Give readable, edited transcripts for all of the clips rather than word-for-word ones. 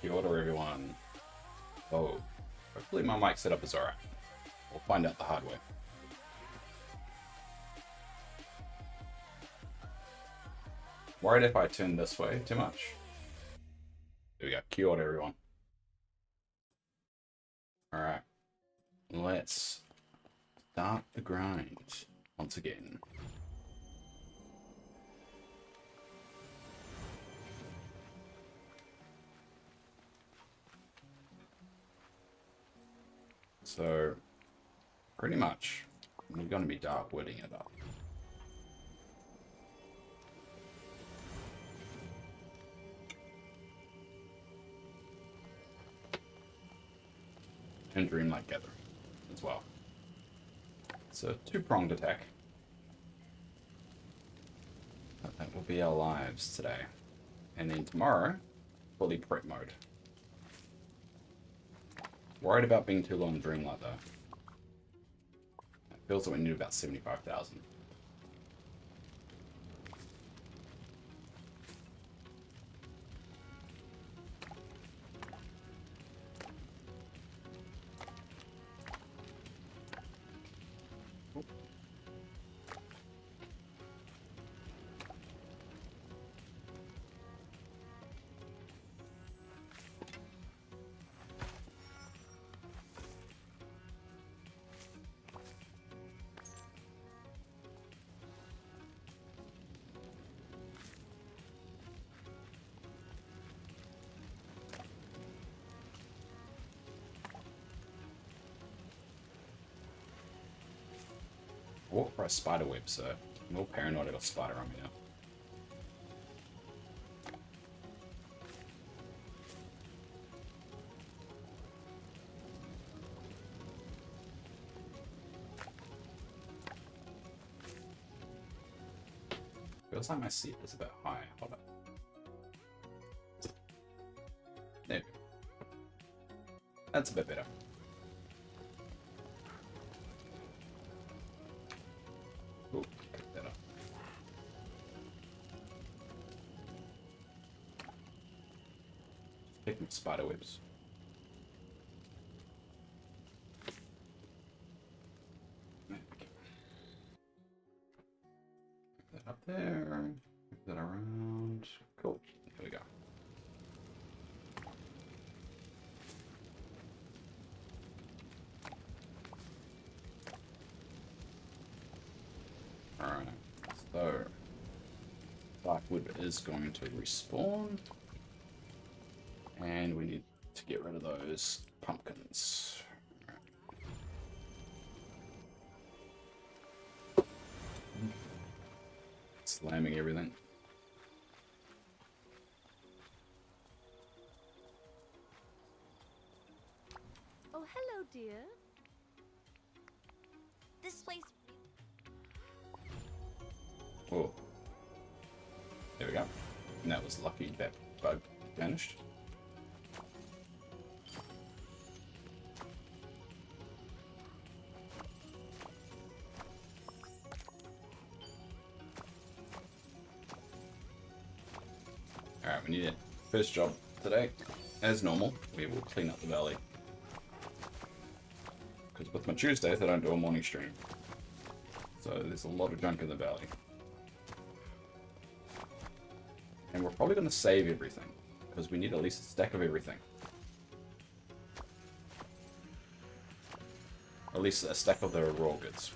Kia ora, everyone. Oh, hopefully my mic setup is alright. We'll find out the hard way. Worried if I turn this way too much. There we go. Kia ora, everyone. Alright. Let's start the grind once again. So, pretty much, we're going to be dark wooding it up. And Dreamlight Gather as well. It's a two-pronged attack. But that will be our lives today. And then tomorrow, fully prep mode. Worried about being too long in Dreamlight though. It feels like we need about 75,000. Walk for a spider web, so I'm all paranoid I got a spider on me now. Feels like my seat is a bit high. Hold up. There we go. That's a bit better. Ooh, pick that up. Picking spider webs. There we go. Put that up there. Move that around. Cool. Here we go. Alright, so Darkwood is going to respawn, and we need to get rid of those pumpkins. Slamming everything. Oh, hello, dear. This place. Oh, there we go. And that was lucky that bug vanished. Alright, we need it. First job today, as normal, we will clean up the valley. Because with my Tuesdays, I don't do a morning stream. So there's a lot of junk in the valley. And we're probably going to save everything, because we need at least a stack of everything. At least a stack of the raw goods.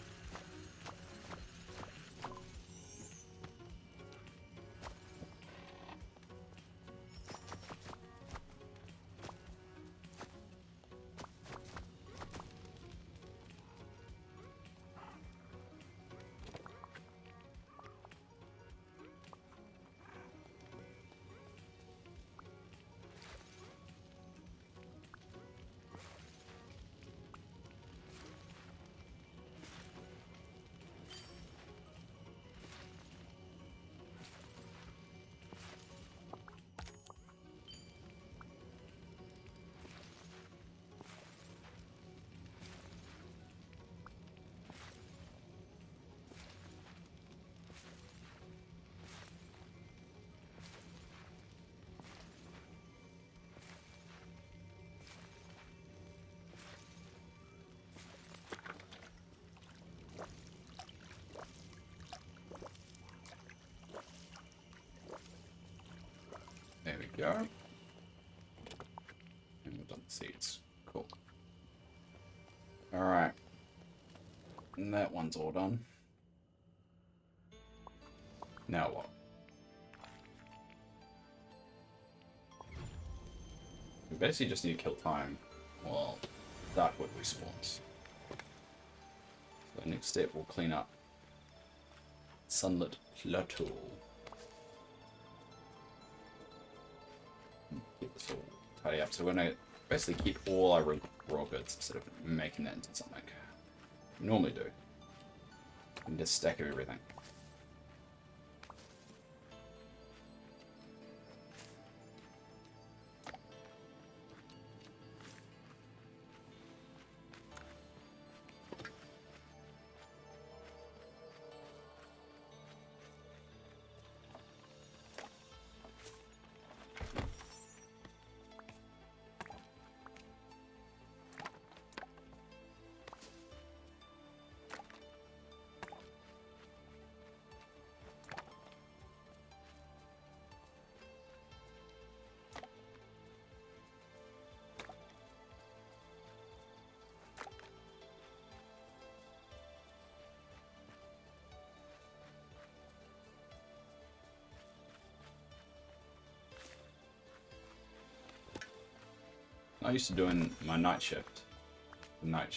go. And we've done the seeds. Cool. Alright. And that one's all done. Now what? We basically just need to kill time while Darkwood respawns. So the next step, we'll clean up Sunlit Plateau. Get this all tidy up. So we're gonna basically keep all our raw goods instead of making that into something we normally do. And just stack of everything. I used to doing my night shift. Night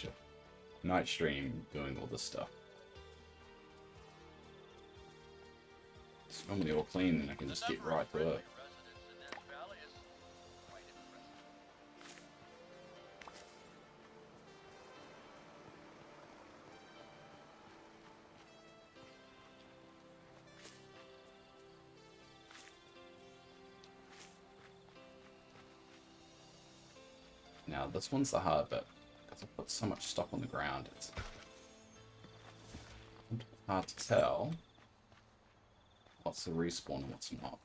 stream doing all this stuff. It's normally all clean and I can just get right to it. Now this one's the hard bit, because I put so much stuff on the ground, it's hard to tell what's the respawn and what's not.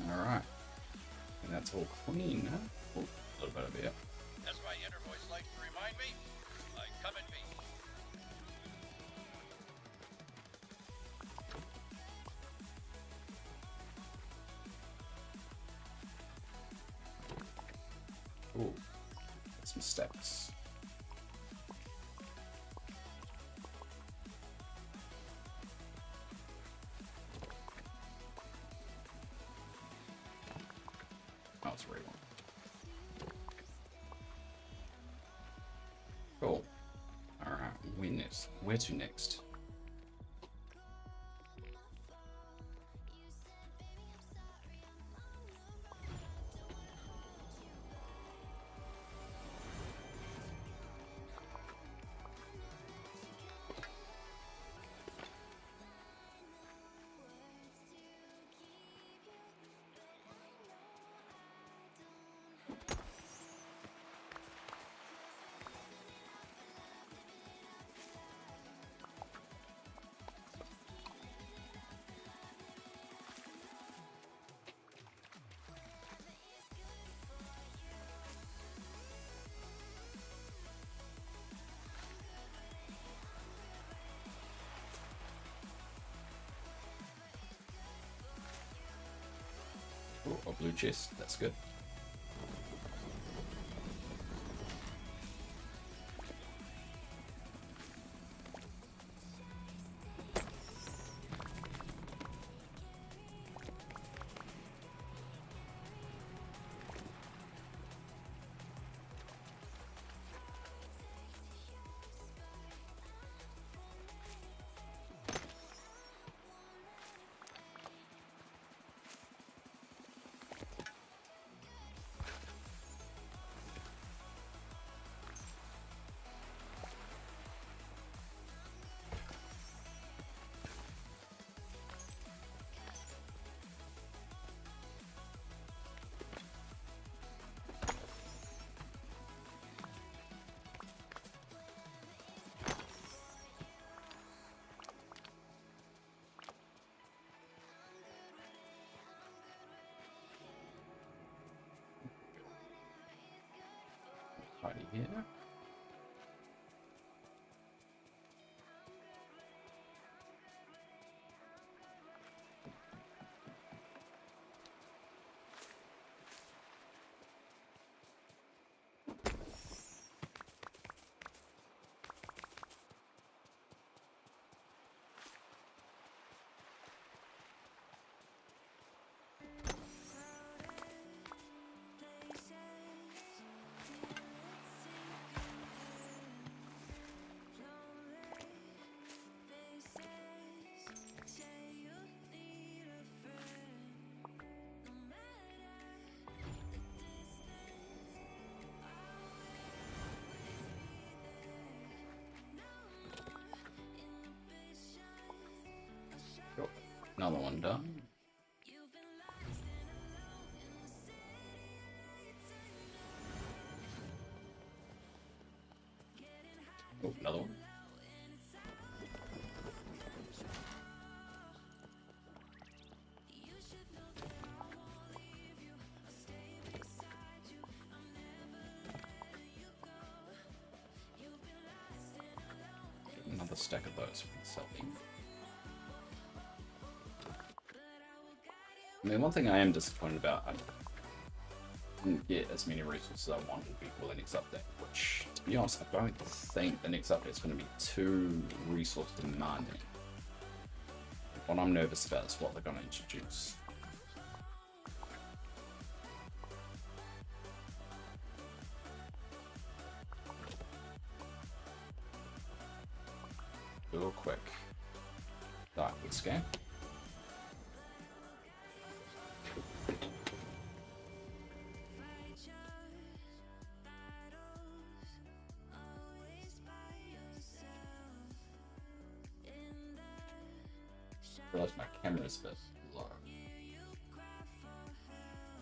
Alright. And that's all clean, huh? Oh, a little bit of it. As my inner voice likes to remind me, I come in peace. Ooh. Some steps. Oh, it's right one. Cool. Alright, where to next? Ooh, a blue chest, that's good. here. Cool. Another one done. Oh, another one. Another stack of those we can sell them. I mean, one thing I am disappointed about, I didn't get as many resources I wanted before the next update, which, to be honest, I don't think the next update is going to be too resource demanding. What I'm nervous about is what they're going to introduce. Real quick darkwood scan. I realize my camera's a bit low.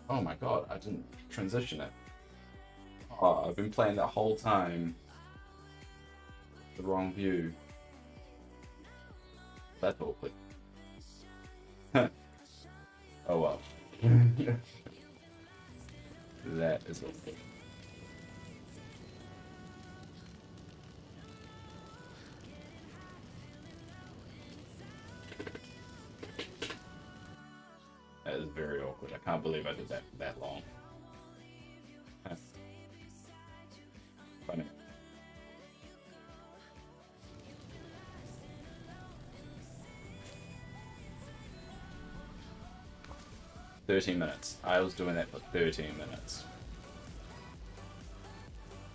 Oh my god, I didn't transition it. Oh, I've been playing that whole time the wrong view. That's awkward. Oh well. That is awkward. That is very awkward. I can't believe I did that for that long. Funny. $13. I was doing that for 13 minutes.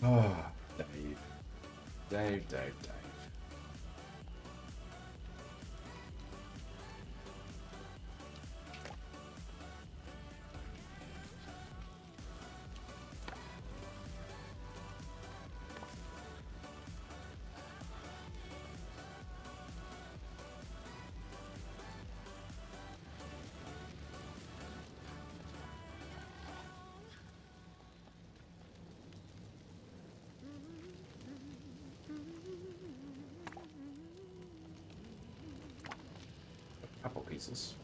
Oh, Dave. Dave. Couple pieces.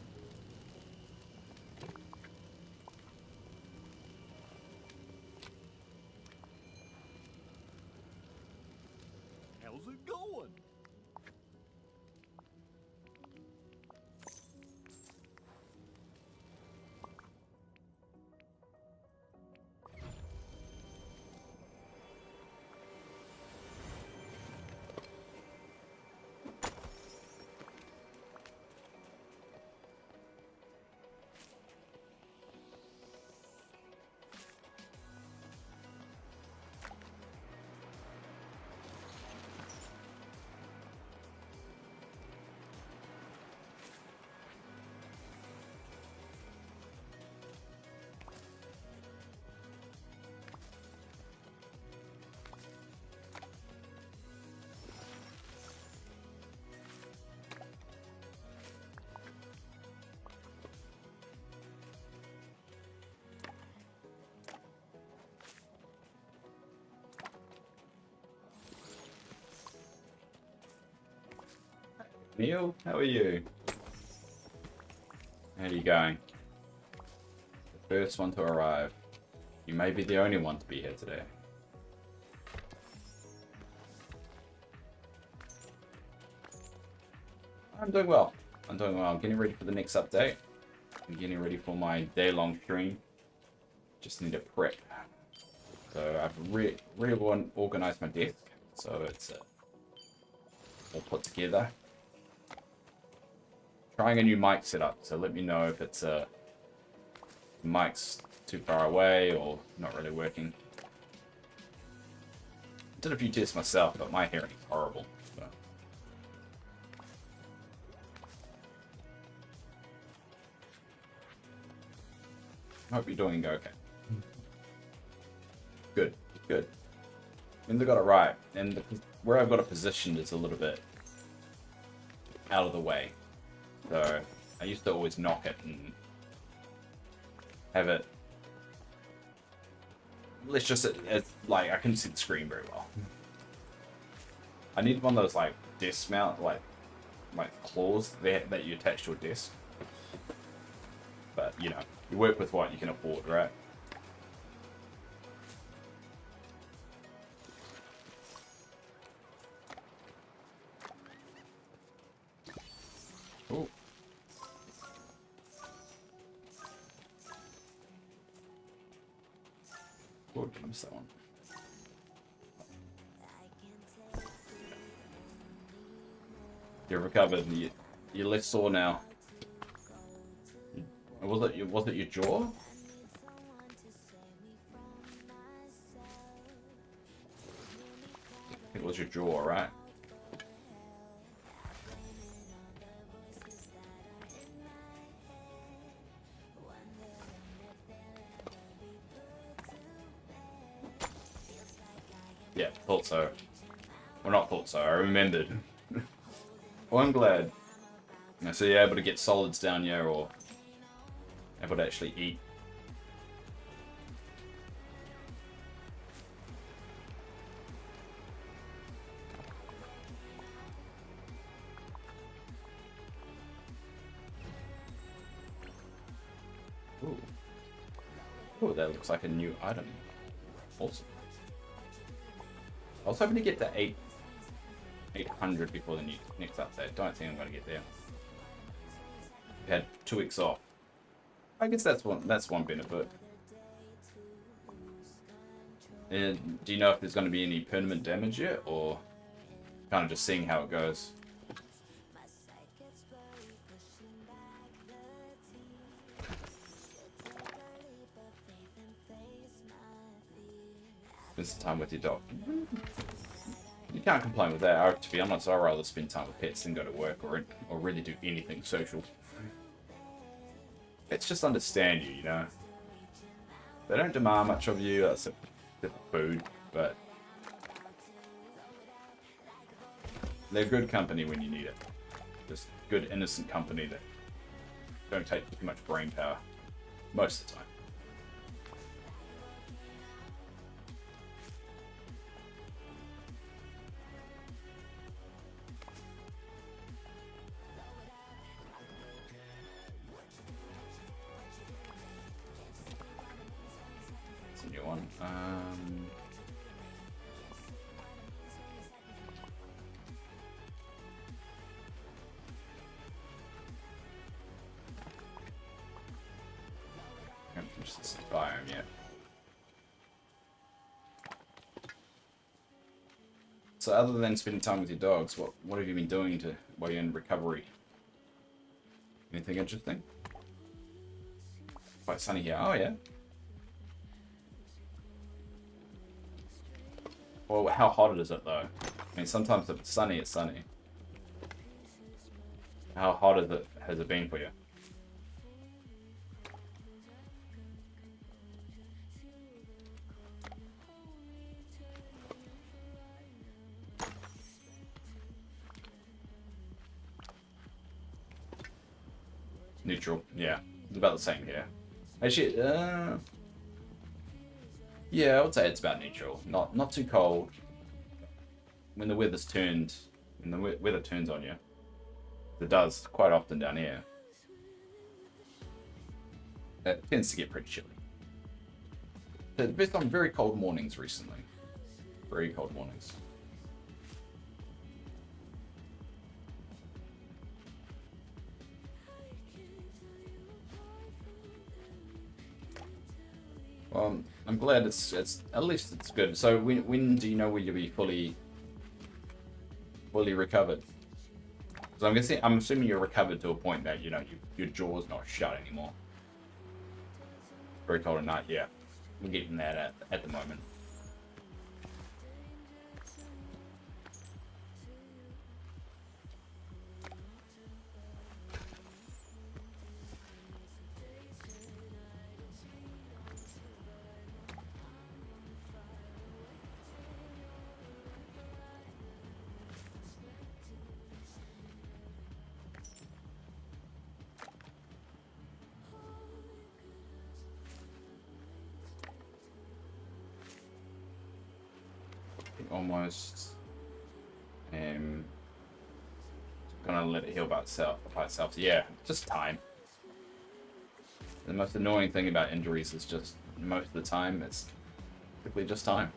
How's it going? Neil, how are you? How are you going? The first one to arrive. You may be the only one to be here today. I'm doing well. I'm doing well. I'm getting ready for the next update. I'm getting ready for my day-long stream. Just need to prep. So I've really organized my desk, so it's all put together. Trying a new mic setup, so let me know if it's mic's too far away or not really working. Did a few tests myself, but my hearing is horrible. So. Hope you're doing okay. Good, good. And they got it right, and where I've got it positioned is a little bit out of the way. So I used to always knock it and have it. Let's just it's like I couldn't see the screen very well. I need one of those like desk mount like claws that you attach to a desk. But you know, you work with what you can afford, right? Ooh. Oh, I missed that one. You're recovered. You're less sore now. Was it your jaw? I think it was your jaw, right? Yeah, thought so. Well, not thought so. I remembered. Well, I'm glad. So you're able to get solids down here, or able to actually eat. Ooh. Ooh, that looks like a new item. Awesome. I was hoping to get to 800 before the next update. Don't think I'm going to get there. We had 2 weeks off. I guess that's one benefit. And do you know if there's going to be any permanent damage yet, or kind of just seeing how it goes? Spend some time with your dog. You can't complain with that. To be honest, I'd rather spend time with pets than go to work or really do anything social. Pets just understand you, you know. They don't demand much of you, except for food, but they're good company when you need it. Just good, innocent company that don't take too much brain power most of the time. One. I haven't finished this biome yet. So other than spending time with your dogs, what have you been doing while you're in recovery? Anything interesting? Quite sunny here. Oh yeah. Well, how hot is it though? I mean, sometimes if it's sunny, it's sunny. How hot has it been for you? Neutral, yeah. It's about the same here. Actually, yeah, I would say it's about neutral. Not too cold. When the weather turns on you, it does quite often down here. It tends to get pretty chilly. There's been some very cold mornings recently. Very cold mornings. I'm glad it's at least it's good. So when do you know when you'll be fully recovered? So I'm assuming you're recovered to a point that your jaw's not shut anymore. Very cold at night. Yeah, we're getting that at the moment. Almost. Gonna let it heal by itself. Yeah, just time. The most annoying thing about injuries is just most of the time it's typically just time.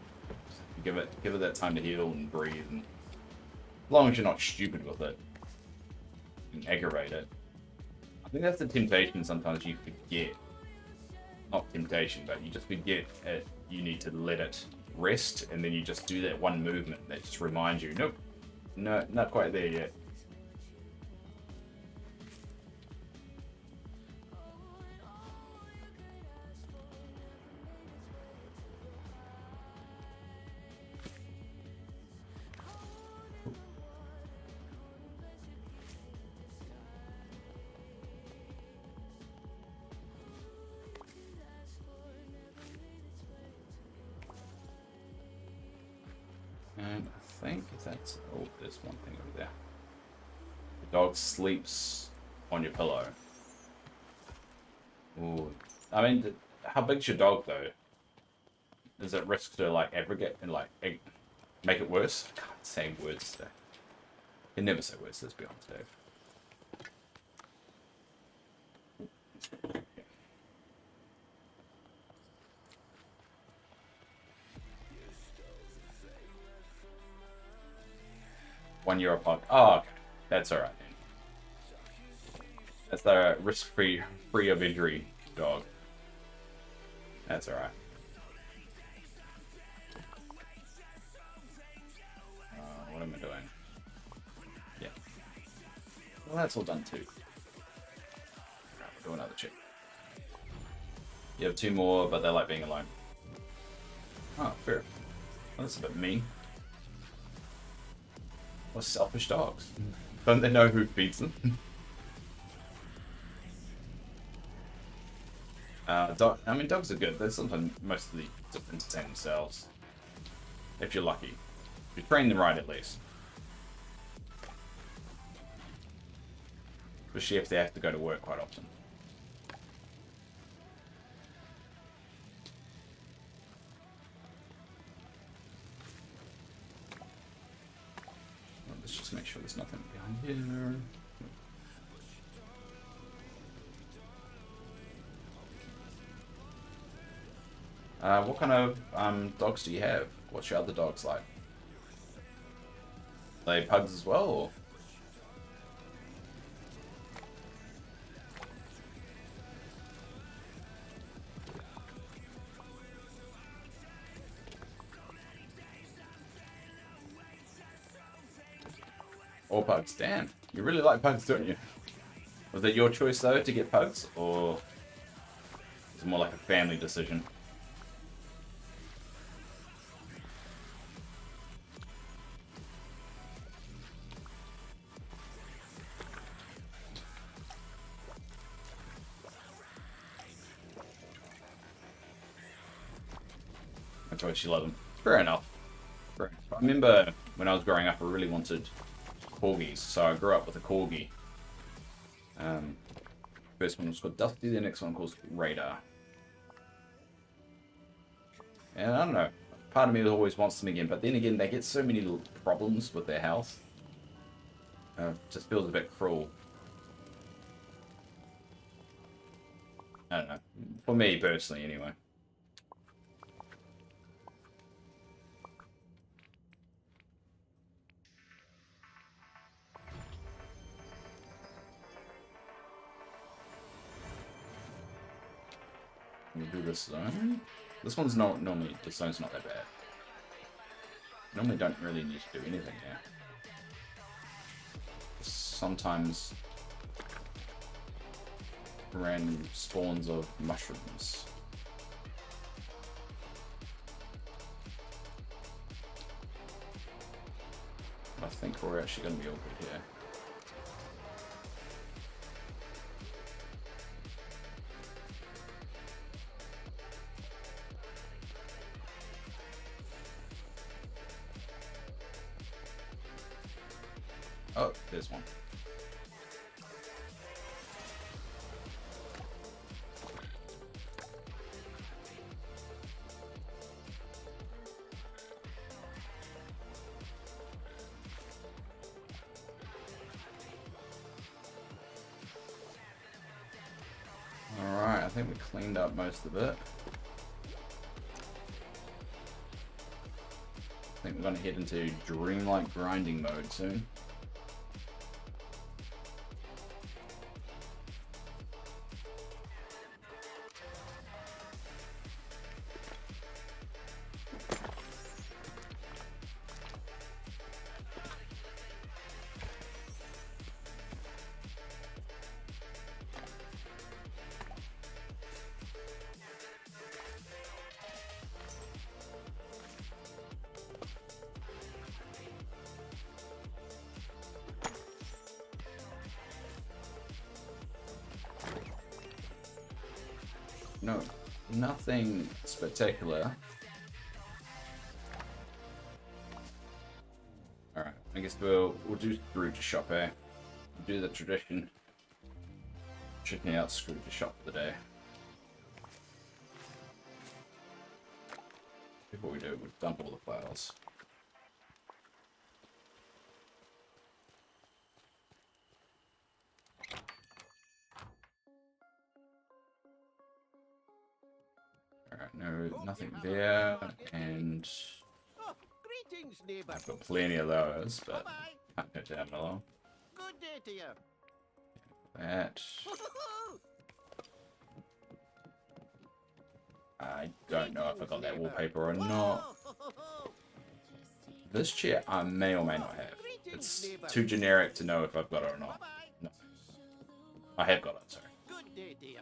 Just give it that time to heal and breathe, and as long as you're not stupid with it and aggravate it. I think that's the temptation sometimes you forget. Not temptation, but you just forget it. You need to let it rest, and then you just do that one movement that just reminds you, nope, no, not quite there yet. And I think that's... Oh, there's one thing over there. The dog sleeps on your pillow. Ooh. I mean, how big's your dog, though? Is it risk to, like, aggregate and, like, make it worse? I can't say words today. You can never say words, let's be honest, Dave. One year apart. Oh, okay. That's alright then. That's the risk-free of injury dog. That's alright. What am I doing? Yeah. Well, that's all done too. Right, we'll do another check. You have 2 more, but they like being alone. Oh, fair. Well, that's a bit mean. What selfish dogs. Don't they know who feeds them? I mean, dogs are good. They're sometimes mostly just entertain themselves. If you're lucky. If you train them right, at least. Especially if they have to go to work quite often. Let's just make sure there's nothing behind here. What kind of dogs do you have? What's your other dogs like? Are they pugs as well, or? Or pugs, damn. You really like pugs, don't you? Was it your choice, though, to get pugs, or is it more like a family decision? My choice, you love them. Fair enough. Fair enough. I remember when I was growing up, I really wanted corgis, so I grew up with a corgi. First one was called Dusty, the next one was Radar. And I don't know, part of me always wants them again, but then again, they get so many little problems with their health. Just feels a bit cruel. I don't know, for me personally anyway. We'll do this zone. This one's not normally, the zone's not that bad. Normally don't really need to do anything here. Sometimes random spawns of mushrooms. I think we're actually going to be all good here. Oh, there's one. Alright, I think we cleaned up most of it. I think we're going to head into Dreamlight grinding mode soon. No, nothing spectacular. Alright, I guess we'll do Scrooge's shop, eh? We'll do the tradition. Checking out Scrooge's shop for the day. Before we do, we'll dump all the flowers. Alright, no, nothing there, and Oh, greetings, neighbour. I've got plenty of those, but Bye-bye. can't go down below. Good day to you. That. I don't know if I got that wallpaper or not. This chair I may or may not have. It's too generic to know if I've got it or not. No. I have got it, sorry. Good day to you.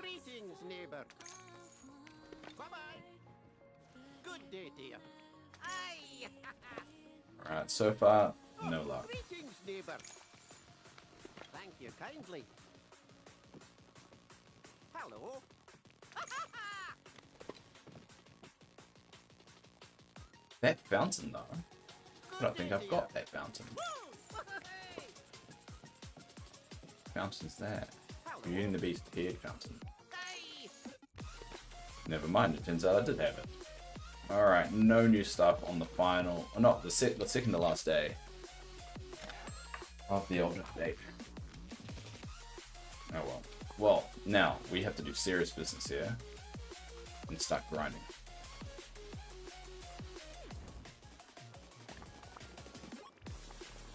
Greetings, neighbour. Bye-bye. Good day to you. Aye. Alright, so far, no luck. Greetings, neighbour. Thank you kindly. Hello. That fountain, though. I don't think I've got that fountain. Fountain's there. Beauty and the Beast appeared fountain. Never mind, it turns out I did have it. Alright, no new stuff on the final, or not, the second to last day of the old update. Oh well. Well, now, we have to do serious business here and start grinding.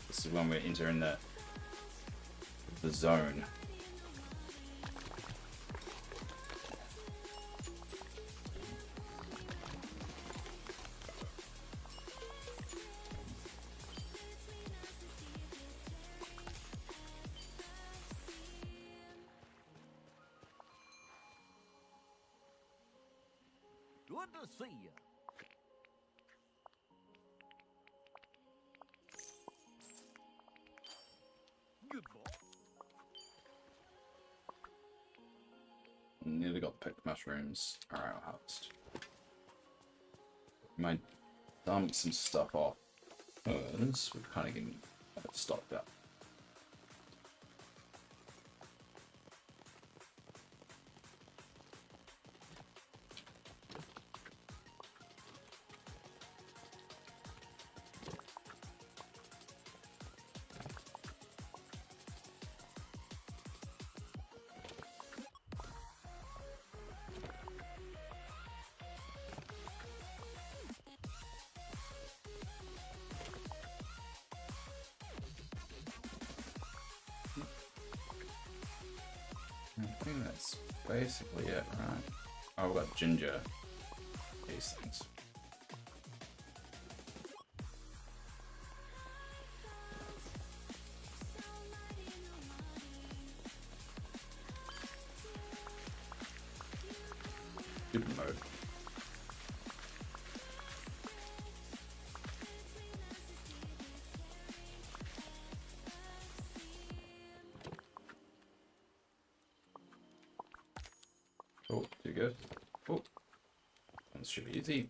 This is when we're entering the zone. Good to see you. Good boy. Nearly got picked mushrooms. Alright, I'll harvest. Might dump some stuff off because we're kind of getting stocked up. think that's basically it, right? Oh, we've got ginger. These things. Stupid mode. Oh, too good. Oh, this should be easy.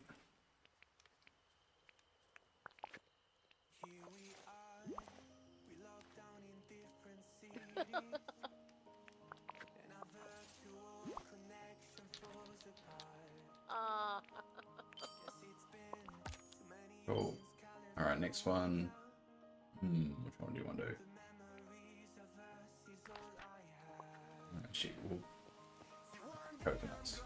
Oh, all right. Next one. Which one do you want to do? Actually, we'll coconuts.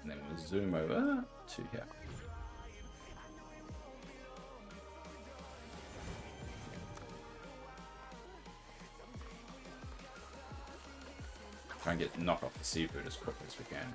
And then we'll zoom over to here. Try and knock off the seafood as quick as we can.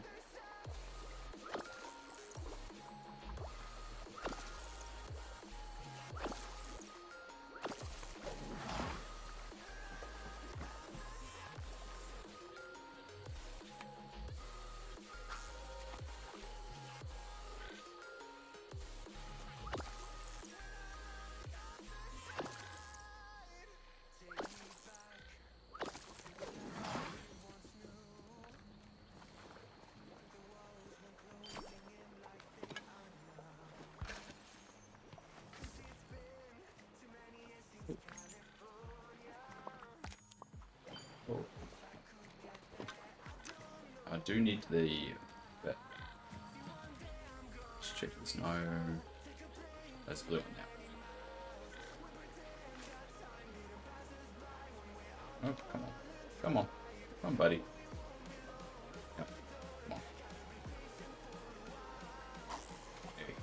I do need the bit. Let's check there's no. There's blue one now. Oh, come on. Come on. Come on, buddy. Yep. Come on. There we go.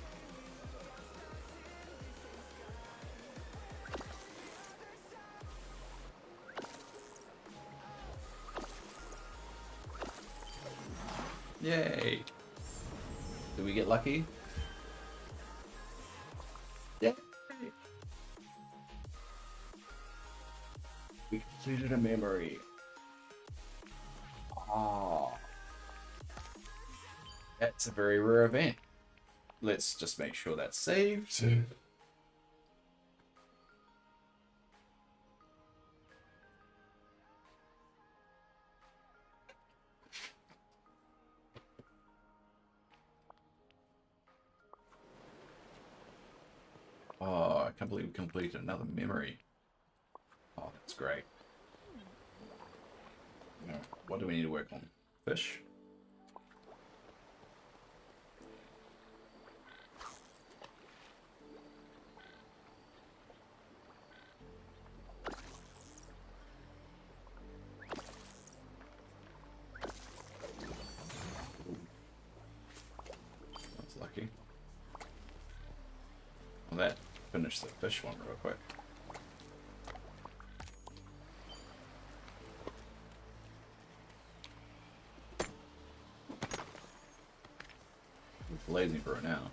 Yay! Did we get lucky? Yay! We completed a memory. Ah, that's a very rare event. Let's just make sure that's saved. Oh, I can't believe we completed another memory. Oh, that's great. No, what do we need to work on? Fish? That's lucky. Well, that finished the fish one real quick. Lazy for it now.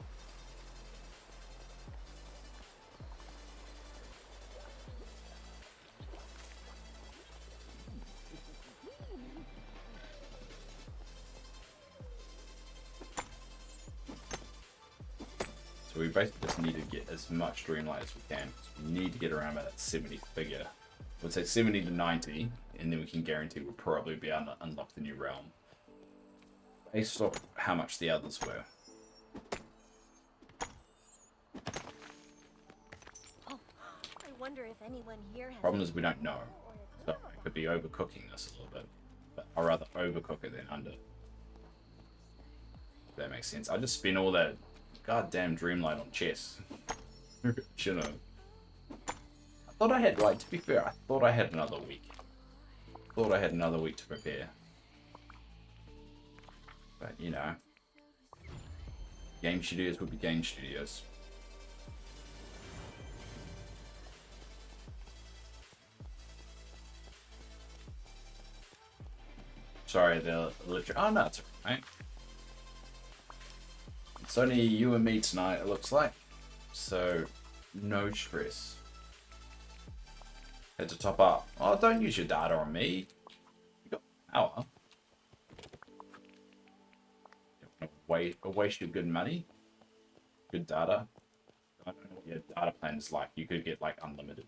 So we basically just need to get as much Dreamlight as we can. We need to get around about that 70 figure. We'd say 70 to 90, and then we can guarantee we'll probably be able to unlock the new realm. Based off how much the others were. I wonder if anyone here has. Problem is we don't know. So I could be overcooking this a little bit. But I'd rather overcook it than under. If that makes sense. I just spent all that goddamn Dreamlight on chess. You know. I thought I had, like, to be fair, I thought I had another week. Thought I had another week to prepare. But, you know. Game studios would be game studios. Sorry, the literally. Oh no, it's alright. It's only you and me tonight, it looks like. So, no stress. Had to top up. Oh, don't use your data on me. You got power. Waste your good money. Good data. I don't know what your data plan is like. You could get like unlimited.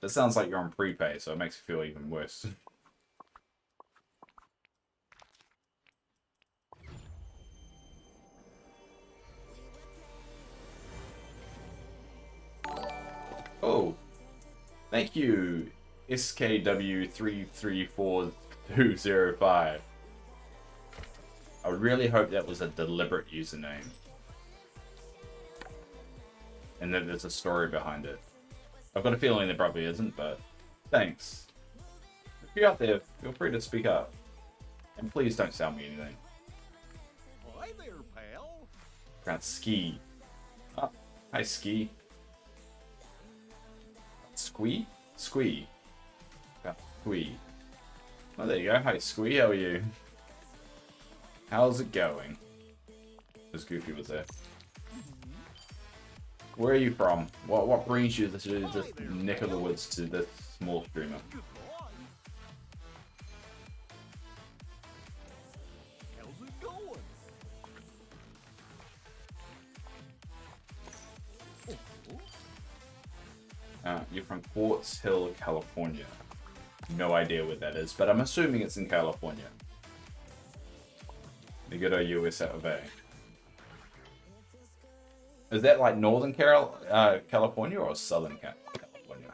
That sounds like you're on prepay, so it makes me feel even worse. Oh, thank you, SKW334205. I really hope that was a deliberate username. And that there's a story behind it. I've got a feeling there probably isn't, but thanks. If you're out there, feel free to speak up. And please don't sell me anything. Hi there, pal. Got Ski. Oh, hi Ski. Squee? Squee. Got Squee. Oh, there you go. Hi Squee, how are you? How's it going? As Goofy was there. Where are you from? What brings you to this neck of the woods to this small streamer? Good boy. How's it going? You're from Quartz Hill, California. No idea what that is, but I'm assuming it's in California. The good old US of A. Is that like Northern California or Southern California?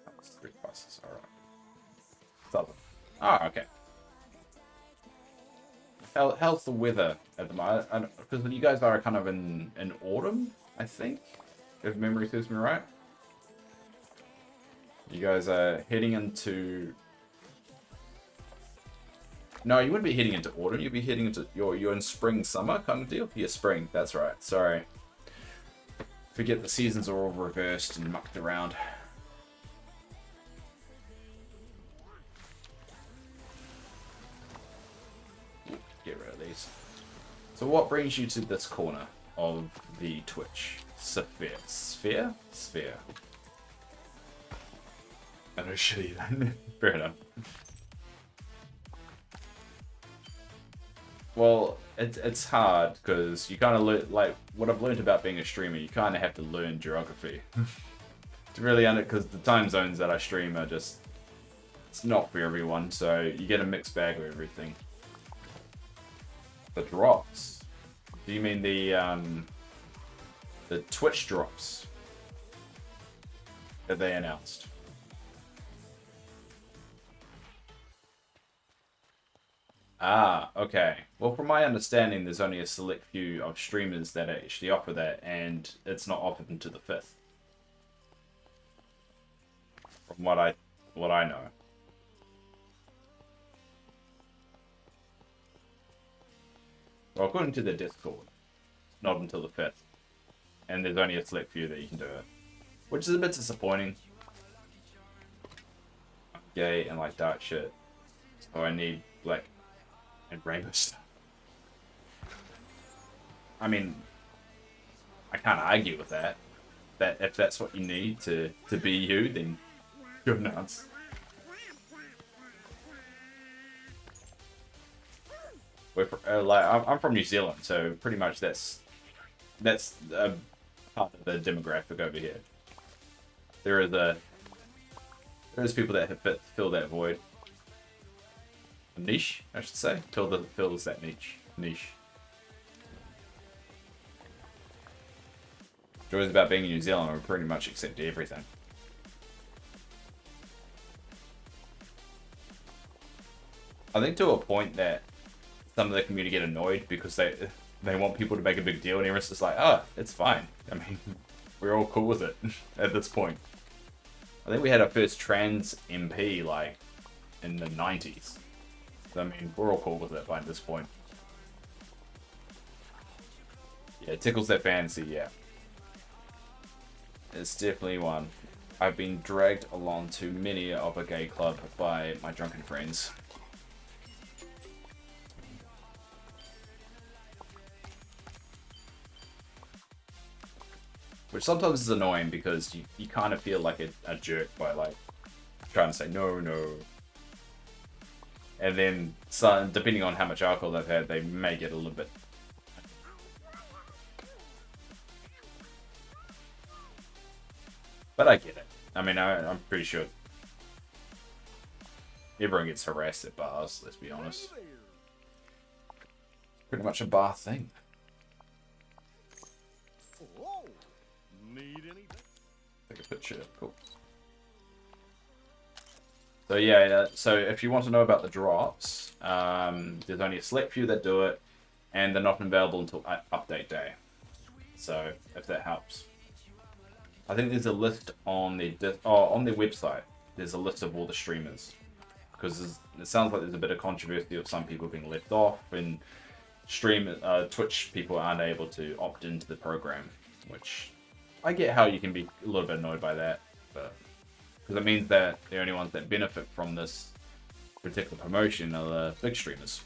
That's 3 buses, alright. Southern. Ah, okay. How's the weather at the moment? Because you guys are kind of in autumn, I think, if memory serves me right. You guys are heading into... No, you wouldn't be heading into autumn. You'd be heading into... You're in spring, summer kind of deal? Yeah, spring. That's right. Sorry. Forget the seasons are all reversed and mucked around. Get rid of these. So what brings you to this corner of the Twitch? Sphere? Sphere? Sphere. I know shitty then. Fair enough. Well, it's hard because you kind of learn, like what I've learned about being a streamer. You kind of have to learn geography to really because the time zones that I stream are just it's not for everyone. So you get a mixed bag of everything. The drops? Do you mean the Twitch drops that they announced? Ah, okay. Well, from my understanding, there's only a select few of streamers that actually offer that, and it's not offered until the 5th. From what I know. Well, according to the Discord, it's not until the 5th. And there's only a select few that you can do it. Which is a bit disappointing. I'm gay and like dark shit. So I need, like, and rainbow stuff. I mean, I can't argue with that. That if that's what you need to be you, then go nuts. I'm from New Zealand, so pretty much that's part of the demographic over here. There's people that have fill that void. A niche, I should say. Fills that niche. Joys about being in New Zealand, we pretty much accept everything. I think to a point that some of the community get annoyed because they want people to make a big deal, and everyone's just like, oh, it's fine. I mean, we're all cool with it at this point. I think we had our first trans MP like in the 90s. I mean, we're all cool with it by this point. Yeah, it tickles that fantasy, yeah. It's definitely one. I've been dragged along to many of a gay club by my drunken friends. Which sometimes is annoying because you kind of feel like a jerk by like trying to say no, no. And then some, depending on how much alcohol they've had, they may get a little bit. But I get it. I mean, I'm pretty sure everyone gets harassed at bars, let's be honest. Hey there. Pretty much a bar thing. Oh, need anything? Take a picture. Cool. So yeah, so if you want to know about the drops, there's only a select few that do it, and they're not available until update day. So if that helps, I think there's a list on the on their website. There's a list of all the streamers, because it sounds like there's a bit of controversy of some people being left off, and Twitch people aren't able to opt into the program, which I get how you can be a little bit annoyed by that, but because it means that the only ones that benefit from this particular promotion are the big streamers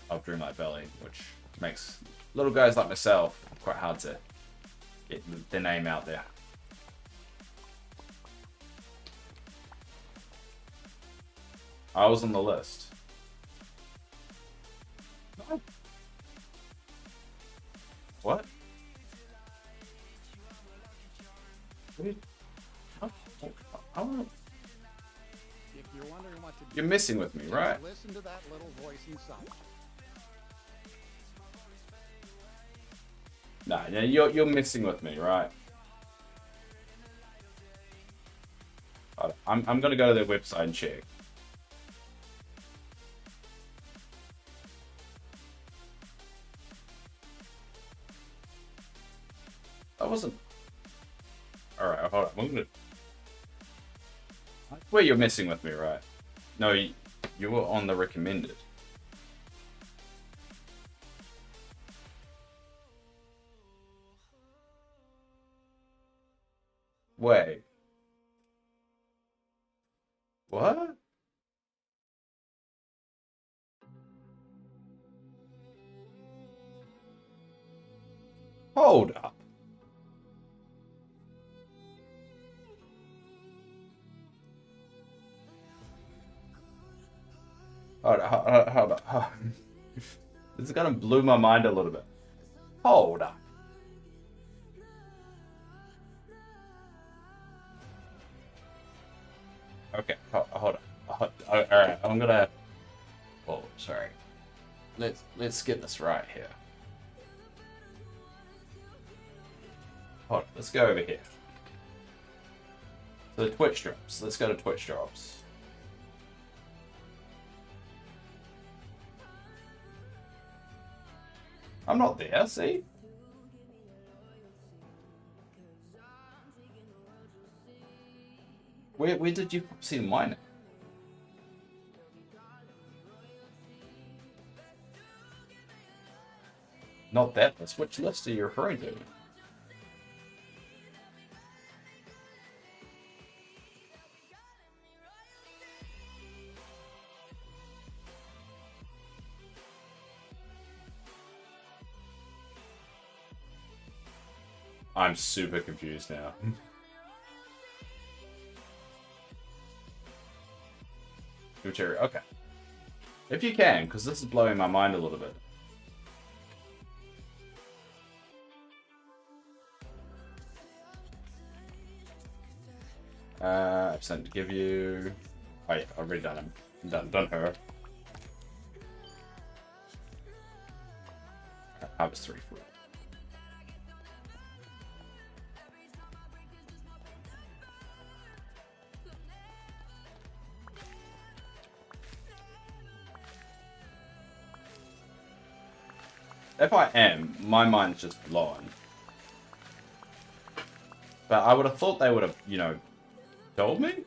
of Dreamlight Valley, which makes little guys like myself quite hard to get their name out there. I was on the list. No. What? I don't. If you're wondering what to do, You're messing with me, right? listen to that little voice inside. Nah, yeah, you're messing with me, right? I'm gonna go to their website and check. That wasn't. All right, hold on. I'm gonna. Where you're messing with me, right? No, you were on the recommended. Wait. What? Hold up. Hold on. This is gonna blow my mind a little bit. Hold up. Okay, hold on. All right, I'm gonna. Oh, sorry. Let's get this right here. Hold on, let's go over here. So the Twitch drops. Let's go to Twitch drops. I'm not there, see? Where did you see mine? Not that list. Which list are you referring to? I'm super confused now. Okay. If you can, because this is blowing my mind a little bit. I've sent to give you. Oh yeah, I've already done him. Done her. Harvest 3 fruit. If I am, my mind's just blown. But I would have thought they would have, you know, told me?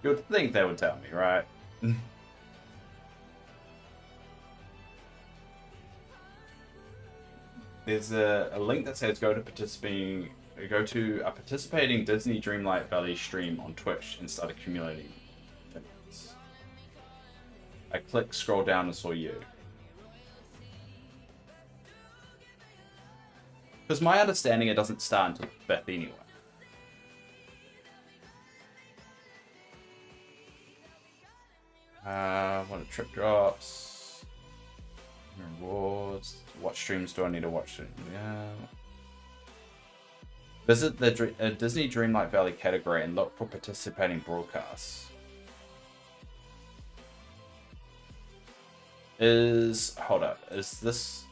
You would think they would tell me, right? there's a link that says go to a participating Disney Dreamlight Valley stream on Twitch and start accumulating things. I clicked scroll down and saw you. Because my understanding, it doesn't start until the 5th anyway. What are trip drops? Rewards. What streams do I need to watch? Yeah. Visit the Disney Dreamlight Valley category and look for participating broadcasts. Hold up. Is this...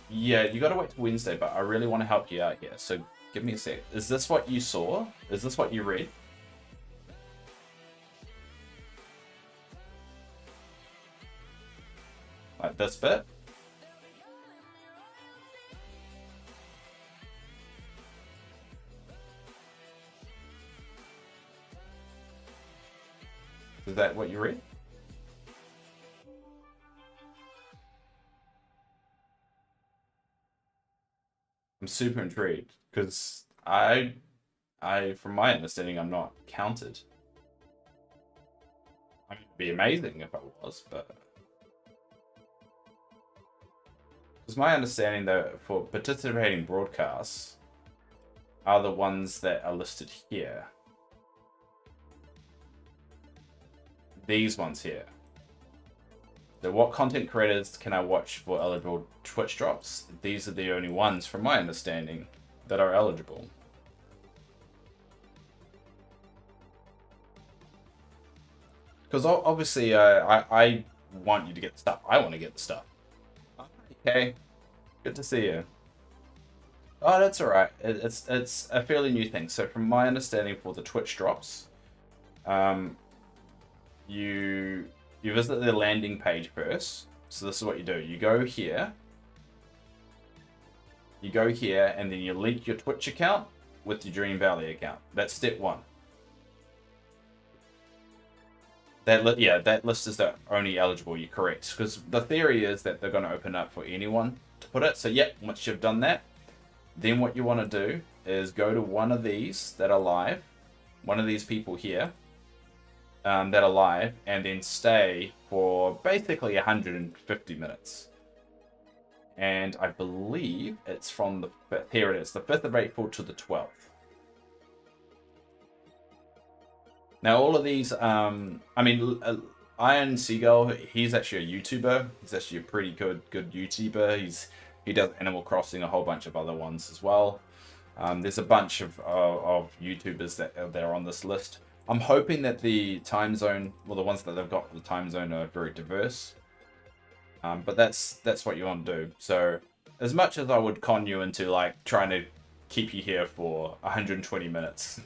Yeah, you gotta wait till Wednesday, but I really want to help you out here, so give me a sec. Is this what you saw? Is this what you read? Like this bit? Is that what you read? I'm super intrigued because I, from my understanding, I'm not counted. I mean, it'd be amazing if I was, but because my understanding that for participating broadcasts are the ones that are listed here. These ones here. So what content creators can I watch for eligible Twitch drops? These are the only ones, from my understanding, that are eligible. Because obviously, I want you to get the stuff. I want to get the stuff. Okay, good to see you. Oh, that's all right. It's a fairly new thing. So from my understanding, for the Twitch drops, you visit the landing page first. So this is what you do. You go here. You go here, and then you link your Twitch account with your Dream Valley account. That's step one. That list is the only eligible. You're correct, because the theory is that they're going to open up for anyone to put it. So yeah, once you've done that, then what you want to do is go to one of these that are live, one of these people here. That are live, and then stay for basically 150 minutes. And I believe it's from the 5th. Here it is, the 5th of April to the 12th. Now, all of these, Iron Seagull, he's actually a YouTuber. He's actually a pretty good YouTuber. He does Animal Crossing, a whole bunch of other ones as well. There's a bunch of YouTubers that are on this list. I'm hoping that the time zone, well, the ones that they've got for the time zone are very diverse. But that's what you want to do. So as much as I would con you into like trying to keep you here for 120 minutes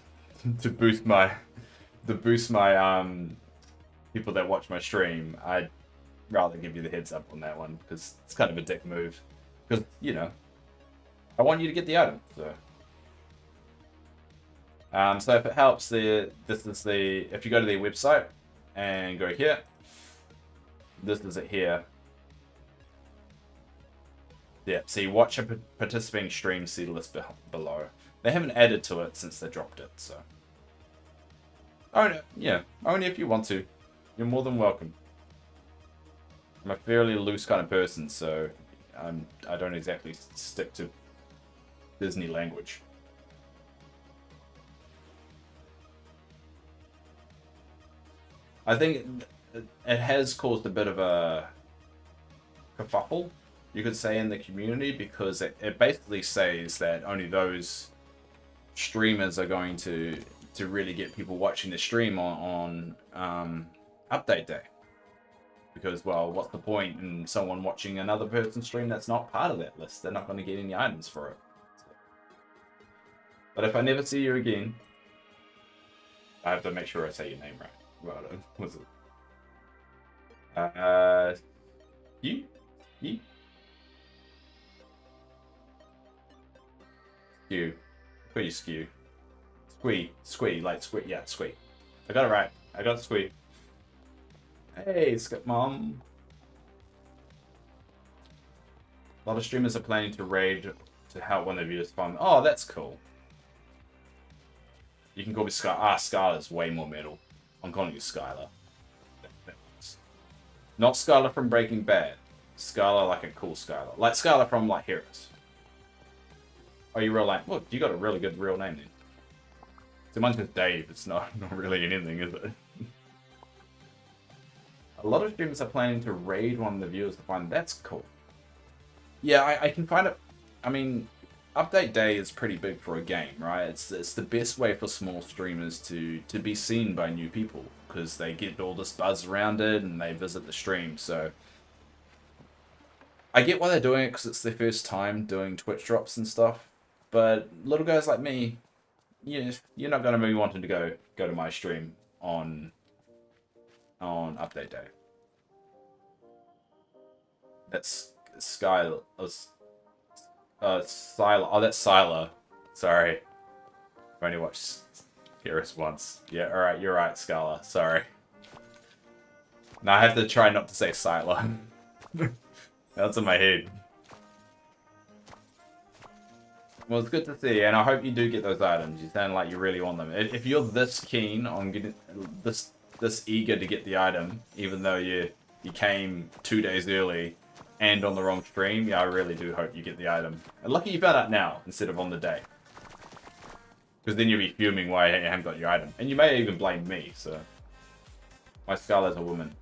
to boost my people that watch my stream, I'd rather give you the heads up on that one, because it's kind of a dick move. Because, you know, I want you to get the item, so. So if it helps, if you go to their website and go here, this is it here. Yeah, so you watch a participating stream, see the list below. They haven't added to it since they dropped it, so. Only if you want to. You're more than welcome. I'm a fairly loose kind of person, so I don't exactly stick to Disney language. I think it has caused a bit of a kerfuffle, you could say, in the community, because it basically says that only those streamers are going to really get people watching the stream on update day. Because, well, what's the point in someone watching another person's stream that's not part of that list? They're not going to get any items for it. But if I never see you again, I have to make sure I say your name right. Right, was it? You? Skew. Pretty skew. Squee, like squee, yeah, squee. I got it right. I got squee. Hey, Skip Mom. A lot of streamers are planning to raid to help one of their viewers find. Oh, that's cool. You can call me Sky. Ah, Skylar's way more metal. I'm calling you Skylar. Not Skylar from Breaking Bad. Skylar like a cool Skylar. Like Skylar from like Heroes. Oh, you real like, look, you got a really good real name then. So mine's just Dave. It's not really anything, is it? A lot of streamers are planning to raid one of the viewers to find. That's cool. Yeah, I can find it. I mean, update day is pretty big for a game, right? It's the best way for small streamers to be seen by new people because they get all this buzz around it and they visit the stream. So I get why they're doing it because it's their first time doing Twitch drops and stuff. But little guys like me, you're not going to be wanting to go to my stream on update day. That's Sky. Sylar. Oh, that's Sylar. Sorry. I've only watched Heroes once. Yeah, alright, you're right, Scala. Sorry. Now I have to try not to say Sylar. That's in my head. Well, it's good to see, and I hope you do get those items. You sound like you really want them. If you're this keen on getting this eager to get the item, even though you came 2 days early and on the wrong stream, yeah, I really do hope you get the item. And lucky you found out now instead of on the day. Because then you'll be fuming why you haven't got your item. And you may even blame me, so. My Scarlet's a woman.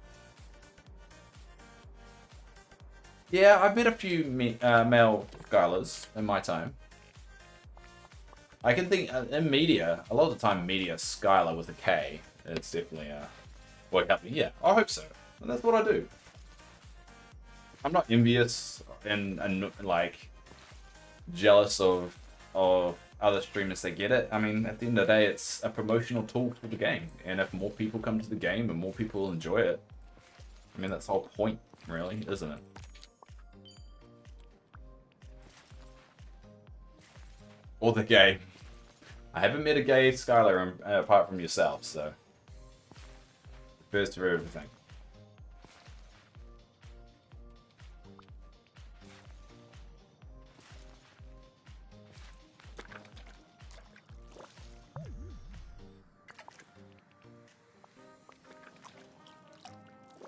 Yeah, I've met a few male Scarlets in my time. I can think, in media, a lot of the time media, Skylar with a K. It's definitely what happened. Yeah, I hope so. And that's what I do. I'm not envious and like jealous of other streamers that get it. I mean, at the end of the day, it's a promotional tool for the game, and if more people come to the game and more people enjoy it, I mean that's the whole point, really, isn't it? Or the gay. I haven't met a gay Skylar apart from yourself, so first for everything.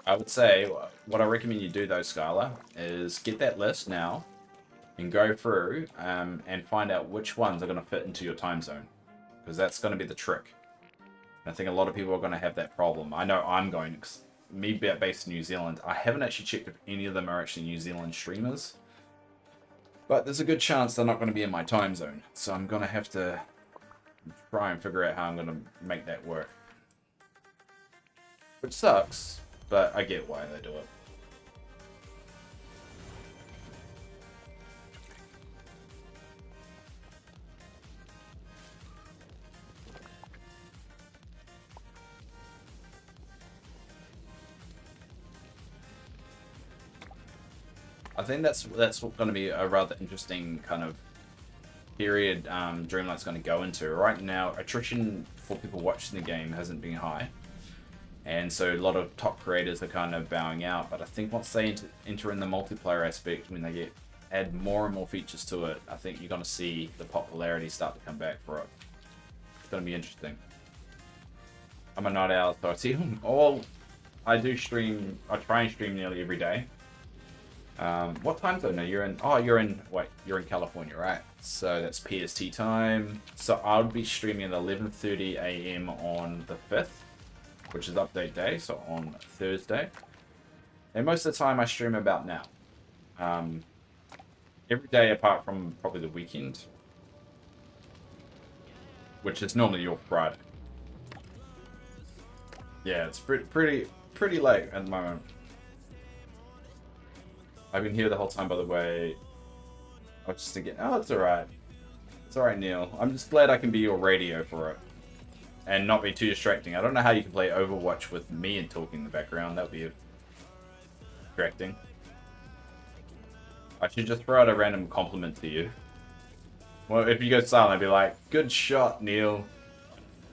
I would say what I recommend you do though, Skylar, is get that list now and go through and find out which ones are going to fit into your time zone, because that's going to be the trick. And I think a lot of people are going to have that problem. I know I'm going, because me based in New Zealand, I haven't actually checked if any of them are actually New Zealand streamers, but there's a good chance they're not going to be in my time zone, so I'm going to have to try and figure out how I'm going to make that work, which sucks. But I get why they do it. I think that's going to be a rather interesting kind of period Dreamlight's going to go into. Right now, attrition for people watching the game hasn't been high. And so a lot of top creators are kind of bowing out. But I think once they enter in the multiplayer aspect, when they add more and more features to it, I think you're going to see the popularity start to come back for it. It's going to be interesting. I'm a night owl, so I see I do stream. I try and stream nearly every day. What time zone are you in? Oh, you're in California, right? So that's PST time. So I'll be streaming at 11:30 AM on the 5th. Which is update day, so on Thursday. And most of the time I stream about now. Every day apart from probably the weekend. Which is normally your Friday. Yeah, it's pretty late at the moment. I've been here the whole time, by the way. I was just thinking, oh, it's alright. It's alright, Neil. I'm just glad I can be your radio for it. And not be too distracting. I don't know how you can play Overwatch with me and talking in the background. That would be distracting. I should just throw out a random compliment to you. Well, if you go silent, I'd be like, good shot, Neil.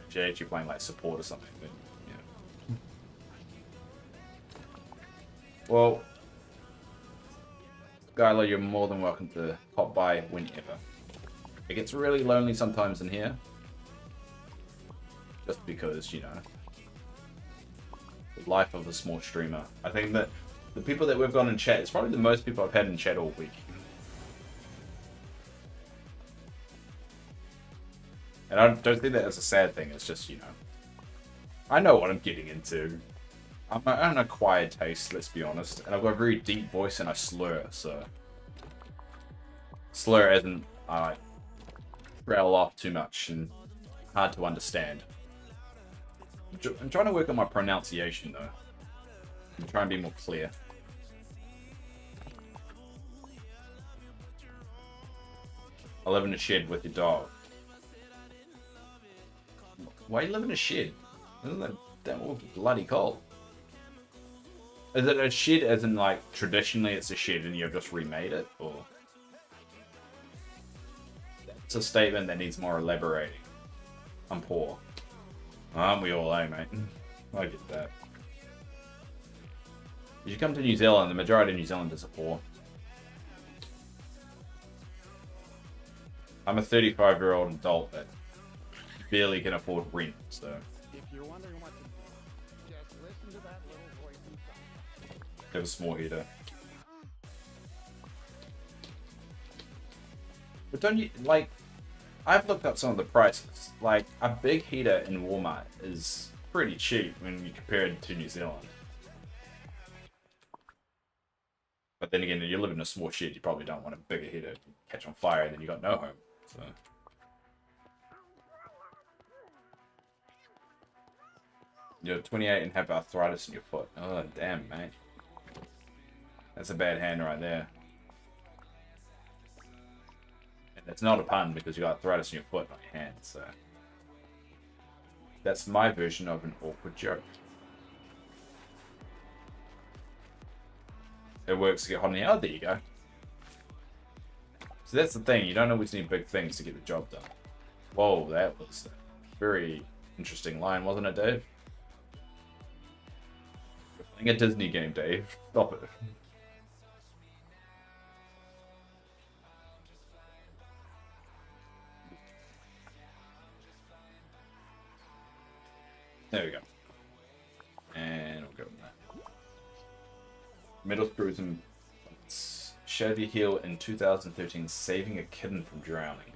If you're actually playing like support or something. But, yeah. Well, Skylar, you're more than welcome to pop by whenever. It gets really lonely sometimes in here. Just because, you know, the life of a small streamer. I think that the people that we've got in chat, it's probably the most people I've had in chat all week. And I don't see that as a sad thing, it's just, you know, I know what I'm getting into. I'm an acquired taste, let's be honest. And I've got a very deep voice and I slur, so... Slur as in, I rattle off too much and hard to understand. I'm trying to work on my pronunciation, though. I'm trying to be more clear. I live in a shed with your dog. Why do you live in a shed? Isn't that damn bloody cold? Is it a shed as in, like, traditionally it's a shed and you've just remade it? Or... It's a statement that needs more elaborating. I'm poor. Aren't we all, eh, mate? I get that. You should come to New Zealand. The majority of New Zealanders are poor. I'm a 35-year-old adult that barely can afford rent, so... If you're wondering what to do, just listen to that little voice inside. Have a small heater. But don't you, like... I've looked up some of the prices. Like, a big heater in Walmart is pretty cheap when you compare it to New Zealand. But then again, if you live in a small shed, you probably don't want a bigger heater to catch on fire, and then you got no home. So... You're 28 and have arthritis in your foot. Oh, damn, mate. That's a bad hand right there. And it's not a pun because you got arthritis in your foot, not your hand, so... That's my version of an awkward joke. It works to get hot in the air. Oh, there you go. So that's the thing. You don't always need big things to get the job done. Whoa, that was a very interesting line, wasn't it, Dave? You're playing a Disney game, Dave. Stop it. There we go. And we'll go with that. Metal screws and shattered your heel in 2013, saving a kitten from drowning.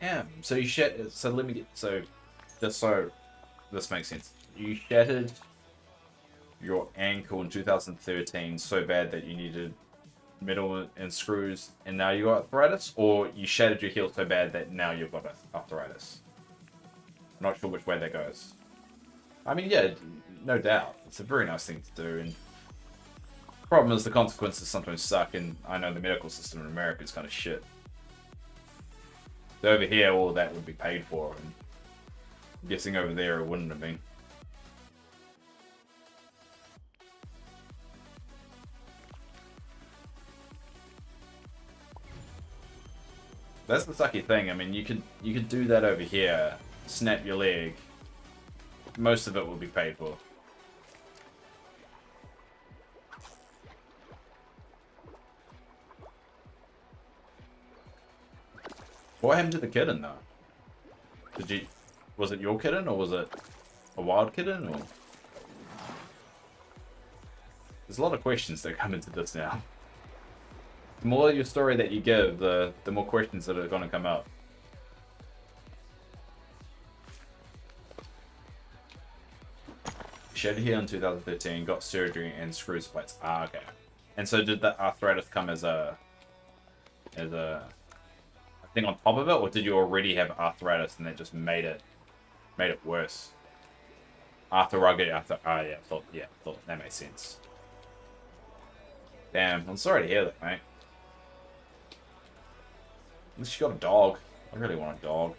Yeah, so you shattered. So let me get. So, just so this makes sense. You shattered your ankle in 2013 so bad that you needed metal and screws, and now you got arthritis, or you shattered your heel so bad that now you've got arthritis. I'm not sure which way that goes. I mean, yeah, no doubt. It's a very nice thing to do, and the problem is the consequences sometimes suck, and I know the medical system in America is kind of shit. So over here, all of that would be paid for, and I'm guessing over there it wouldn't have been. That's the sucky thing. I mean, you could do that over here, snap your leg. Most of it will be paid for. What happened to the kitten though? Was it your kitten or was it a wild kitten or? There's a lot of questions that come into this now. The more your story that you give, the more questions that are going to come up. Shed here in 2013, got surgery and screws plates. Ah, okay. And so did the arthritis come as a thing on top of it, or did you already have arthritis and that just made it worse? Ah, yeah, thought that makes sense. Damn, I'm sorry to hear that, mate. At least you got a dog. I really want a dog.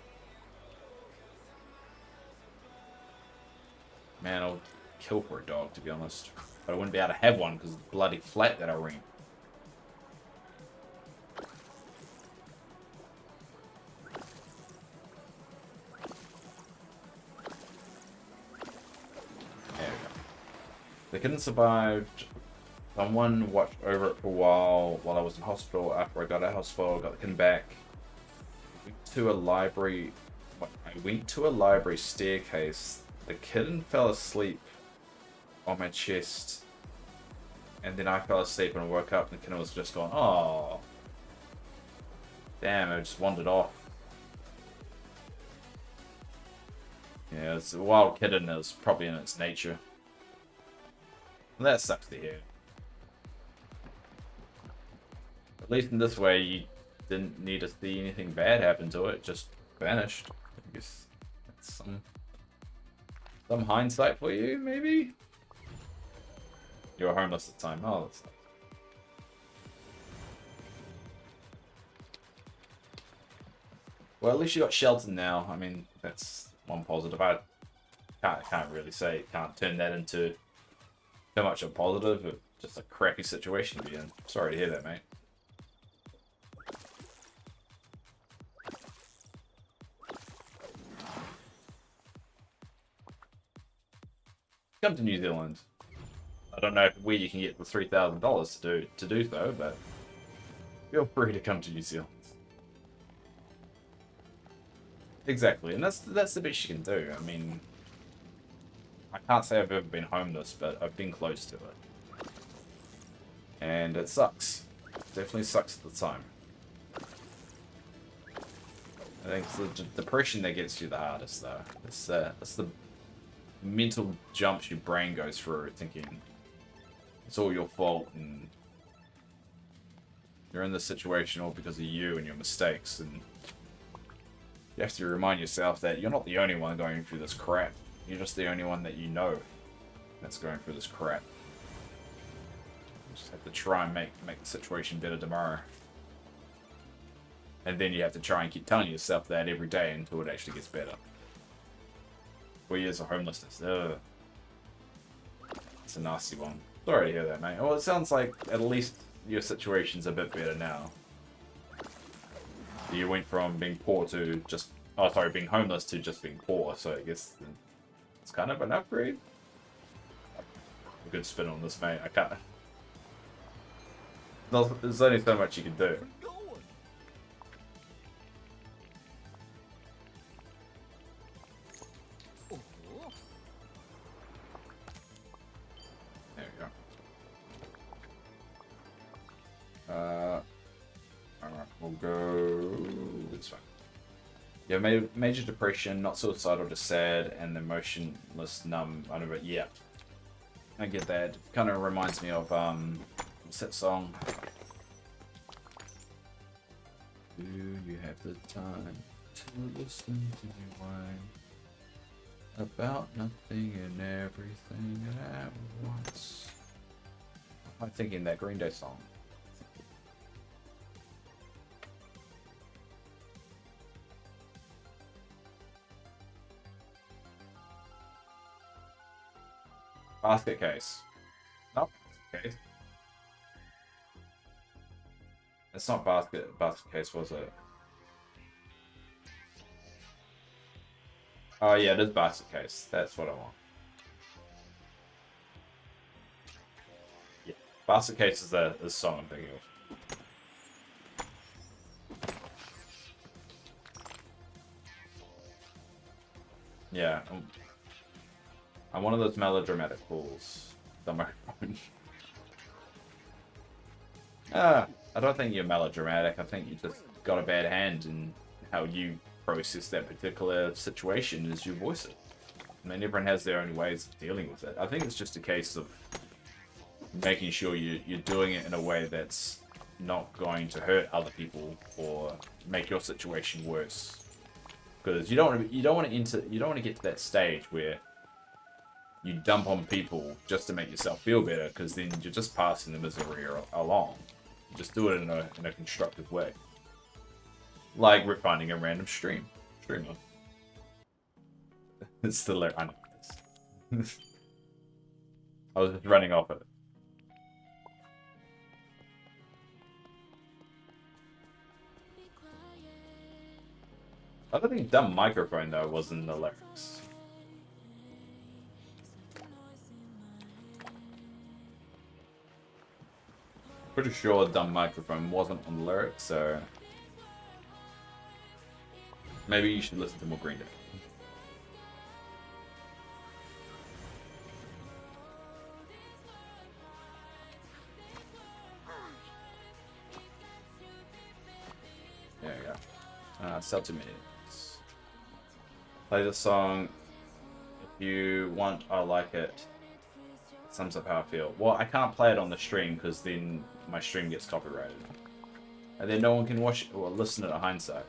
Man, I'll kill for a dog, to be honest. But I wouldn't be able to have one because of the bloody flat that I rent. There we go. The kitten survived Someone watched over it for a while I was in hospital. After I got out of hospital, got the kitten back. Went to a library. I went to a library staircase. The kitten fell asleep on my chest, and then I fell asleep and woke up, and the kitten was just going, "Oh, damn!" It just wandered off. Yeah, it's a wild kitten. It was probably in its nature. And that sucks to hear. At least in this way, you didn't need to see anything bad happen to it. It just vanished. I guess that's some hindsight for you, maybe? You were homeless at the time. Oh, that's nice. Well, at least you got shelter now. I mean, that's one positive. I can't really say. Can't turn that into too much of a positive, but just a crappy situation to be in. Sorry to hear that, mate. Come to New Zealand. I don't know where you can get the $3,000 to do so, but feel free to come to New Zealand. Exactly, and that's the best you can do. I mean, I can't say I've ever been homeless, but I've been close to it, and it sucks. It definitely sucks at the time. I think it's the depression that gets you the hardest, though. It's the mental jumps your brain goes through, thinking it's all your fault and you're in this situation all because of you and your mistakes, and you have to remind yourself that you're not the only one going through this crap. You're just the only one that you know that's going through this crap. You just have to try and make the situation better tomorrow. And then you have to try and keep telling yourself that every day until it actually gets better. 4 years of homelessness. Ugh. It's a nasty one. Sorry to hear that, mate. Well, it sounds like at least your situation's a bit better now. You went from being poor to just... Oh, sorry, being homeless to just being poor, so I guess it's kind of an upgrade. A good spin on this, mate. I can't... There's only so much you can do. There we go. Alright, we'll go this way. Yeah, major depression, not suicidal, just sad, and emotionless, numb, I don't know, yeah. I get that. Kind of reminds me of, what's that song? Do you have the time to listen to me whine about nothing and everything at once? I'm thinking that Green Day song. Basket case. Nope. Case. It's not basket case, was it? Oh yeah, it is basket case. That's what I want. Yeah, basket case is the song I'm thinking of. Yeah. I'm one of those melodramatic fools. On my phone. I don't think you're melodramatic. I think you just got a bad hand in how you process that particular situation as you voice it. I mean, everyone has their own ways of dealing with it. I think it's just a case of making sure you're doing it in a way that's not going to hurt other people or make your situation worse. Because you don't want to get to that stage where you dump on people just to make yourself feel better, because then you're just passing the misery along. Just do it in a constructive way. Like we're finding a random streamer. It's still there. I know this. I was just running off it. I don't think dumb microphone though was in the lyrics. Pretty sure dumb microphone wasn't on the lyric, so maybe you should listen to more Green Day. There you go. Sell 2 minutes. Play the song if you want. I like it. Sums up how I feel. Well, I can't play it on the stream because then my stream gets copyrighted, and then no one can watch or listen to it in hindsight.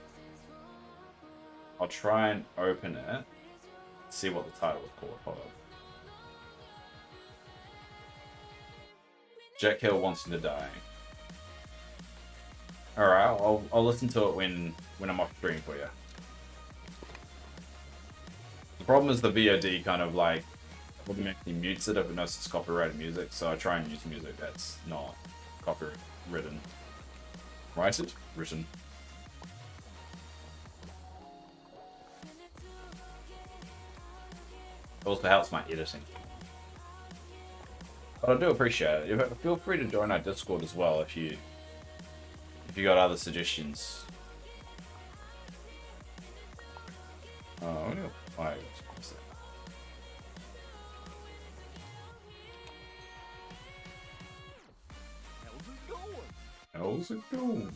I'll try and open it, see what the title was called. Hold on. Jack Hill wants to die. All right, I'll listen to it when I'm off stream for you. The problem is the VOD kind of like automatically mutes it if it knows it's copyrighted music, so I try and use music that's not copyright written. Write it? Written. It also helps my editing. But I do appreciate it. Feel free to join our Discord as well if you got other suggestions. Oh, I How's it going?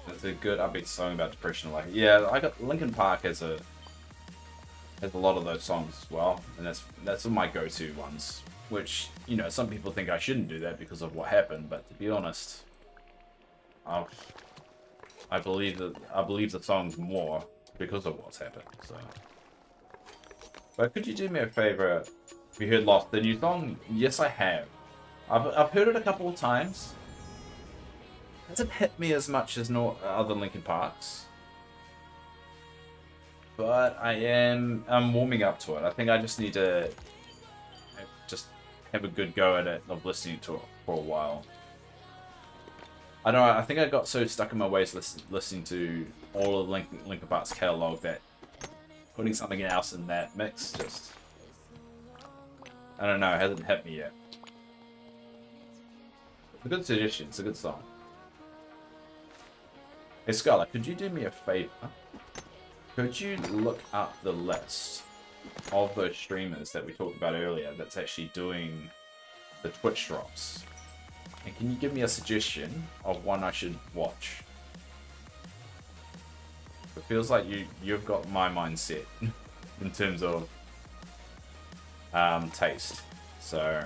That's a good upbeat song about depression. Like, yeah, I got Linkin Park has a lot of those songs as well, and that's my go-to ones. Which, you know, some people think I shouldn't do that because of what happened, but to be honest, I believe the songs more because of what's happened. So. But could you do me a favor? Have you heard Lost, the new song? Yes, I have. I've heard it a couple of times. It hasn't hit me as much as other Linkin Parks. But I'm warming up to it. I think I just need to just have a good go at it of listening to it for a while. I don't know, I think I got so stuck in my ways listening to all of Linkin Park's catalog that putting something else in that mix just, I don't know, it hasn't hit me yet. It's a good suggestion, it's a good song. Hey Scarlett, could you do me a favor? Could you look up the list of those streamers that we talked about earlier that's actually doing the Twitch drops? And can you give me a suggestion of one I should watch? It feels like you've got my mindset in terms of taste. So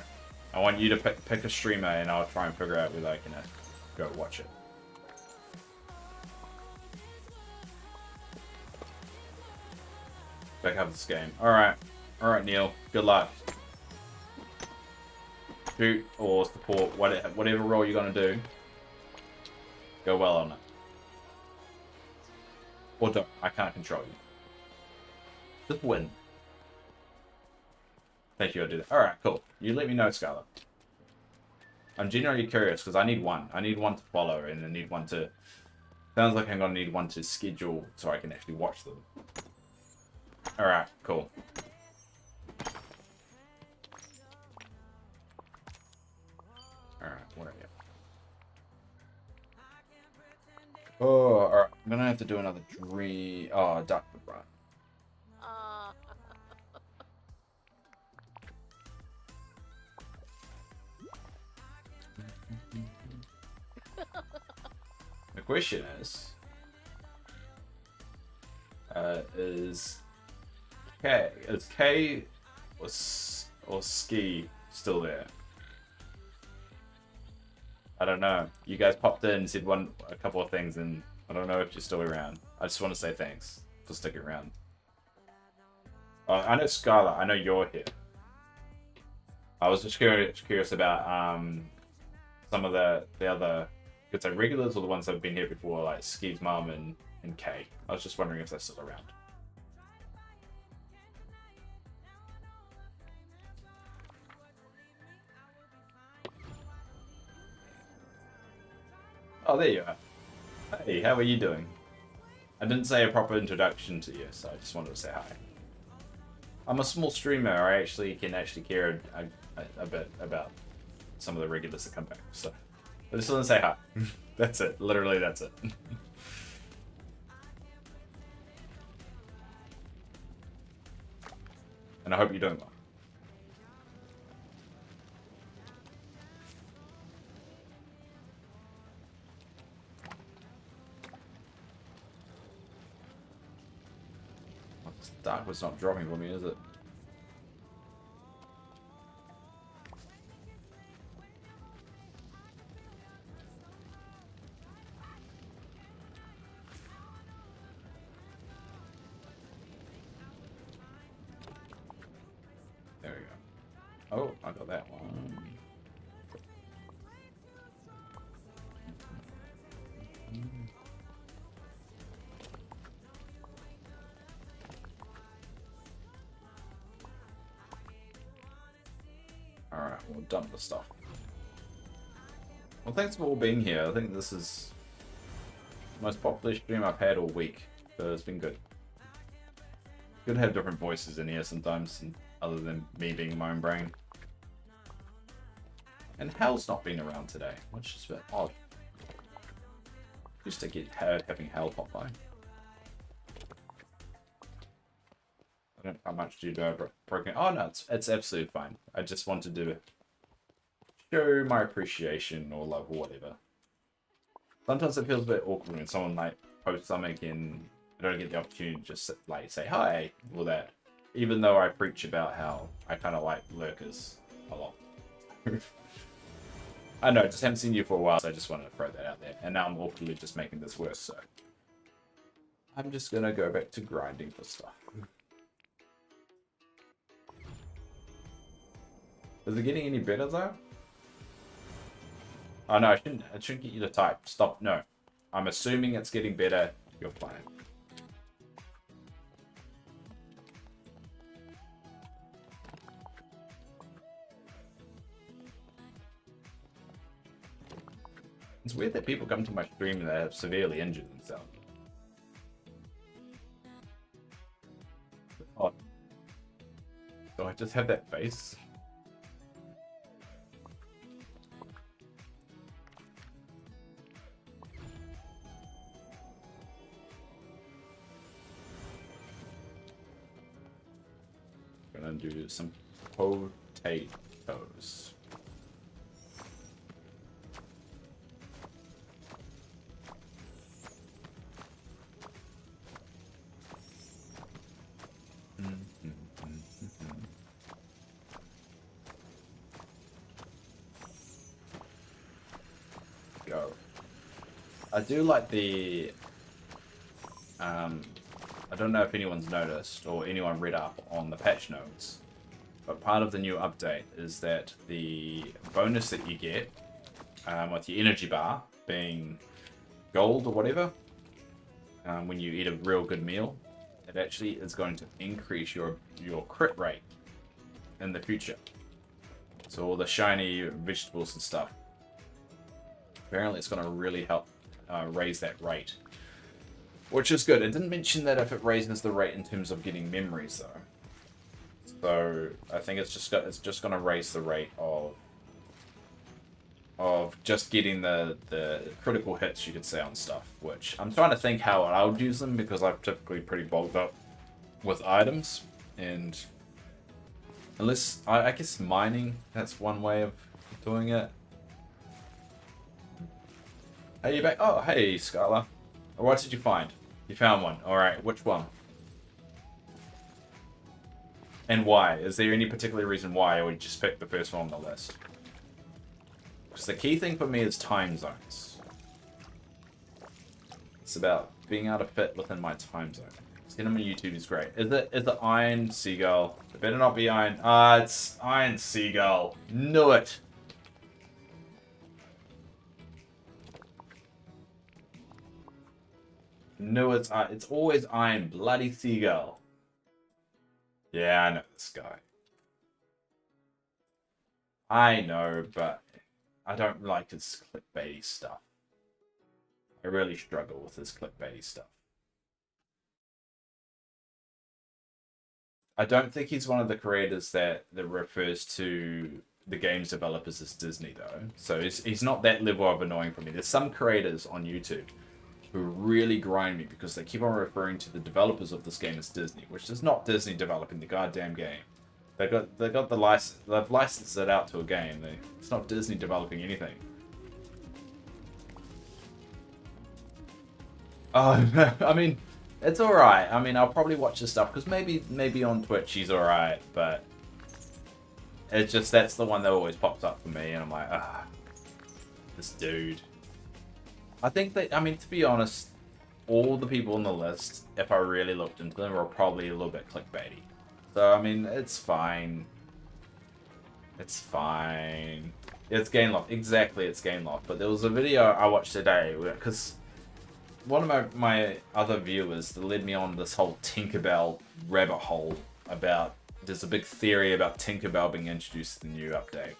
I want you to pick a streamer and I'll try and figure out whether I can go watch it. Back up this game. Alright, Neil. Good luck. Shoot or support, whatever role you're gonna do. Go well on it. Or don't. I can't control you. Just win. Thank you, I'll do that. Alright, cool. You let me know, Scarlett. I'm genuinely curious because I need one. I need one to follow and I need one to... Sounds like I'm gonna need one to schedule so I can actually watch them. Alright, cool. Alright, what are you? Oh, alright. I'm gonna have to do another dream. Oh, Duck the Run. The question is K or Ski still there? I don't know. You guys popped in and said a couple of things, and I don't know if you're still around. I just want to say thanks for sticking around. I know Scarlett. I know you're here. I was just curious about some of the other, could say regulars or the ones that have been here before, like Ski's mum and Kay. I was just wondering if they're still around. Oh, there you are. Hey, how are you doing? I didn't say a proper introduction to you, so I just wanted to say hi. I'm a small streamer. I can care a bit about some of the regulars that come back. So I just want to say hi. That's it. Literally, that's it. And I hope you're doing well. This dark was not dropping for me, is it? There we go. Oh, I got that one. Alright, we'll dump the stuff. Well, thanks for all being here. I think this is the most popular stream I've had all week, so it's been good. Good to have different voices in here sometimes, other than me being in my own brain. And Hell's not been around today, which is a bit odd. Used to get heard having Hell pop by. I don't know how much do you do broken. Oh no, it's absolutely fine. I just wanted to show my appreciation or love or whatever. Sometimes it feels a bit awkward when someone like posts something and I don't get the opportunity to just like say hi or that. Even though I preach about how I kind of like lurkers a lot. I know, just haven't seen you for a while, so I just wanted to throw that out there. And now I'm awkwardly just making this worse, so I'm just gonna go back to grinding for stuff. Is it getting any better though? Oh no, I shouldn't get you to type. Stop. No. I'm assuming it's getting better. You're fine. It's weird that people come to my stream and they have severely injured themselves. Oh. Do I just have that face? Gonna do some potatoes. Go. I do like the I don't know if anyone's noticed or anyone read up on the patch notes, but part of the new update is that the bonus that you get with your energy bar being gold or whatever, when you eat a real good meal, it actually is going to increase your crit rate in the future. So all the shiny vegetables and stuff, apparently it's going to really help raise that rate. Which is good. It didn't mention that if it raises the rate in terms of getting memories though. So I think it's just going to raise the rate of just getting the critical hits, you could say, on stuff. Which I'm trying to think how I would use them, because I'm typically pretty bogged up with items, and unless I guess mining, that's one way of doing it. Hey, you back? Oh, hey, Skylar. What did you find? You found one. Alright, which one? And why? Is there any particular reason why, or would you just pick the first one on the list? Because the key thing for me is time zones. It's about being able to fit within my time zone. Seeing them on YouTube is great. Is it Iron Seagull? It better not be Iron... Ah, it's Iron Seagull. Knew it! No, it's always Iron Bloody Seagull. Yeah, I know this guy. I know, but I don't like his clickbaity stuff. I really struggle with his clickbaity stuff. I don't think he's one of the creators that refers to the games developers as Disney though. So he's not that level of annoying for me. There's some creators on YouTube who really grind me because they keep on referring to the developers of this game as Disney, which is not Disney developing the goddamn game. They got the license. They've licensed it out to a game. It's not Disney developing anything. Oh, I mean, it's all right. I mean, I'll probably watch this stuff because maybe on Twitch he's all right, but it's just that's the one that always pops up for me, and I'm like, this dude. I think that, I mean, to be honest, all the people on the list, if I really looked into them, are probably a little bit clickbaity. So, I mean, it's fine. It's fine. It's Gameloft. Exactly, it's Gameloft. But there was a video I watched today, because one of my other viewers that led me on this whole Tinkerbell rabbit hole about, there's a big theory about Tinkerbell being introduced in the new update.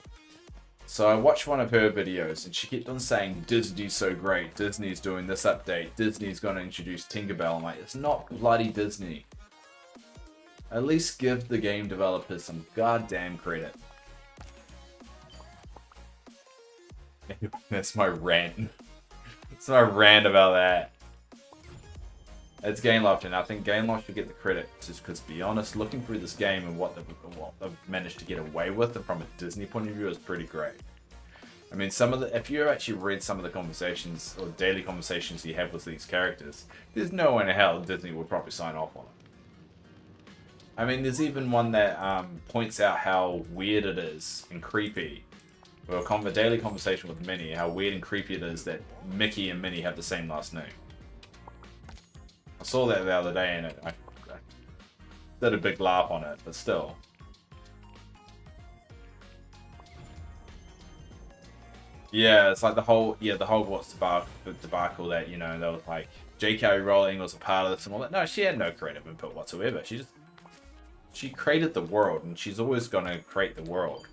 So I watched one of her videos and she kept on saying, Disney's so great, Disney's doing this update, Disney's going to introduce Tinkerbell. I'm like, it's not bloody Disney. At least give the game developers some goddamn credit. That's my rant. That's my rant about that. It's Gameloft, and I think Gameloft should get the credit, just because, to be honest, looking through this game and what they've managed to get away with, and from a Disney point of view, is pretty great. I mean, if you actually read some of the conversations or daily conversations you have with these characters, there's no way in hell Disney would probably sign off on it. I mean, there's even one that points out how weird it is and creepy. Well, a daily conversation with Minnie, how weird and creepy it is that Mickey and Minnie have the same last name. I saw that the other day and I did a big laugh on it, but still. Yeah, it's like the whole Hogwarts debacle that, you know, they were like, J.K. Rowling was a part of this and all that. No, she had no creative input whatsoever. She created the world, and she's always going to create the world.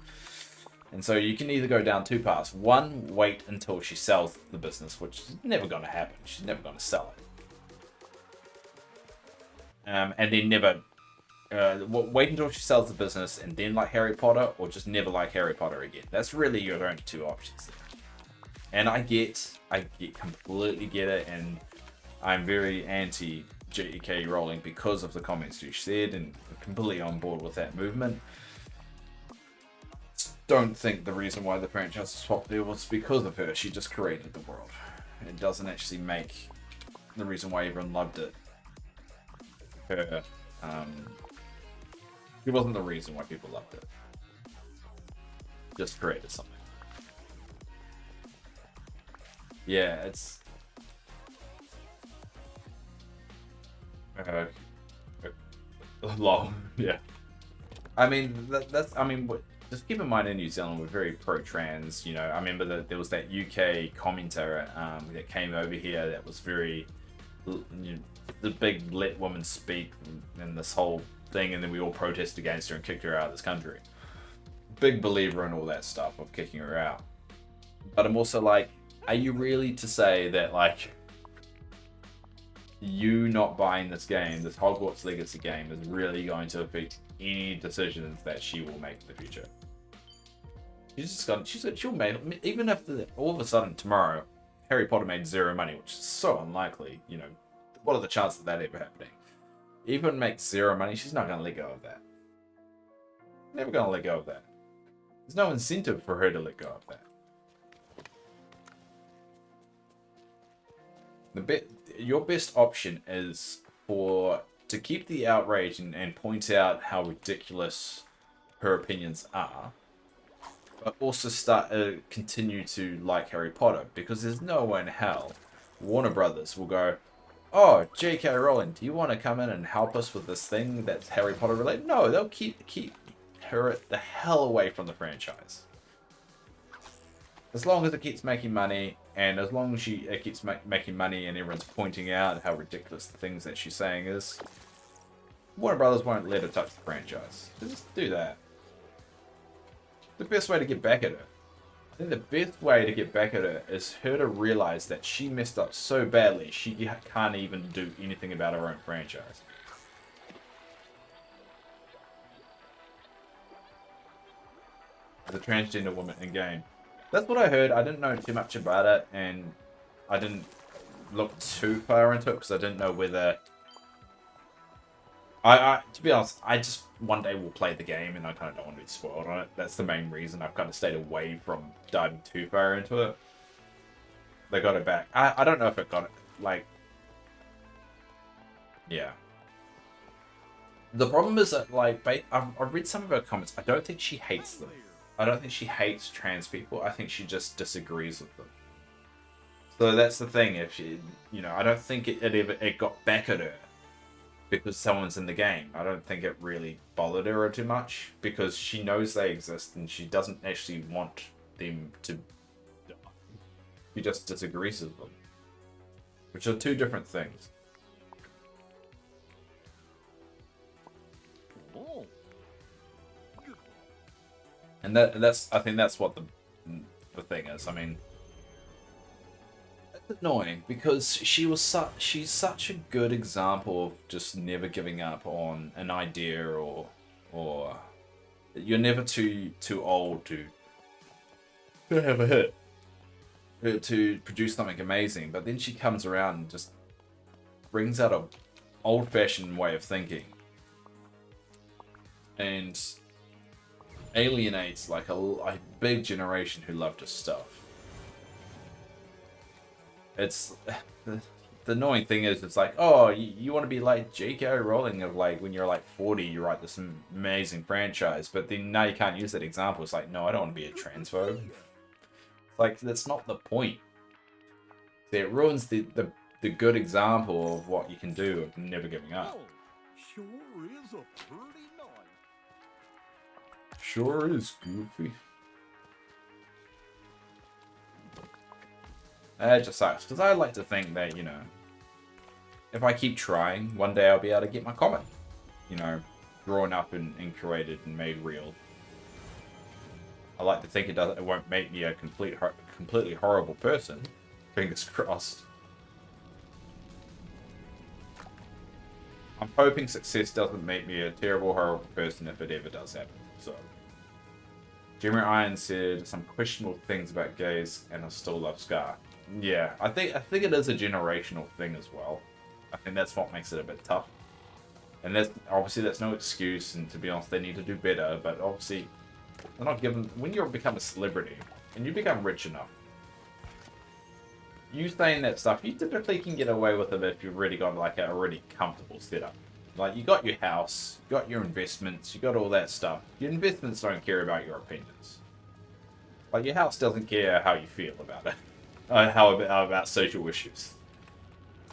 And so you can either go down two paths. One, wait until she sells the business, which is never going to happen. She's never going to sell it. And then never wait until she sells the business and then like Harry Potter, or just never like Harry Potter again. That's really your only two options there. And I completely get it, and I'm very anti J.K. Rowling because of the comments she said, and completely on board with that movement. Don't think the reason why the franchise is popular was because of her. She just created the world. It doesn't actually make the reason why everyone loved it. Her, it wasn't the reason why people loved it. Just created something. Yeah, it's lol. Yeah. I mean, just keep in mind in New Zealand we're very pro-trans. You know, I remember that there was that UK commenter that came over here that was very, you know, the big let women speak and this whole thing, and then we all protested against her and kicked her out of this country. Big believer in all that stuff of kicking her out. But I'm also like, are you really to say that like you not buying this game, this Hogwarts Legacy game, is really going to affect any decisions that she will make in the future? She'll make, even if all of a sudden tomorrow Harry Potter made zero money, which is so unlikely, you know, what are the chances of that ever happening? Even makes zero money, she's not going to let go of that. Never going to let go of that. There's no incentive for her to let go of that. Your best option is to keep the outrage and point out how ridiculous her opinions are, but also continue to like Harry Potter, because there's no way in hell Warner Brothers will go, oh, J.K. Rowling, do you want to come in and help us with this thing that's Harry Potter related? No, they'll keep her the hell away from the franchise. As long as it keeps making money, and as long as it keeps making money and everyone's pointing out how ridiculous the things that she's saying is, Warner Brothers won't let her touch the franchise. They'll just do that. The best way to get back at her. I think the best way to get back at her is her to realize that she messed up so badly she can't even do anything about her own franchise. the transgender woman in game. That's what I heard. I didn't know too much about it, and I didn't look too far into it because I didn't know whether. To be honest, I just one day will play the game, and I kind of don't want to be spoiled on it. That's the main reason I've kind of stayed away from diving too far into it. They got it back. I don't know if it got it. Like, yeah. The problem is that, like, I've read some of her comments. I don't think she hates them. I don't think she hates trans people. I think she just disagrees with them. So that's the thing. If she, I don't think it got back at her because someone's in the game. I don't think it really bothered her too much because she knows they exist and she doesn't actually want them to die. She just disagrees with them, which are two different things. Oh. And I think that's what the thing is. I mean, it's annoying because she's such a good example of just never giving up on an idea or you're never too old to have a hit, to produce something amazing. But then she comes around and just brings out a old-fashioned way of thinking and alienates like a big generation who loved her stuff. It's the annoying thing is it's like, oh, you want to be like J.K. Rowling of like when you're like 40 you write this amazing franchise, but then now you can't use that example. It's like, no, I don't want to be a transphobe. It's like, that's not the point. See, it ruins the good example of what you can do of never giving up. Oh, sure is a pretty night. Sure is, Goofy. It just sucks, because I like to think that, if I keep trying, one day I'll be able to get my comic, drawn up and curated and made real. I like to think it won't make me a completely horrible person. Fingers crossed. I'm hoping success doesn't make me a terrible, horrible person if it ever does happen. So, Jeremy Irons said some questionable things about gays, and I still love Scar. Yeah, I think it is a generational thing as well. I think that's what makes it a bit tough. And that's no excuse, and to be honest, they need to do better, but obviously, they're not given... When you become a celebrity, and you become rich enough, you saying that stuff, you typically can get away with it if you've really got like a already comfortable setup. Like, you got your house, you got your investments, you got all that stuff. Your investments don't care about your opinions. Like, your house doesn't care how you feel about it. How about social issues.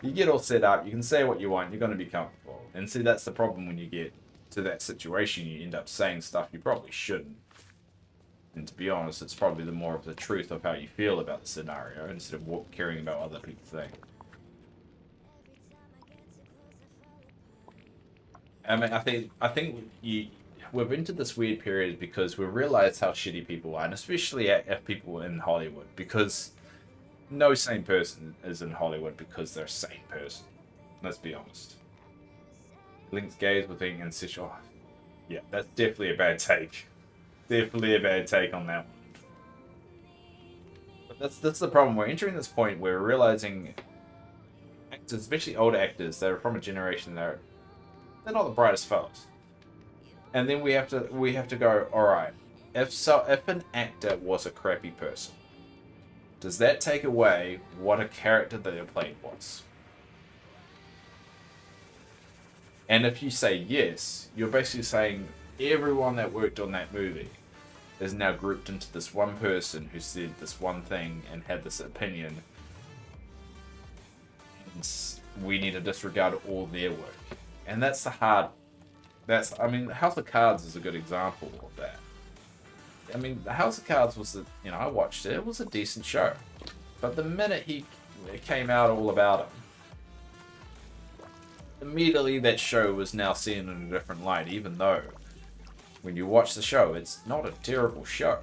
You get all set up, you can say what you want, you're going to be comfortable. And see, that's the problem when you get to that situation, you end up saying stuff you probably shouldn't. And to be honest, it's probably the more of the truth of how you feel about the scenario instead of caring about what other people think. I mean, I think we've entered this weird period because we realize how shitty people are, and especially at people in Hollywood, because no sane person is in Hollywood because they're a sane person. Let's be honest. Links gays with being incestual. Yeah, that's definitely a bad take. Definitely a bad take on that one. But that's the problem. We're entering this point where we're realizing actors, especially older actors, that are from a generation they're not the brightest fellows. And then we have to go, alright, if an actor was a crappy person, does that take away what a character that they played was? And if you say yes, you're basically saying everyone that worked on that movie is now grouped into this one person who said this one thing and had this opinion. And we need to disregard all their work. And that's the hard... I mean, House of Cards is a good example of that. I mean, the House of Cards was, I watched it. It was a decent show. But the minute it came out all about him, immediately that show was now seen in a different light, even though when you watch the show, it's not a terrible show.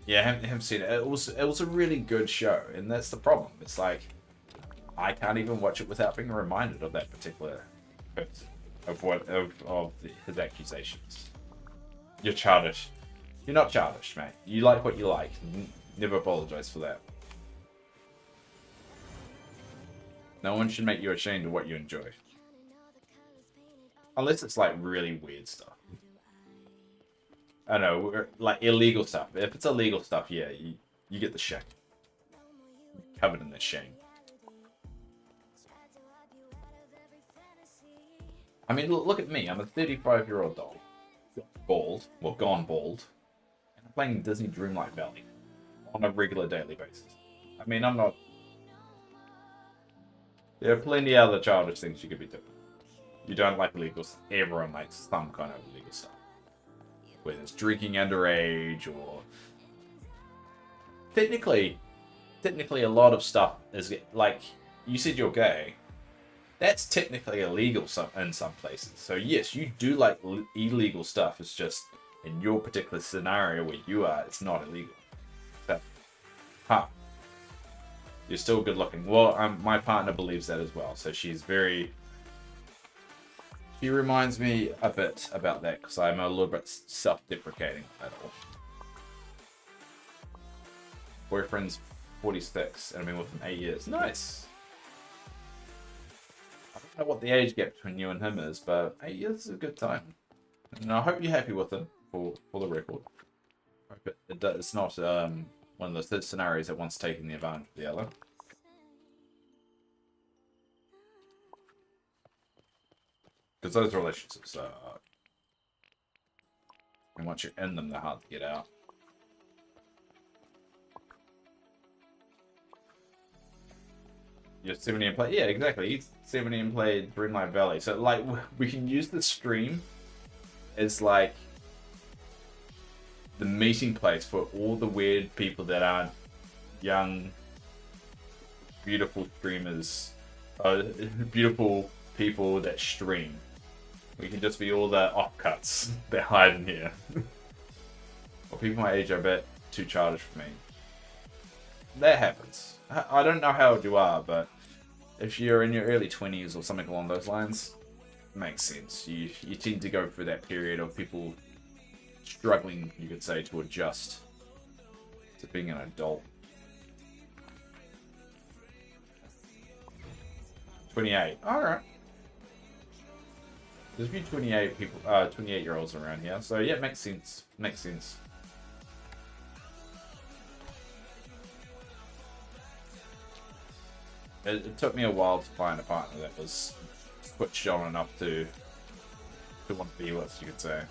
Yeah, I haven't seen it. It was a really good show, and that's the problem. It's like, I can't even watch it without being reminded of that particular person, of his accusations. You're childish. You're not childish, mate. You like what you like. Never apologize for that. No one should make you ashamed of what you enjoy. Unless it's like really weird stuff. I don't know, like illegal stuff. If it's illegal stuff, yeah, you get the shame. Covered in the shame. I mean, look at me. I'm a 35-year-old dog. Bald. Well, gone bald. And I'm playing Disney Dreamlight Valley on a regular daily basis. I mean, I'm not... There are plenty of other childish things you could be doing. You don't like illegal stuff. Everyone likes some kind of illegal stuff. Whether it's drinking underage or... Technically a lot of stuff is... Like, you said you're gay. That's technically illegal in some places. So yes, you do like illegal stuff. It's just, in your particular scenario where you are, it's not illegal. So, you're still good looking. Well, my partner believes that as well. So she's very... She reminds me a bit about that because I'm a little bit self-deprecating at all. Boyfriend's 46 and I've been with him 8 years. Nice. I don't know what the age gap between you and him is, but 8 years is a good time. And I hope you're happy with him for the record. I hope it's not one of those scenarios that one's taking the advantage of the other. Because those relationships are... And once you're in them, they're hard to get out. You're 70 and play... Yeah, exactly. He's 70 and played Dreamlight Valley. So, like, we can use the stream as, like, the meeting place for all the weird people that aren't young, beautiful streamers. Beautiful people that stream. We can just be all the offcuts that hide in here. Well, people my age are a bit too childish for me. That happens. I don't know how old you are, but if you're in your early 20s or something along those lines, it makes sense. You tend to go through that period of people struggling, you could say, to adjust to being an adult. 28. Alright. There's a few 28-year-olds around here, so yeah, it makes sense. Makes sense. It took me a while to find a partner that was switched on enough to want to be with, you could say.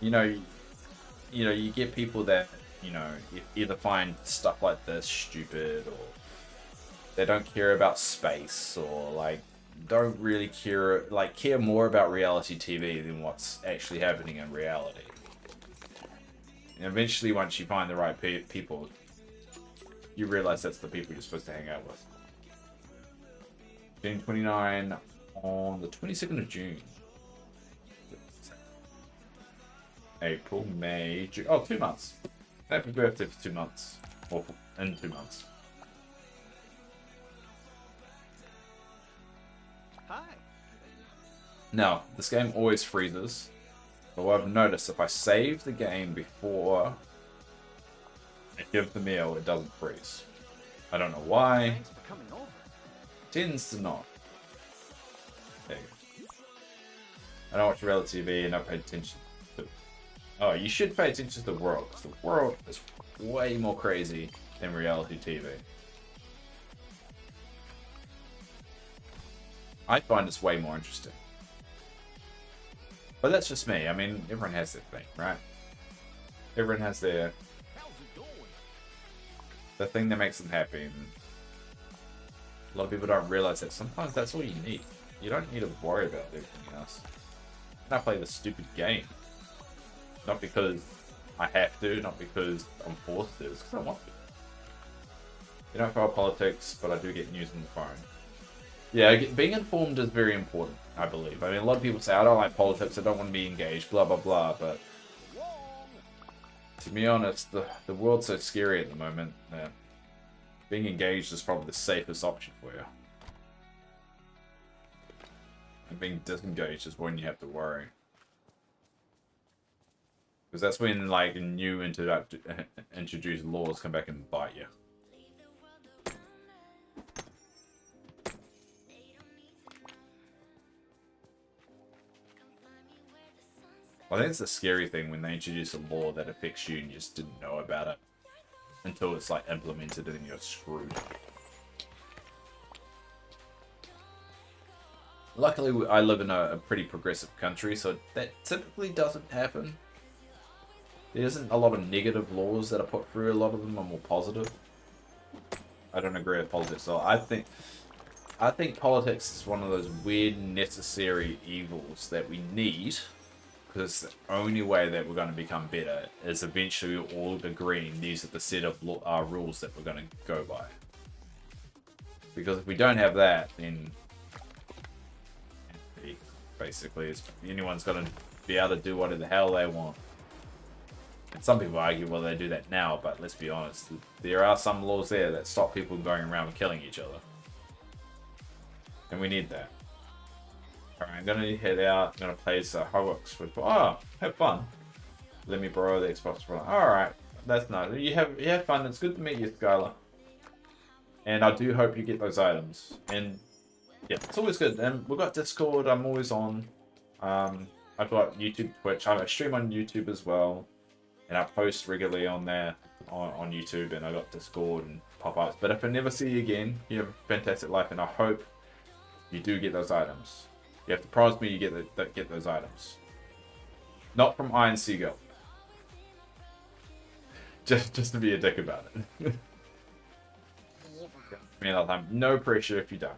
You get people that, either find stuff like this stupid, or they don't care about space, or like don't really care more about reality TV than what's actually happening in reality. And eventually, once you find the right people, you realize that's the people you're supposed to hang out with. June 29 on the 22nd of June. April, May, June. Oh, 2 months. Happy birthday for 2 months. Or in 2 months. Hi. Now, this game always freezes. But what I've noticed, if I save the game before I give the meal, it doesn't freeze. I don't know why. Thanks for coming over. Tends to not. There you go. I don't watch reality TV and I pay attention to... Oh, you should pay attention to the world, because the world is way more crazy than reality TV. I find it's way more interesting. But that's just me. I mean, everyone has their thing, right? Everyone has their... How's it going? the thing that makes them happy. And a lot of people don't realize that sometimes that's all you need. You don't need to worry about everything else. And I play this stupid game. Not because I have to, not because I'm forced to, it's because I want to. You don't follow politics, but I do get news on the phone. Yeah, being informed is very important, I believe. I mean, a lot of people say, I don't like politics, I don't want to be engaged, blah, blah, blah, but to be honest, the world's so scary at the moment that being engaged is probably the safest option for you. And being disengaged is when you have to worry. Because that's when like new introduced laws come back and bite you. I think it's the scary thing when they introduce a law that affects you and you just didn't know about it until it's like implemented and then you're screwed. Luckily, I live in a pretty progressive country, so that typically doesn't happen. There isn't a lot of negative laws that are put through. A lot of them are more positive. I don't agree with politics, so I think politics is one of those weird necessary evils that we need. Because the only way that we're going to become better is eventually all agreeing these are the set of rules that we're going to go by. Because if we don't have that, then basically anyone's going to be able to do whatever the hell they want. And some people argue, well, they do that now, but let's be honest, there are some laws there that stop people going around and killing each other. And we need that. Alright, I'm gonna head out. I'm gonna play some Roblox with. Oh, have fun. Let me borrow the Xbox One. Alright, that's nice. You have fun. It's good to meet you, Skylar. And I do hope you get those items. And yeah, it's always good. And we've got Discord. I'm always on. I've got YouTube, Twitch. I stream on YouTube as well, and I post regularly on there on YouTube. And I got Discord and pop-ups. But if I never see you again, you have a fantastic life, and I hope you do get those items. You have to promise me you get those items. Not from Iron Seagull. Just to be a dick about it. No pressure if you don't.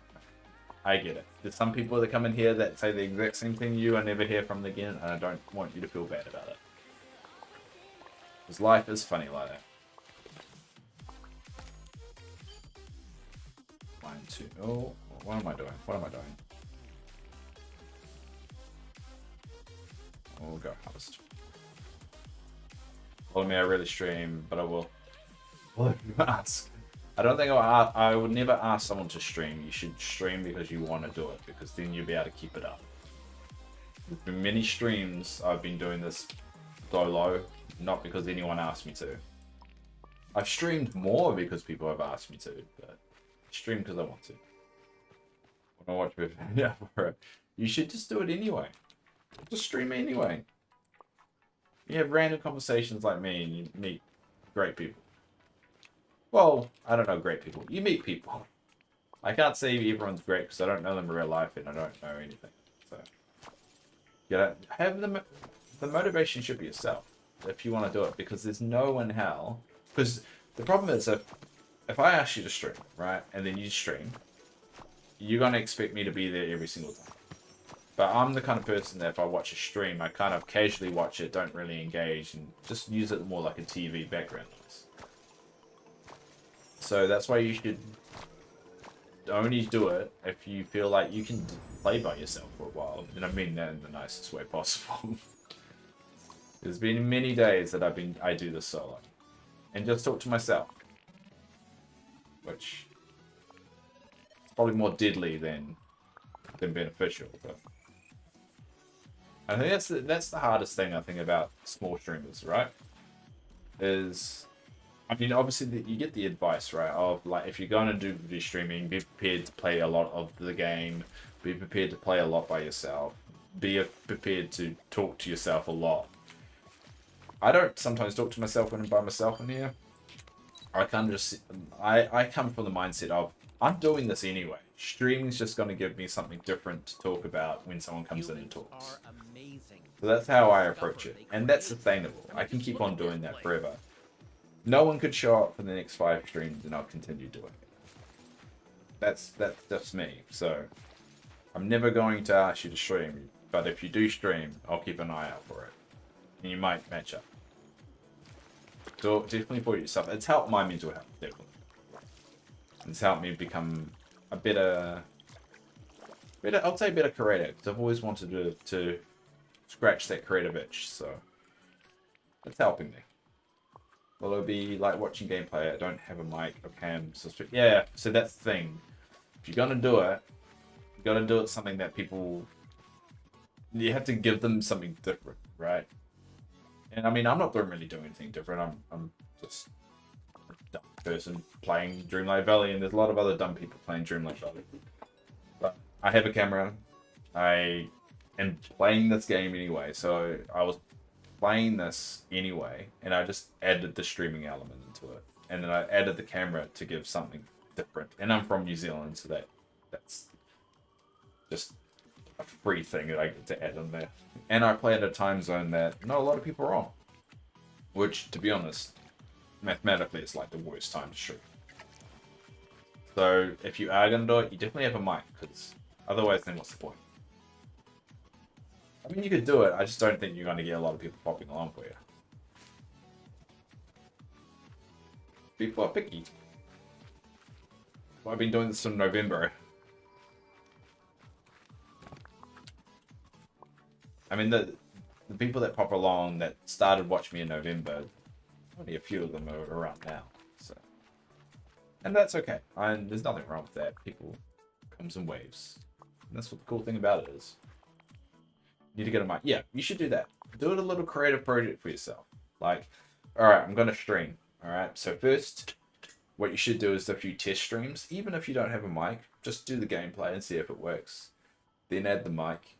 I get it. There's some people that come in here that say the exact same thing you. I never hear from them again, and I don't want you to feel bad about it. Because life is funny like that. 1, 2. Oh, what am I doing? What am I doing? We'll go harvest. Follow me, I really stream, but I will. Well, if you ask. I don't think I would never ask someone to stream. You should stream because you want to do it, because then you'll be able to keep it up. There's been many streams I've been doing this solo, not because anyone asked me to. I've streamed more because people have asked me to, but I stream because I want to. When I watch with yeah, you should just do it anyway. Just stream anyway. You have random conversations like me and you meet great people. Well, I don't know great people. You meet people. I can't say everyone's great because I don't know them in real life and I don't know anything. So, you know, have the motivation should be yourself if you want to do it, because there's no one hell. Because the problem is if I ask you to stream, right, and then you stream, you're going to expect me to be there every single time. But I'm the kind of person that if I watch a stream, I kind of casually watch it, don't really engage, and just use it more like a TV background noise. So that's why you should only do it if you feel like you can play by yourself for a while. And I mean that in the nicest way possible. There's been many days that I do this solo. And just talk to myself. Which is probably more deadly than beneficial, but I think that's the hardest thing I think about small streamers, right? Is, I mean, obviously you get the advice, right? Of like, if you're going to do video streaming, be prepared to play a lot of the game, be prepared to play a lot by yourself, be prepared to talk to yourself a lot. I don't sometimes talk to myself when I'm by myself in here. I kind of just, I come from the mindset of, I'm doing this anyway. Streaming's just going to give me something different to talk about when someone comes in and talks. So that's how I approach it. And that's sustainable. I can keep on doing that forever. No one could show up for the next 5 streams and I'll continue doing it. That's just me. So I'm never going to ask you to stream. But if you do stream, I'll keep an eye out for it. And you might match up. So definitely for yourself. It's helped my mental health, definitely. It's helped me become a better, I'll say better creator, because I've always wanted to scratch that creative itch, so it's helping me. Well, it'll be like watching gameplay. I don't have a mic or cam, so yeah, so that's the thing. If you're gonna do it, you gotta do it something that people, you have to give them something different, right? And I mean, I'm not really doing anything different. I'm just a dumb person playing Dreamlight Valley, and there's a lot of other dumb people playing Dreamlight Valley. But I have a camera. I am playing this game anyway, so I was playing this anyway, and I just added the streaming element into it, and then I added the camera to give something different. And I'm from New Zealand, so that's just a free thing that I get to add in there. And I play at a time zone that not a lot of people are on, which, to be honest, mathematically it's like the worst time to stream. So if you are going to do it, you definitely have a mic, because otherwise then what's the point? I mean, you could do it, I just don't think you're going to get a lot of people popping along for you. People are picky. Well, I've been doing this in November. I mean, the people that pop along that started watching me in November, only a few of them are around now. So, and that's okay. There's nothing wrong with that. People comes in waves. And that's what the cool thing about it is. You need to get a mic. Yeah, you should do that. Do it a little creative project for yourself. Like, all right, I'm going to stream. All right, so first, what you should do is a few test streams. Even if you don't have a mic, just do the gameplay and see if it works. Then add the mic.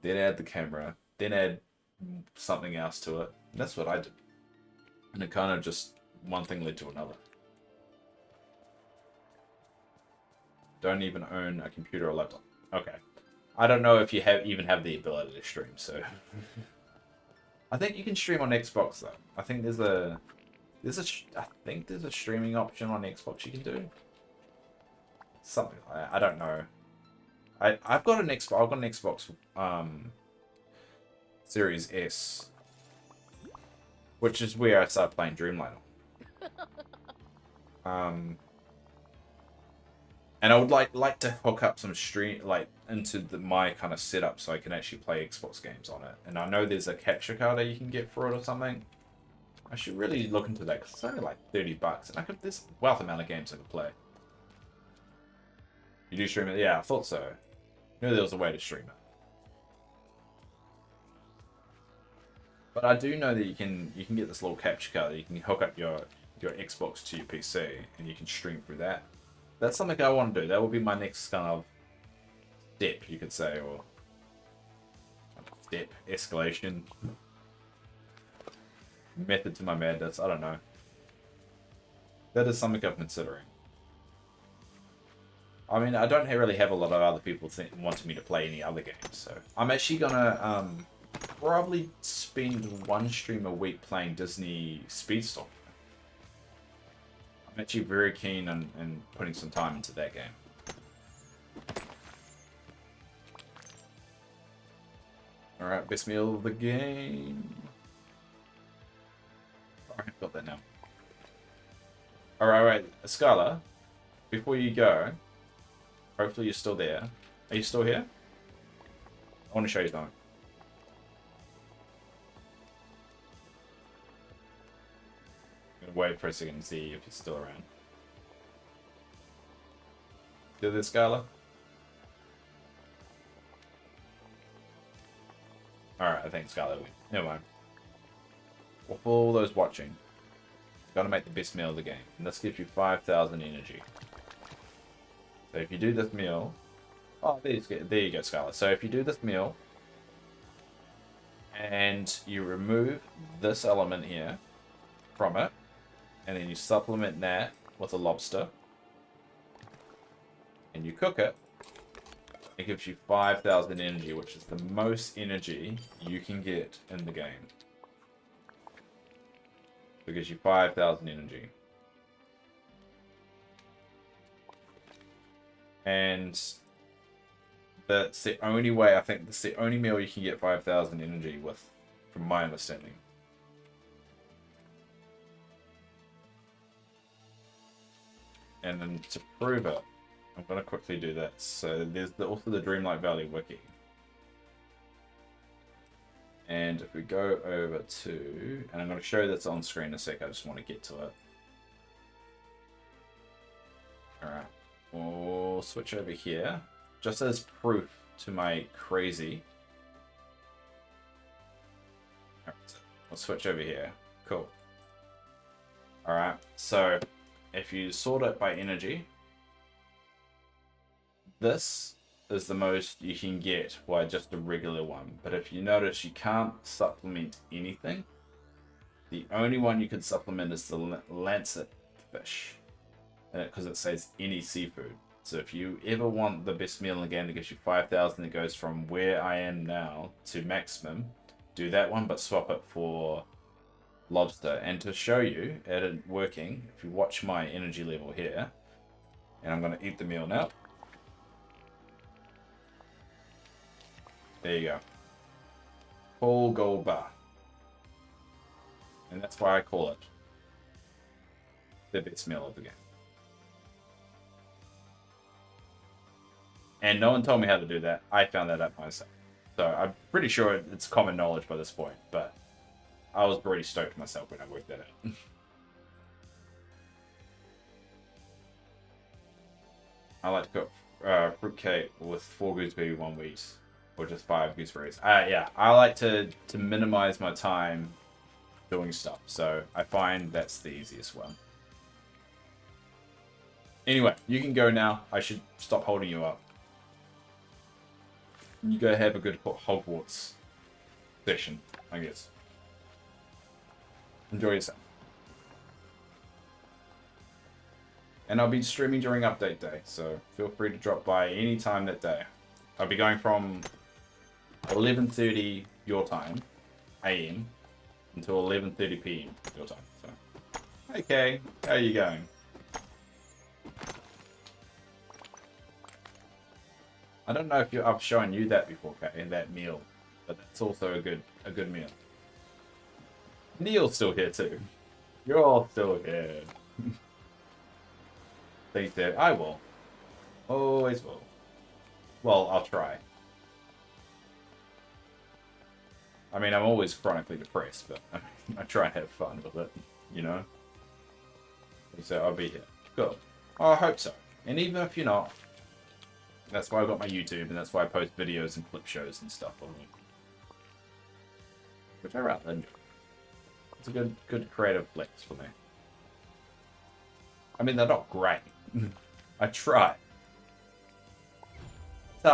Then add the camera, then add something else to it. And that's what I did. And it kind of just, one thing led to another. Don't even own a computer or laptop. Okay. I don't know if you even have the ability to stream, so. I think you can stream on Xbox though. I think there's a streaming option on Xbox you can do. Something like that. I don't know. I've got an Xbox Series S, which is where I started playing Dreamlight on. And I would like to hook up some stream into my kind of setup so I can actually play Xbox games on it. And I know there's a capture card that you can get for it or something. I should really look into that because it's only like $30, and there's a wealth amount of games I could play. You do stream it? Yeah, I thought so. I knew there was a way to stream it. But I do know that you can get this little capture card that you can hook up your Xbox to your PC and you can stream through that. That's something I want to do. That will be my next kind of step, you could say, or step, escalation, method to my madness. I don't know. That is something I'm considering. I mean, I don't really have a lot of other people wanting me to play any other games, so I'm actually gonna probably spend one stream a week playing Disney Speedstorm. I'm actually very keen on putting some time into that game. Alright, best meal of the game. Alright, got that now. Alright, Skylar, before you go, hopefully you're still there. Are you still here? I want to show you something. I'm going to wait for a second and see if you're still around. Do this, Skylar? Alright, I think Skylar went. Never mind. Well, for all those watching, got to make the best meal of the game. And this gives you 5,000 energy. So if you do this meal... Oh, there you go, Scarlet. So if you do this meal, and you remove this element here from it, and then you supplement that with a lobster, and you cook it, it gives you 5,000 energy, which is the most energy you can get in the game. It gives you 5,000 energy. And that's the only way, I think that's the only meal you can get 5,000 energy with, from my understanding. And then to prove it, I'm going to quickly do that. So there's also the Dreamlight Valley wiki. And if we go over to, and I'm going to show this on screen in a sec, I just want to get to it. Alright, we'll switch over here, just as proof to my crazy. Alright, We'll switch over here. Cool. Alright, so if you sort it by energy, this is the most you can get by just a regular one. But if you notice, you can't supplement anything. The only one you can supplement is the lancet fish, because it says any seafood. So if you ever want the best meal in the game that gives you 5,000, it goes from where I am now to maximum, do that one, but swap it for lobster. And to show you it working, if you watch my energy level here, and I'm going to eat the meal now. There you go. Full gold bar. And that's why I call it the best meal of the game. And no one told me how to do that. I found that out myself. So I'm pretty sure it's common knowledge by this point, but I was pretty stoked myself when I worked that out. I like to cook fruitcake with 4 gooseberry, 1 wheat, or just 5 gooseberries. Yeah, I like to minimize my time doing stuff, so I find that's the easiest one. Anyway, you can go now. I should stop holding you up. You go have a good Hogwarts session, I guess. Enjoy yourself. And I'll be streaming during update day, so feel free to drop by any time that day. I'll be going from 11:30 your time, AM, until 11:30 PM your time. So, hey Kay, how are you going? I don't know if I've shown you that before, Kay, that meal, but that's also a good meal. Neil's still here too. You're all still here. Thanks, Dad. I will. Always will. Well, I'll try. I mean, I'm always chronically depressed, but I try and have fun with it, you know? So I'll be here. Cool. Oh, I hope so. And even if you're not, that's why I got my YouTube, and that's why I post videos and clip shows and stuff on it. Which I rather enjoy. It's a good creative flex for me. I mean, they're not great. I try.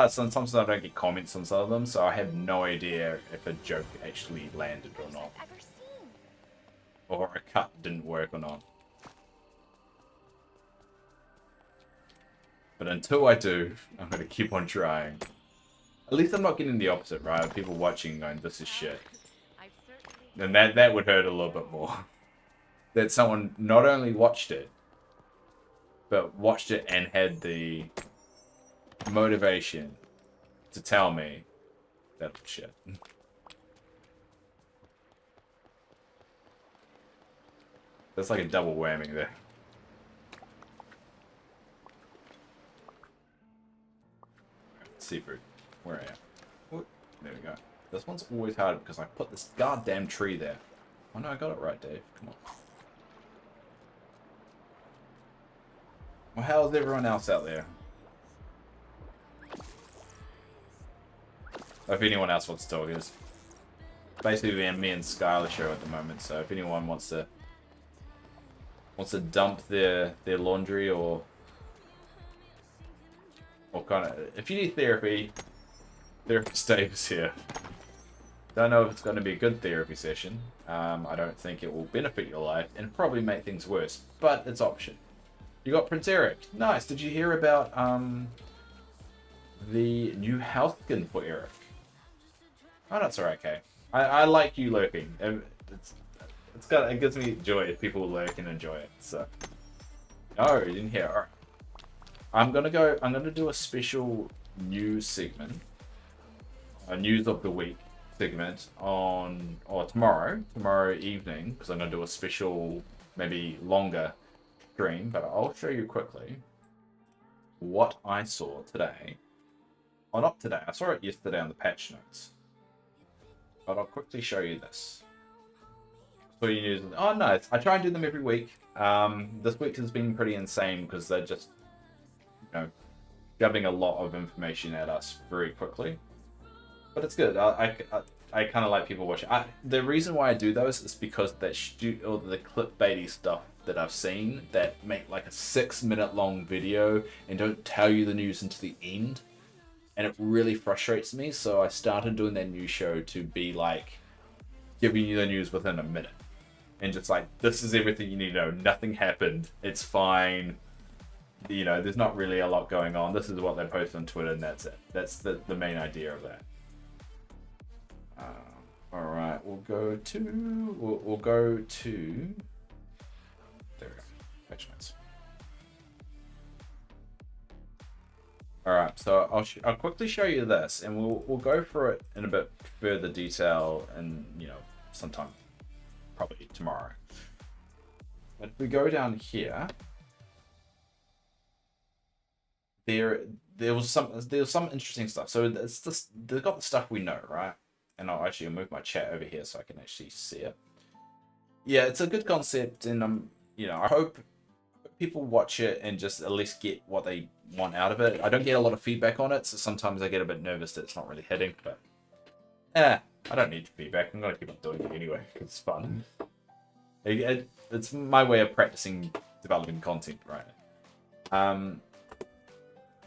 Sometimes I don't get comments on some of them, so I have no idea if a joke actually landed or not. Or a cut didn't work or not. But until I do, I'm going to keep on trying. At least I'm not getting the opposite, right? People watching going, this is shit. And that would hurt a little bit more. That someone not only watched it, but watched it and had the motivation to tell me that was shit. That's like a double whammy there. Seafood. Where am I? There we go. This one's always hard because I put this goddamn tree there. Oh no, I got it right, Dave. Come on. Well, how's everyone else out there? If anyone else wants to talk, it's basically me and Skylar show at the moment. So if anyone wants to dump their laundry or kind of, if you need therapy, Therapist Dave is here. Don't know if it's going to be a good therapy session. I don't think it will benefit your life and probably make things worse, but it's option. You got Prince Eric. Nice. Did you hear about the new house skin for Eric? Oh, that's alright, Kay. I like you lurking. It gives me joy if people lurk and enjoy it. So, no, you didn't hear. All right. I'm gonna do a special news segment, a news of the week segment tomorrow evening, because I'm gonna do a special, maybe longer stream. But I'll show you quickly what I saw today. Oh, not today. I saw it yesterday on the patch notes. But I'll quickly show you this. So you news. Oh, nice. I try and do them every week. This week has been pretty insane because they're just, shoving a lot of information at us very quickly. But it's good. I I kind of like people watching. The reason why I do those is because all the clickbaity stuff that I've seen that make like a 6-minute long video and don't tell you the news until the end, and it really frustrates me. So I started doing that news show to be like giving you the news within a minute, and just like, this is everything you need to know. Nothing happened. It's fine. You know, there's not really a lot going on. This is what they post on Twitter, and that's it. That's the main idea of that. All right, we'll go to there we go. Patch notes. All right, so I'll quickly show you this, and we'll go through it in a bit further detail, and sometime probably tomorrow. But if we go down here, there was some interesting stuff. So it's this, they've got the stuff we know, right? And I'll move my chat over here so I can actually see it. Yeah, it's a good concept, and I hope people watch it and just at least get what they want out of it. I don't get a lot of feedback on it, so sometimes I get a bit nervous that it's not really hitting, but I don't need feedback. I'm gonna keep on doing it anyway because it's fun. It's my way of practicing developing content, right?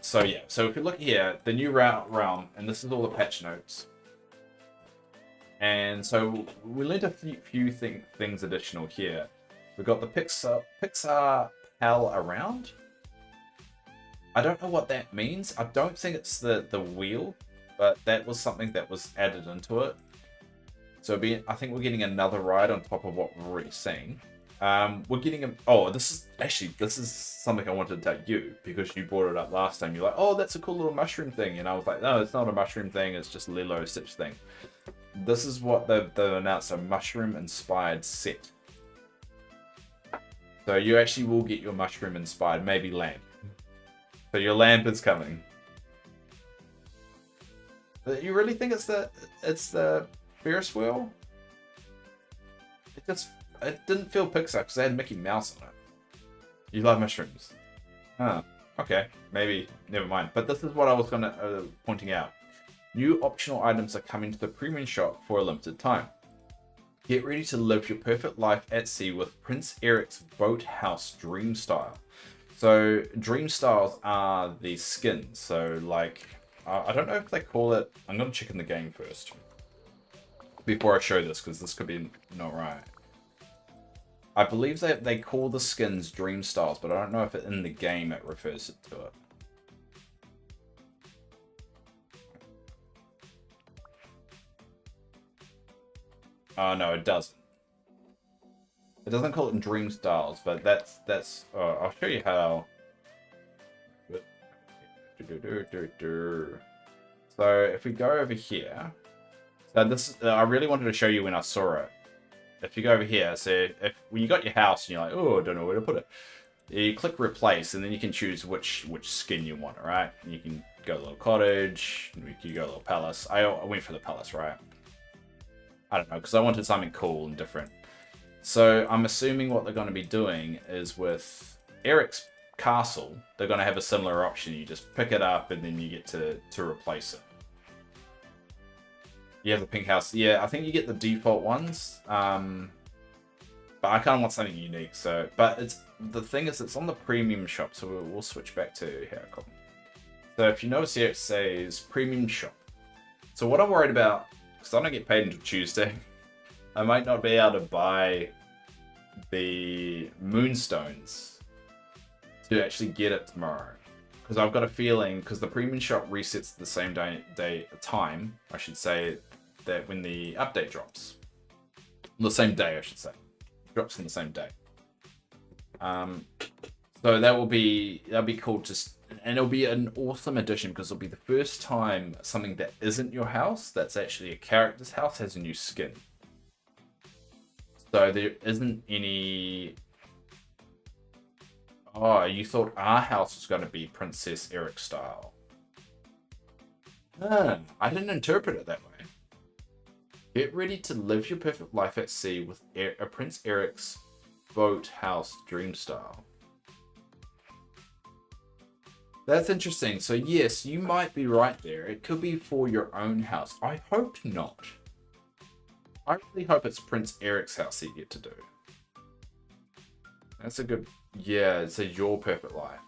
So yeah, so if you look here, the new realm, and this is all the patch notes. And so we learned a few things additional here. We've got the Pixar pal around. I don't know what that means. I don't think it's the wheel, but that was something that was added into it. So I think we're getting another ride on top of what we've already seen. We're getting this is something I wanted to tell you, because you brought it up last time. You're like, oh, that's a cool little mushroom thing, and I was like, no, it's not a mushroom thing. It's just Lilo Stitch thing. This is what they've announced, a mushroom inspired set. So you actually will get your mushroom inspired, maybe lamp. So your lamp is coming. You really think it's the Ferris wheel? It didn't feel Pixar because they had Mickey Mouse on it. You love mushrooms. Huh. Okay. Maybe. Never mind. But this is what I was pointing out. New optional items are coming to the premium shop for a limited time. Get ready to live your perfect life at sea with Prince Eric's Boathouse Dream Style. So Dream Styles are the skins. So like, I don't know if they call it. I'm gonna check in the game first before I show this, because this could be not right. I believe that they call the skins Dream Styles, but I don't know if in the game it refers to it. Oh no, it doesn't. It doesn't call it Dream Styles, but that's. I'll show you how. So if we go over here, so this I really wanted to show you when I saw it. If you go over here, so when you got your house and you're like, oh, I don't know where to put it, you click replace, and then you can choose which skin you want. Right? And you can go a little cottage, and you go a little palace. I went for the palace, right? I don't know, because I wanted something cool and different. So I'm assuming what they're going to be doing is with Eric's castle, they're going to have a similar option. You just pick it up and then you get to replace it. You have the pink house. Yeah, I think you get the default ones. But I kind of want something unique. So, but the thing is, it's on the premium shop. So we'll switch back to here. Cool. So if you notice here, it says premium shop. So what I'm worried about, because I don't get paid until Tuesday, I might not be able to buy the moonstones to actually get it tomorrow. Because I've got a feeling, because the premium shop resets the same time, I should say, that when the update drops. The same day, I should say. Drops on the same day. So that'll be cool to, and it'll be an awesome addition, because it'll be the first time something that isn't your house, that's actually a character's house, has a new skin. So there isn't any. Oh, you thought our house was going to be Princess Eric style. I didn't interpret it that way. Get ready to live your perfect life at sea with Prince Eric's Boathouse Dream Style. That's interesting. So yes, you might be right there. It could be for your own house. I hope not. I really hope it's Prince Eric's house that you get to do. That's a good... Yeah, it's a your perfect life.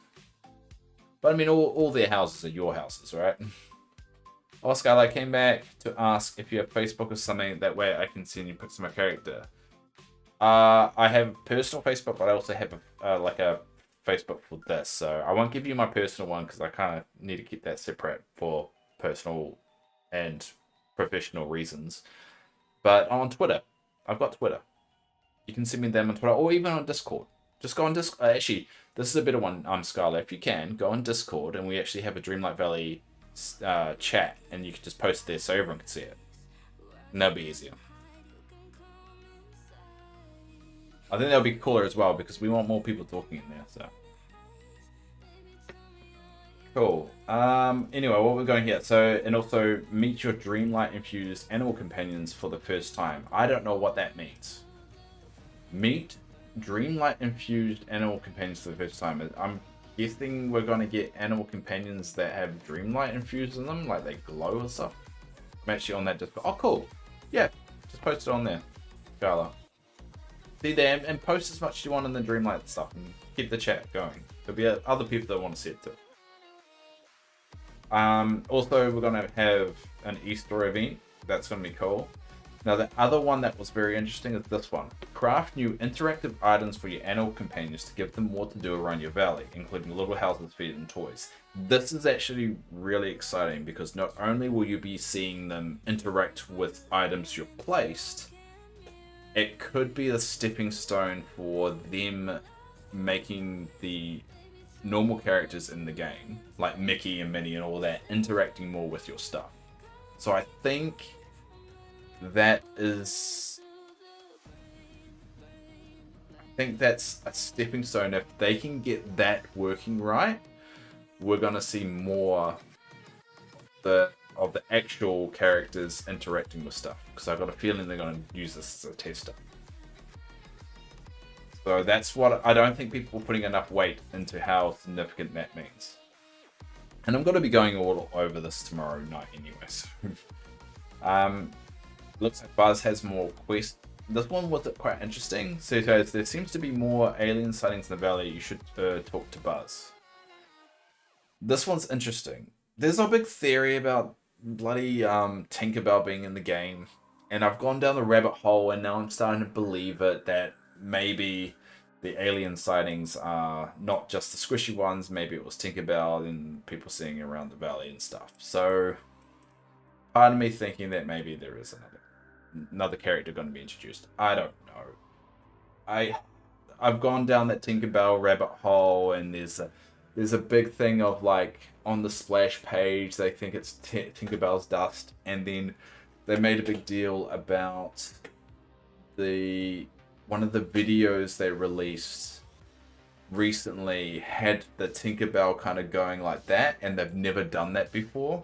But I mean, all their houses are your houses, right? Oscar, I came back to ask if you have Facebook or something. That way I can send you pics of my character. I have personal Facebook, but I also have like a Facebook for this. So I won't give you my personal one because I kind of need to keep that separate for personal and professional reasons. But on Twitter, I've got Twitter. You can send me them on Twitter or even on Discord. Just go on Discord. Actually, this is a better one, Scarlet. If you can, go on Discord and we actually have a Dreamlight Valley chat and you can just post there so everyone can see it. And that'll be easier. I think that'll be cooler as well because we want more people talking in there. So cool. Anyway, what we're going here. So, and also meet your Dreamlight infused animal companions for the first time. I don't know what that means. Meet Dreamlight infused animal companions for the first time. I'm guessing we're going to get animal companions that have Dreamlight infused in them, like they glow or stuff. I'm actually on that Discord. Oh, cool. Yeah, just post it on there, Carla. See there, and post as much as you want in the Dreamlight stuff, and keep the chat going. There'll be other people that want to see it too. Also, we're going to have an Easter event. That's going to be cool. Now, the other one that was very interesting is this one. Craft new interactive items for your animal companions to give them more to do around your valley, including little houses, feed, and toys. This is actually really exciting because not only will you be seeing them interact with items you've placed, it could be a stepping stone for them making the normal characters in the game, like Mickey and Minnie and all that, interacting more with your stuff. So I think that's a stepping stone. If they can get that working right, we're gonna see more of the actual characters interacting with stuff. Because I've got a feeling they're gonna use this as a tester. So that's what I don't think people are putting enough weight into how significant that means. And I'm gonna be going all over this tomorrow night anyways. Looks like Buzz has more quests. This one was quite interesting. So it says, there seems to be more alien sightings in the valley. You should talk to Buzz. This one's interesting. There's a big theory about bloody Tinkerbell being in the game. And I've gone down the rabbit hole and now I'm starting to believe it, that maybe the alien sightings are not just the squishy ones. Maybe it was Tinkerbell and people seeing around the valley and stuff. So part of me thinking that maybe there is another character going to be introduced. I don't know. I've gone down that Tinkerbell rabbit hole, and there's a big thing of like on the splash page they think it's Tinkerbell's dust, and then they made a big deal about one of the videos they released recently had the Tinkerbell kind of going like that, and they've never done that before.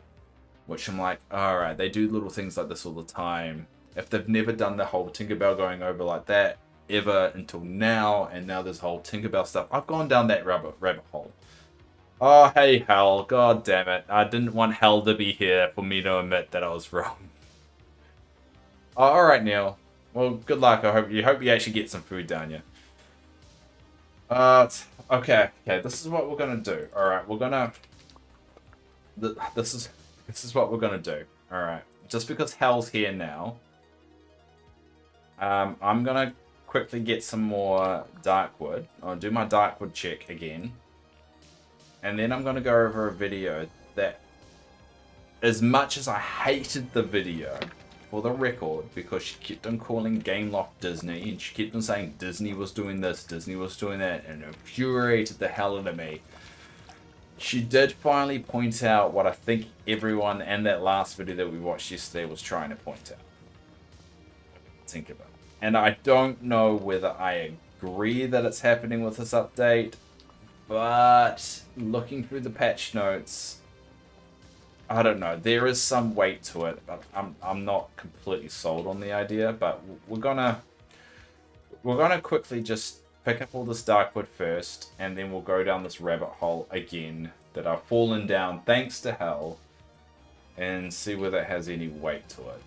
Which I'm like, alright, they do little things like this all the time. If they've never done the whole Tinkerbell going over like that ever until now, and now there's whole Tinkerbell stuff, I've gone down that rabbit hole. Oh, hey, Hell. God damn it. I didn't want Hell to be here for me to admit that I was wrong. Oh, alright, Neil. Well, good luck. I hope you actually get some food down you. Okay. This is what we're gonna do. Alright, we're gonna... This is what we're gonna do. Alright. Just because Hell's here now, I'm gonna quickly get some more Darkwood. I'll do my Darkwood check again. And then I'm gonna go over a video that, as much as I hated the video, for the record, because she kept on calling Gameloft Disney, and she kept on saying Disney was doing this, Disney was doing that, and it infuriated the hell out of me. She did finally point out what I think everyone in that last video that we watched yesterday was trying to point out. Think about it. And I don't know whether I agree that it's happening with this update, but looking through the patch notes, I don't know. There is some weight to it, but I'm not completely sold on the idea. But we're gonna quickly just pick up all this Darkwood first, and then we'll go down this rabbit hole again that I've fallen down thanks to Hell, and see whether it has any weight to it.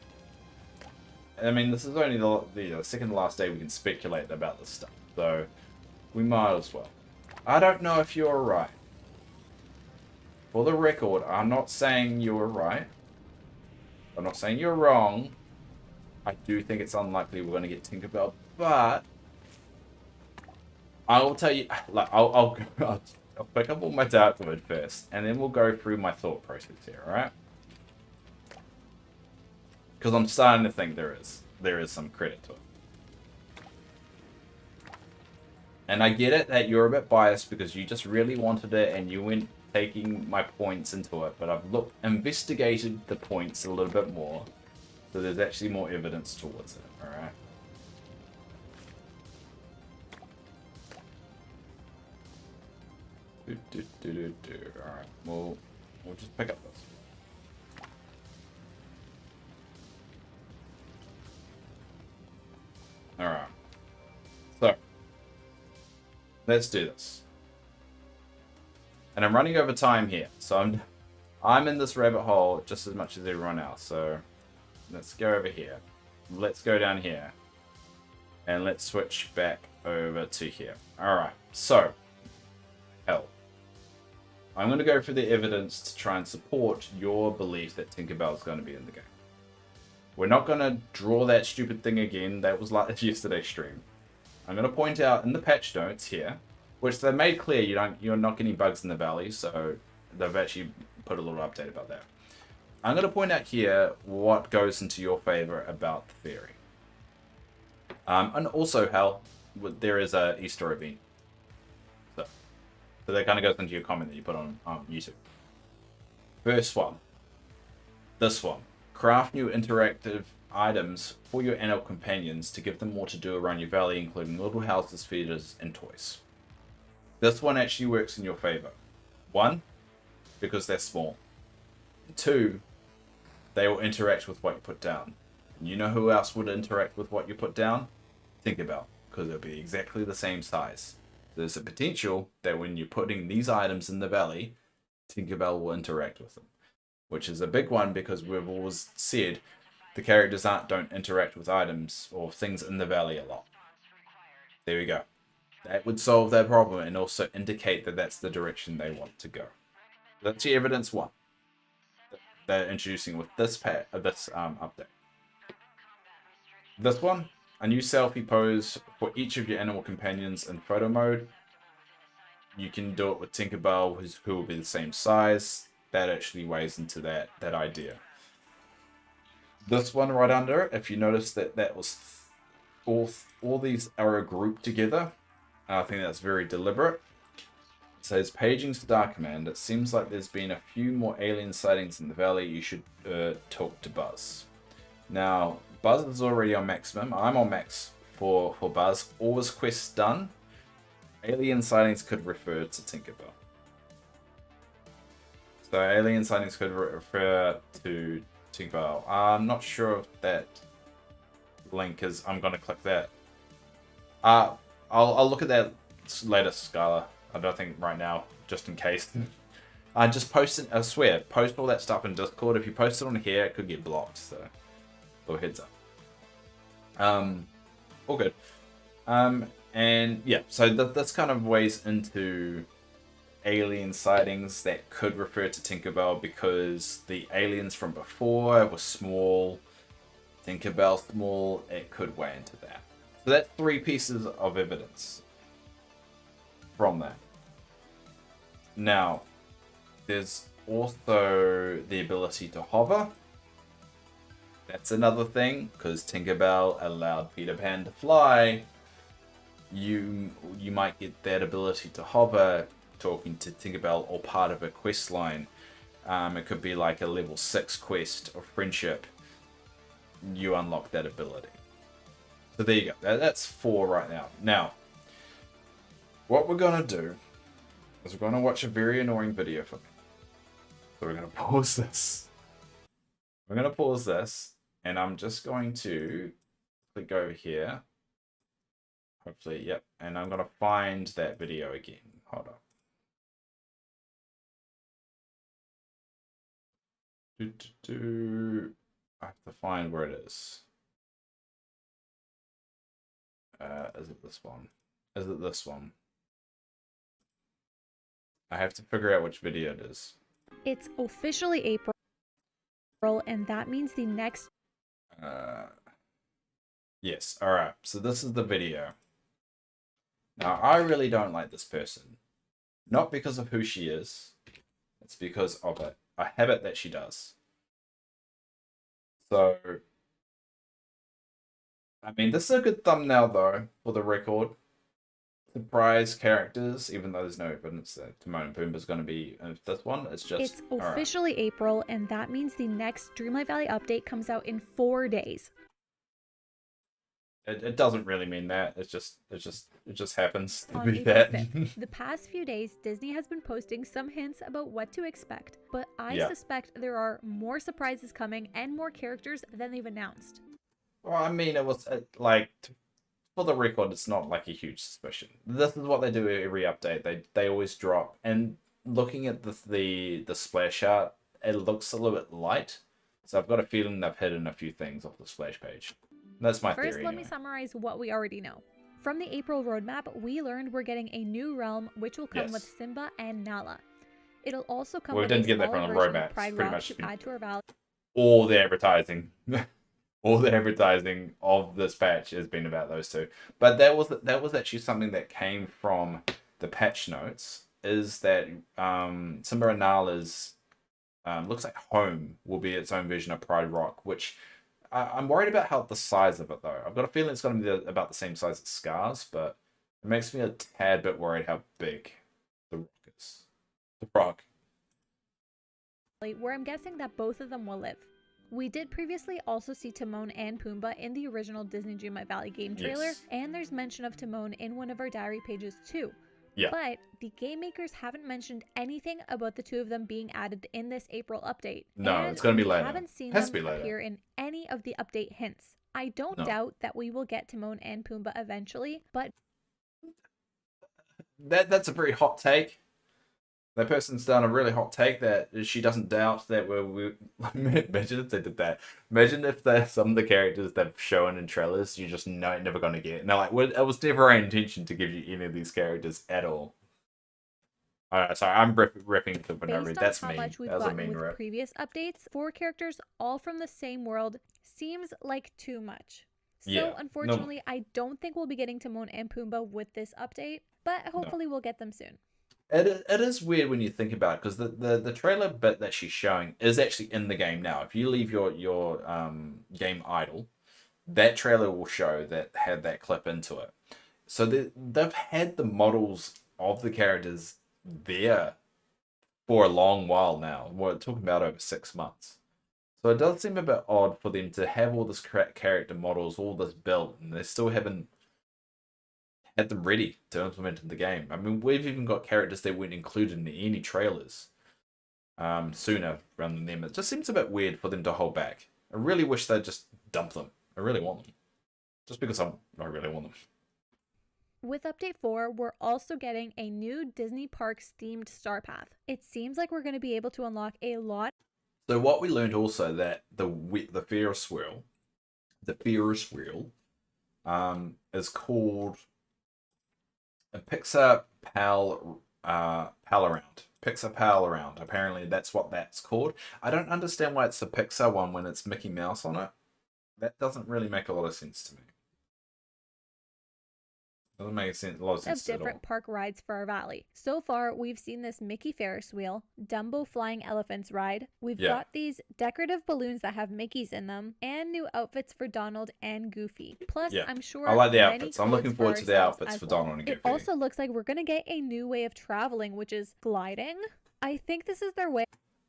I mean, this is only the second to last day we can speculate about this stuff, so we might as well. I don't know if you're right. For the record, I'm not saying you're right. I'm not saying you're wrong. I do think it's unlikely we're going to get Tinkerbell, but I will tell you, like, I'll pick up all my dark word first, and then we'll go through my thought process here, alright? Because I'm starting to think there is some credit to it. And I get it that you're a bit biased because you just really wanted it and you went taking my points into it, but I've investigated the points a little bit more, so there's actually more evidence towards it, alright? Alright, we'll just pick up this. Alright. So, let's do this. And I'm running over time here, so I'm in this rabbit hole just as much as everyone else, so let's go over here. Let's go down here. And let's switch back over to here. Alright, so, hell. I'm going to go for the evidence to try and support your belief that Tinkerbell is going to be in the game. We're not going to draw that stupid thing again. That was like yesterday's stream. I'm going to point out in the patch notes here, which they made clear you're not getting bugs in the valley, so they've actually put a little update about that. I'm going to point out here what goes into your favor about the theory. And also how there is a Easter event. So that kind of goes into your comment that you put on YouTube. First one. This one. Craft new interactive items for your animal companions to give them more to do around your valley, including little houses, feeders, and toys. This one actually works in your favor. 1, because they're small. 2, they will interact with what you put down. And you know who else would interact with what you put down? Tinkerbell, because it'll be exactly the same size. There's a potential that when you're putting these items in the valley, Tinkerbell will interact with them. Which is a big one because we've always said the characters don't interact with items or things in the valley a lot. There we go. That would solve that problem and also indicate that that's the direction they want to go. That's the evidence 1. They're introducing with this update. This one, a new selfie pose for each of your animal companions in photo mode. You can do it with Tinkerbell, who will be the same size. That actually weighs into that idea. This one right under it, if you notice that was all these are grouped together. I think that's very deliberate. It says, paging Star Command. It seems like there's been a few more alien sightings in the valley. You should talk to Buzz. Now, Buzz is already on maximum. I'm on max for Buzz. All his quests done. Alien sightings could refer to Tinkerbell. So alien sightings could refer to Tinkerbell. I'm not sure if that link is... I'm going to click that. I'll look at that later, Skylar. I don't think right now, just in case. I just posted, I swear, post all that stuff in Discord. If you post it on here, it could get blocked. So, little heads up. All good. And yeah, so that's kind of ways into alien sightings that could refer to Tinkerbell because the aliens from before were small. Tinkerbell small. It could weigh into that. So that's 3 pieces of evidence from that. Now, there's also the ability to hover. That's another thing, because Tinkerbell allowed Peter Pan to fly. You might get that ability to hover talking to Tinkerbell or part of a quest line. It could be like a level 6 quest of friendship. You unlock that ability. So there you go. That's 4 right now. Now, what we're going to do is we're going to watch a very annoying video for me. So we're going to pause this. We're going to pause this. And I'm just going to click over here. Hopefully, yep. And I'm going to find that video again. Hold on. I have to find where it is. Is it this one? Is it this one? I have to figure out which video it is. It's officially April, and that means the next... Yes, alright. So this is the video. Now, I really don't like this person. Not because of who she is. It's because of a habit that she does. So, I mean, this is a good thumbnail, though, for the record. Surprise characters, even though there's no evidence that Timon and Pumbaa is going to be in this one. It's just... It's officially April, and that means the next Dreamlight Valley update comes out in 4 days. It doesn't really mean that. It just happens to On be April that. 5th. The past few days, Disney has been posting some hints about what to expect, but I suspect there are more surprises coming and more characters than they've announced. Well, I mean, it was like, for the record, it's not like a huge suspicion. This is what they do every update. They always drop. And looking at the splash art, it looks a little bit light. So I've got a feeling they've hidden a few things off the splash page. That's my theory. First, let me summarize what we already know. From the April roadmap, we learned we're getting a new realm, which will come with Simba and Nala. It'll also come with a smaller version of Pride Rock to add to our valley. All the advertising, all the advertising of this patch has been about those two. But that was actually something that came from the patch notes. Is that Simba and Nala's looks like home will be its own version of Pride Rock, which. I'm worried about how the size of it, though. I've got a feeling it's going to be about the same size as Scars, but it makes me a tad bit worried how big the rock is. The rock. Where I'm guessing that both of them will live. We did previously also see Timon and Pumbaa in the original Disney Dreamlight Valley game trailer, and there's mention of Timon in one of our diary pages too. Yeah. But the game makers haven't mentioned anything about the two of them being added in this April update. No, and it's going to be later. I haven't seen Has them appear in any of the update hints. I don't doubt that we will get Timon and Pumbaa eventually, but... That's a very hot take. That person's done a really hot take that she doesn't doubt that we imagine if they did that. Imagine if some of the characters they've shown in trailers you just know you're never going to get. And they're like, well, it was never our intention to give you any of these characters at all. Sorry, I'm ripping the memory. That's me. Much we've that was a gotten mean with rip. previous updates, 4 characters all from the same world seems like too much. So unfortunately, I don't think we'll be getting Timon and Pumbaa with this update, but hopefully we'll get them soon. It is weird when you think about it, because the trailer bit that she's showing is actually in the game now. If you leave your game idle, that trailer will show that had that clip into it. So they've had the models of the characters there for a long while now. We're talking about over 6 months. So it does seem a bit odd for them to have all this character models, all this built, and they still haven't had them ready to implement in the game. I mean, we've even got characters that weren't included in any trailers sooner rather than them. It just seems a bit weird for them to hold back. I really wish they'd just dump them. I really want them. Just because I really want them. With Update 4, we're also getting a new Disney Parks themed Star Path. It seems like we're going to be able to unlock a lot. So what we learned also that the Ferris wheel, is called a Pixar Pal Around. Pixar Pal Around. Apparently that's what that's called. I don't understand why it's the Pixar one when it's Mickey Mouse on it. That doesn't really make a lot of sense to me. Doesn't make a lot of sense at all. Different park rides for our valley. So far, we've seen this Mickey Ferris wheel, Dumbo Flying Elephants ride. We've got these decorative balloons that have Mickeys in them, and new outfits for Donald and Goofy. Plus, I'm sure I like the outfits. I'm looking forward to the outfits for Donald and Goofy. It also looks like we're going to get a new way of traveling, which is gliding. I think this is their way.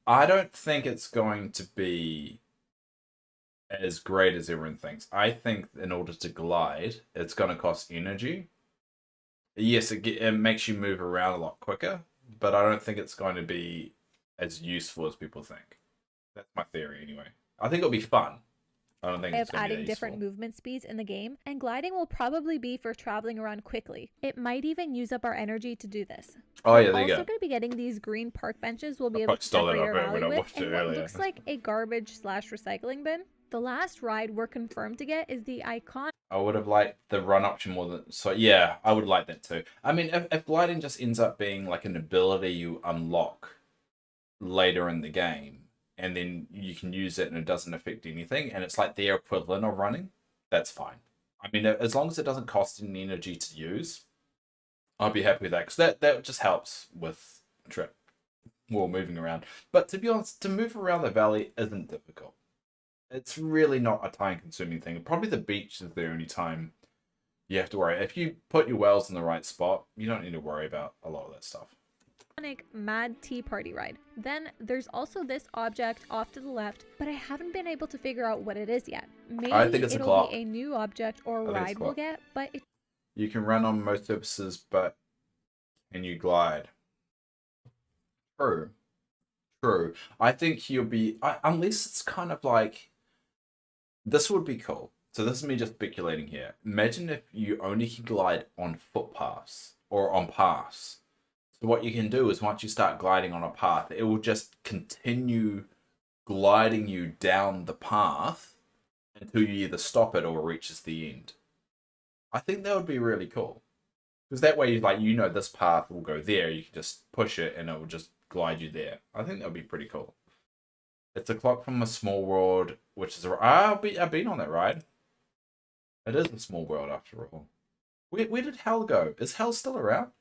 I don't think it's going to be as great as everyone thinks. I think in order to glide, it's going to cost energy. Yes, it makes you move around a lot quicker, but I don't think it's going to be as useful as people think. That's my theory anyway. I think it'll be fun. I don't think it's going to be adding different movement speeds in the game, and gliding will probably be for traveling around quickly. It might even use up our energy to do this. Oh yeah, there you go. We're also going to be getting these green park benches we'll be able to decorate our valley with, and what looks like a garbage/recycling bin. The last ride we're confirmed to get is the iconic I would have liked the run option more than... So, yeah, I would like that too. I mean, if gliding just ends up being like an ability you unlock later in the game, and then you can use it and it doesn't affect anything, and it's like the equivalent of running, that's fine. I mean, as long as it doesn't cost any energy to use, I'll be happy with that, because that just helps with trip while moving around. But to be honest, to move around the valley isn't difficult. It's really not a time-consuming thing. Probably the beach is the only time you have to worry. If you put your wells in the right spot, you don't need to worry about a lot of that stuff. Mad Tea Party ride. Then there's also this object off to the left, but I haven't been able to figure out what it is yet. Maybe I think it's a it'll clock. be a new object or ride we'll get, but it You can run on most surfaces, but can you glide? True. True. I think you'll be... unless it's kind of like... This would be cool. So this is me just speculating here. Imagine if you only can glide on footpaths or on paths. So what you can do is once you start gliding on a path, it will just continue gliding you down the path until you either stop it or it reaches the end. I think that would be really cool. Because that way, like, you know this path will go there. You can just push it and it will just glide you there. I think that would be pretty cool. It's a clock from a small world, which is... I've been on that ride. It is a small world after all. Where did Hell go? Is Hell still around?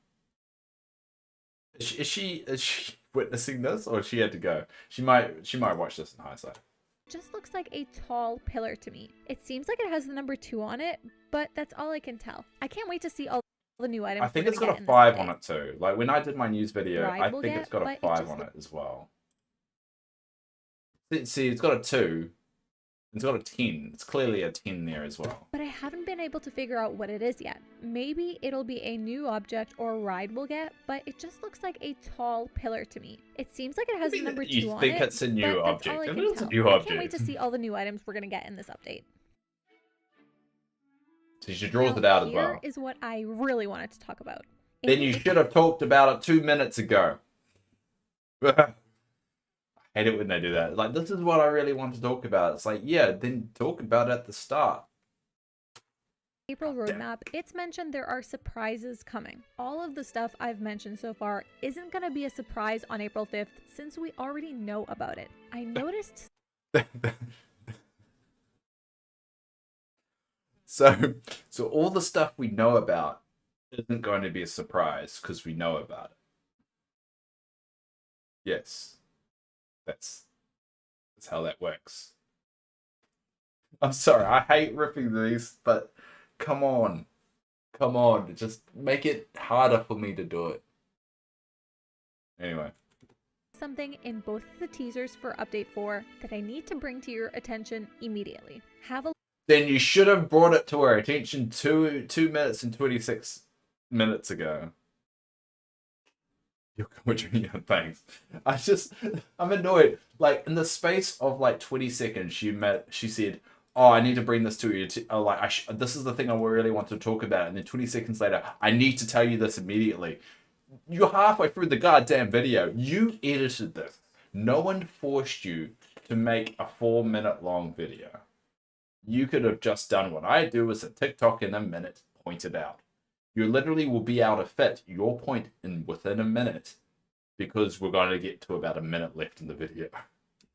Is she witnessing this, or she had to go? She might watch this in hindsight. just looks like a tall pillar to me. It seems like it has the number 2 on it, but that's all I can tell. I can't wait to see all the new items. I think we're it's gonna got a get 5 in on it too. Like when I did my news video, Ride I we'll think get, it's got a but it 5 just on it as well. See, it's got a 2. It's got a 10. It's clearly a 10 there as well. But I haven't been able to figure out what it is yet. Maybe it'll be a new object or ride we'll get, but it just looks like a tall pillar to me. It seems like it has the number 2 You on it. think it's a new but that's all object? I It can is a tell. new I object. can't wait to see all the new items we're gonna get in this update. So she draws Now, it out as here well. is what I really wanted to talk about. Then you should have talked about it 2 minutes ago. I hate it when they do that. Like, this is what I really want to talk about. It's like, yeah, then talk about it at the start. April roadmap, it's mentioned there are surprises coming. All of the stuff I've mentioned so far isn't going to be a surprise on April 5th since we already know about it. I noticed So all the stuff we know about isn't going to be a surprise because we know about it. Yes. That's how that works. I'm sorry, I hate ripping these, but come on. Come on, just make it harder for me to do it. Anyway. something in both of the teasers for Update 4 that I need to bring to your attention immediately. Have a Then you should have brought it to our attention 2 minutes and 26 minutes ago. Thanks. I'm annoyed. Like, in the space of like 20 seconds, she said, "Oh, I need to bring this to you. This is the thing I really want to talk about." And then 20 seconds later, "I need to tell you this immediately." You're halfway through the goddamn video. You edited this. No one forced you to make a 4-minute long video. You could have just done what I do as a TikTok in a minute, pointed out. You literally will be able to fit your point within a minute because we're going to get to about a minute left in the video.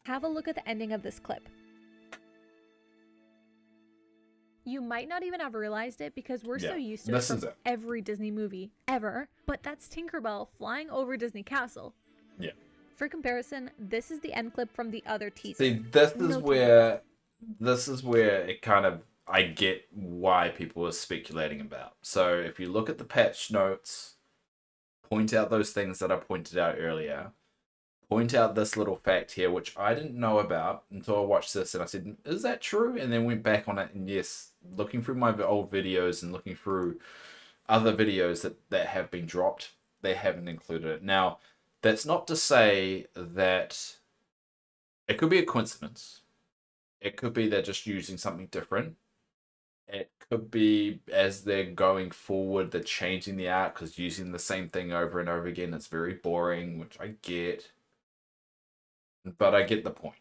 Have a look at the ending of this clip. You might not even have realized it because we're so used to it from every Disney movie ever, but that's Tinkerbell flying over Disney Castle. Yeah. For comparison, this is the end clip from the other teaser. See, this is where it kind of, I get why people are speculating about. So if you look at the patch notes, point out those things that I pointed out earlier. Point out this little fact here, which I didn't know about until I watched this and I said, is that true? And then went back on it and yes, looking through my old videos and looking through other videos that have been dropped, they haven't included it. Now, that's not to say that it could be a coincidence. It could be they're just using something different. It could be as they're going forward, they're changing the art because using the same thing over and over again, it's very boring, which I get. But I get the point.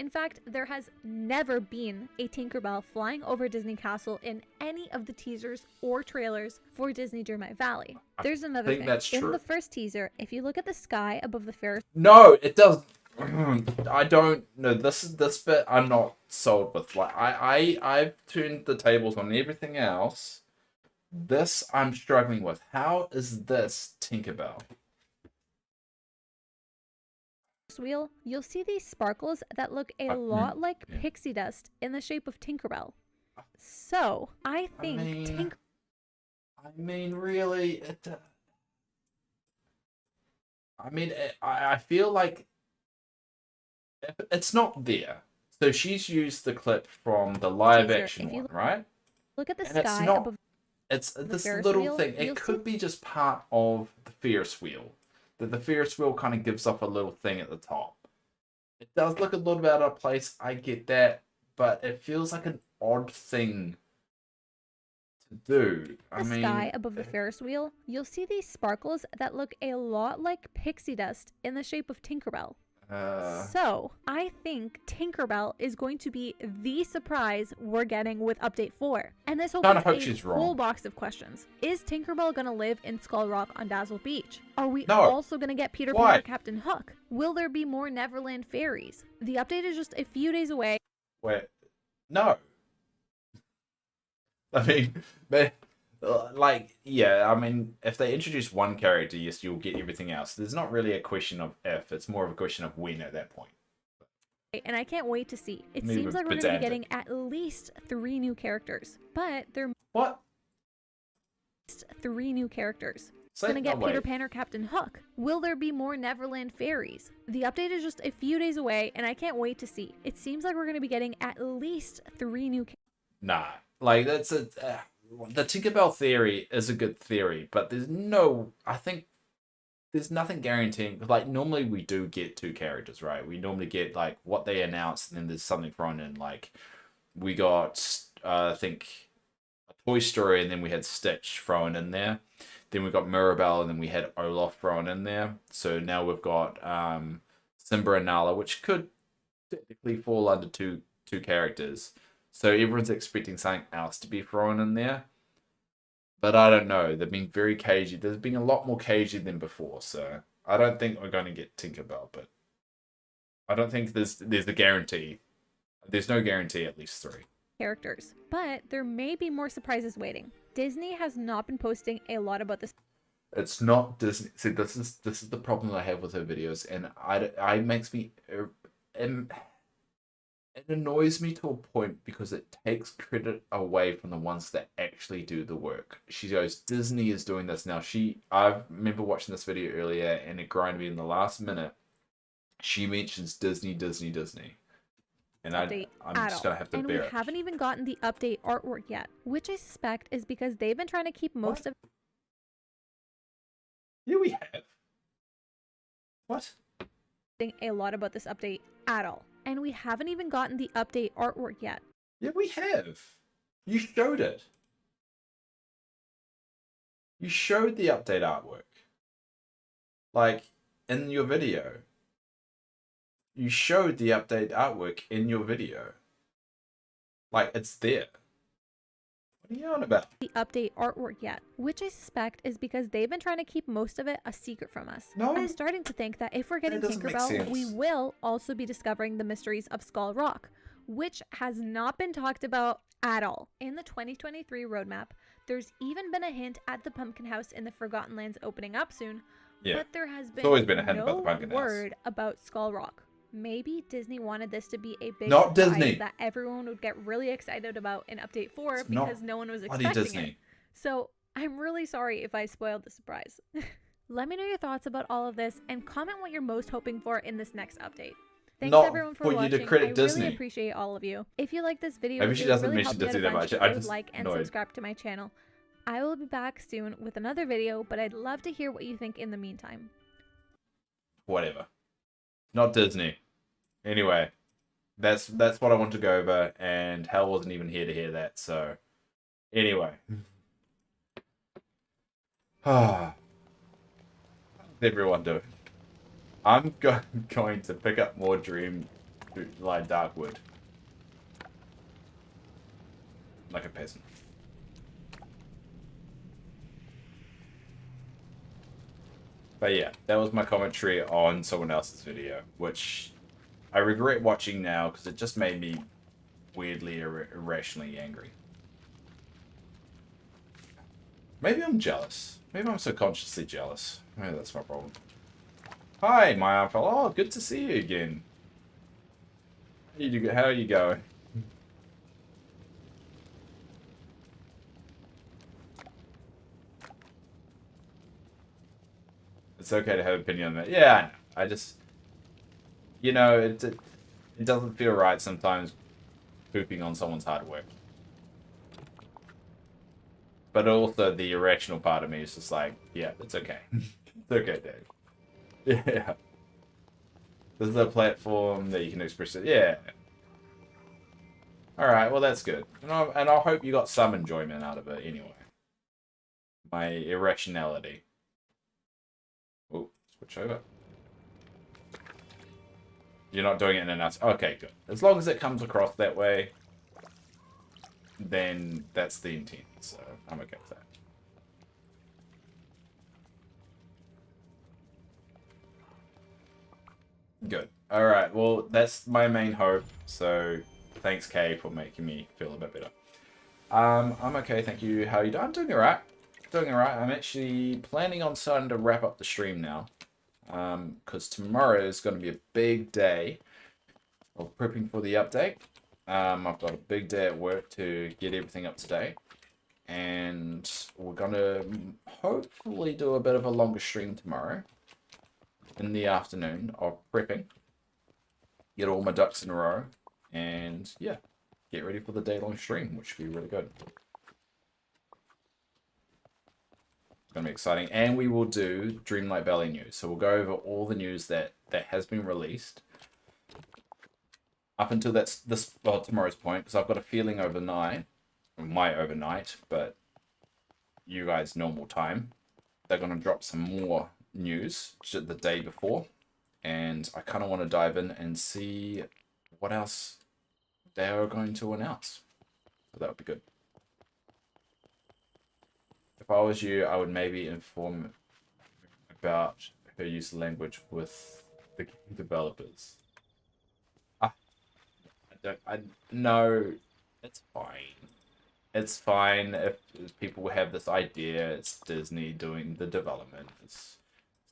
In fact, there has never been a Tinkerbell flying over Disney Castle in any of the teasers or trailers for Disney Dreamlight Valley. There's another think thing. that's In true. the first teaser, if you look at the sky above the Ferris No, it does. I don't know. This bit I'm not sold with. Like I've turned the tables on everything else. This I'm struggling with. How is this Tinkerbell? wheel, you'll see these sparkles that look a lot like pixie dust in the shape of Tinkerbell. So, I think really, I feel like it's not there. So she's used the clip from the live action one, right? Look at the And sky it's not. above It's this Ferris little wheel, thing. you'll It could be just part of the Ferris wheel. That the Ferris wheel kind of gives off a little thing at the top. It does look a little bit out of place. I get that, but it feels like an odd thing to do. the sky above the Ferris wheel, you'll see these sparkles that look a lot like pixie dust in the shape of Tinkerbell. So, I think Tinkerbell is going to be the surprise we're getting with Update 4. And this opens a whole box of questions. Is Tinkerbell going to live in Skull Rock on Dazzle Beach? Are we also going to get Peter Pan or Captain Hook? Will there be more Neverland fairies? The update is just a few days away. Wait, no. I mean, if they introduce one character, yes, you'll get everything else. There's not really a question of if, it's more of a question of when at that point. And I can't wait to see. It seems like we're going to be getting at least 3 new characters. But they're... What? 3 new characters. We're going to get Peter Pan or Captain Hook. Will there be more Neverland fairies? The update is just a few days away, and I can't wait to see. It seems like we're going to be getting at least 3 new characters. Nah. Like, that's a... the Tinkerbell theory is a good theory, but I think there's nothing guaranteeing. Like, normally we do get 2 characters, right? We normally get, like, what they announced, and then there's something thrown in. Like, we got, I think, a Toy Story, and then we had Stitch thrown in there. Then we got Mirabelle, and then we had Olaf thrown in there. So now we've got Simba and Nala, which could technically fall under two characters. So everyone's expecting something else to be thrown in there. But I don't know. They've been very cagey. There's been a lot more cagey than before. So I don't think we're going to get Tinkerbell. But I don't think there's a guarantee. There's no guarantee at least 3. Characters. But there may be more surprises waiting. Disney has not been posting a lot about this. It's not Disney. See, this is the problem I have with her videos. And it makes me... It annoys me to a point because it takes credit away from the ones that actually do the work. She goes, Disney is doing this now. I remember watching this video earlier and it grinded me in the last minute. She mentions Disney. And I'm just going to have to bear it. And we haven't even gotten the update artwork yet, which I suspect is because they've been trying to keep most of... Yeah, we have. What? A lot about this update at all. And we haven't even gotten the update artwork yet. Yeah, we have. You showed it. You showed the update artwork. Like, in your video. You showed the update artwork in your video. Like, it's there. What are you on about? The update artwork yet, which I suspect is because they've been trying to keep most of it a secret from us. No. I'm starting to think that if we're getting Tinkerbell, we will also be discovering the mysteries of Skull Rock, which has not been talked about at all. In the 2023 roadmap, there's even been a hint at the Pumpkin House in the Forgotten Lands opening up soon, but there has been, always been a hint about the Pumpkin word about Skull Rock. Maybe Disney wanted this to be a big Not surprise Disney. that everyone would get really excited about in Update 4 because no one was expecting Disney. it. So I'm really sorry if I spoiled the surprise. Let me know your thoughts about all of this and comment what you're most hoping for in this next update. Thanks everyone for watching. You to credit I Disney. really appreciate all of you. If you like this video, Maybe she doesn't really mention help me Disney out a that bunch much. if I you would just like and annoyed. subscribe to my channel. I will be back soon with another video, but I'd love to hear what you think in the meantime. Whatever. Not Disney. Anyway, that's what I want to go over, and Hal wasn't even here to hear that, so... Anyway. How's everyone doing? I'm going to pick up more Dreamlight like dark wood. Like a peasant. But yeah, that was my commentary on someone else's video, which I regret watching now because it just made me weirdly, irrationally angry. Maybe I'm jealous. Maybe I'm subconsciously jealous. Maybe that's my problem. Hi, my uncle. Oh, good to see you again. How are you going? It's okay to have an opinion on that. Yeah, I know. I just, you know, it doesn't feel right sometimes pooping on someone's hard work. But also the irrational part of me is just like, yeah, it's okay. It's okay, Dave. Yeah. This is a platform that you can express it. Yeah. Alright, well that's good. And I hope you got some enjoyment out of it anyway. My irrationality. Oh, switch over. You're not doing it in enough. Okay, good. As long as it comes across that way, then that's the intent. So I'm okay with that. Good. Alright, well, that's my main hope. So thanks, Kay, for making me feel a bit better. I'm okay, thank you. How are you doing? I'm doing alright. Doing alright. I'm actually planning on starting to wrap up the stream now. Because tomorrow is going to be a big day of prepping for the update. I've got a big day at work to get everything up to date. And we're going to hopefully do a bit of a longer stream tomorrow. In the afternoon of prepping. Get all my ducks in a row. And yeah, get ready for the day-long stream, which should be really good. It's going to be exciting. And we will do Dreamlight Valley news. So we'll go over all the news that has been released. Up until tomorrow's point, because I've got a feeling overnight, my overnight, but you guys' normal time, they're going to drop some more news the day before. And I kind of want to dive in and see what else they are going to announce. So that would be good. If I was you, I would maybe inform about her use of language with the game developers. I know it's fine. It's fine if people have this idea. It's Disney doing the development. It's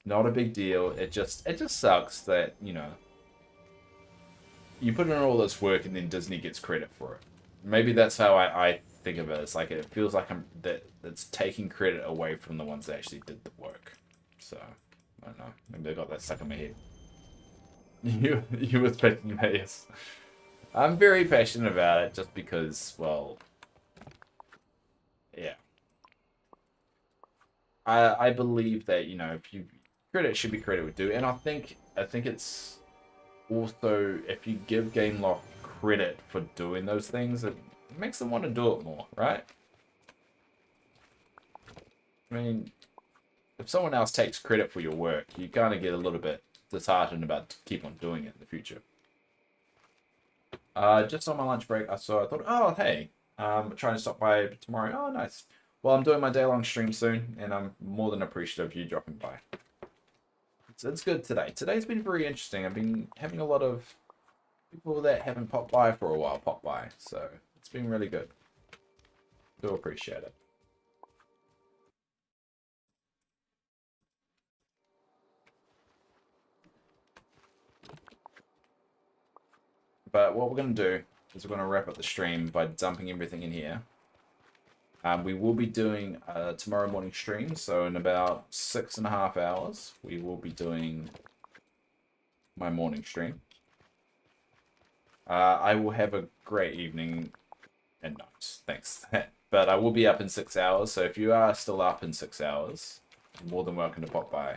not a big deal. It just sucks that, you know, you put in all this work and then Disney gets credit for it. Maybe that's how I think of it. It's like it feels like it's taking credit away from the ones that actually did the work. So I don't know. Maybe I got that stuck in my head. You were expecting that, yes. I'm very passionate about it just because, well, yeah. I believe that, you know, if you credit should be credit with due, and I think it's also, if you give Gameloft credit for doing those things, it makes them want to do it more, right? I mean, if someone else takes credit for your work, you kind of get a little bit disheartened about to keep on doing it in the future. Just on my lunch break, I thought, oh, hey, trying to stop by tomorrow. Oh, nice. Well, I'm doing my day-long stream soon, and I'm more than appreciative of you dropping by. It's good today. Today's been very interesting. I've been having a lot of people that haven't popped by for a while pop by, so it's been really good. Do appreciate it. But what we're going to do is we're going to wrap up the stream by dumping everything in here. We will be doing a tomorrow morning stream, so in about 6.5 hours, we will be doing my morning stream. I will have a great evening and night, thanks. But I will be up in 6 hours, so if you are still up in 6 hours, you're more than welcome to pop by.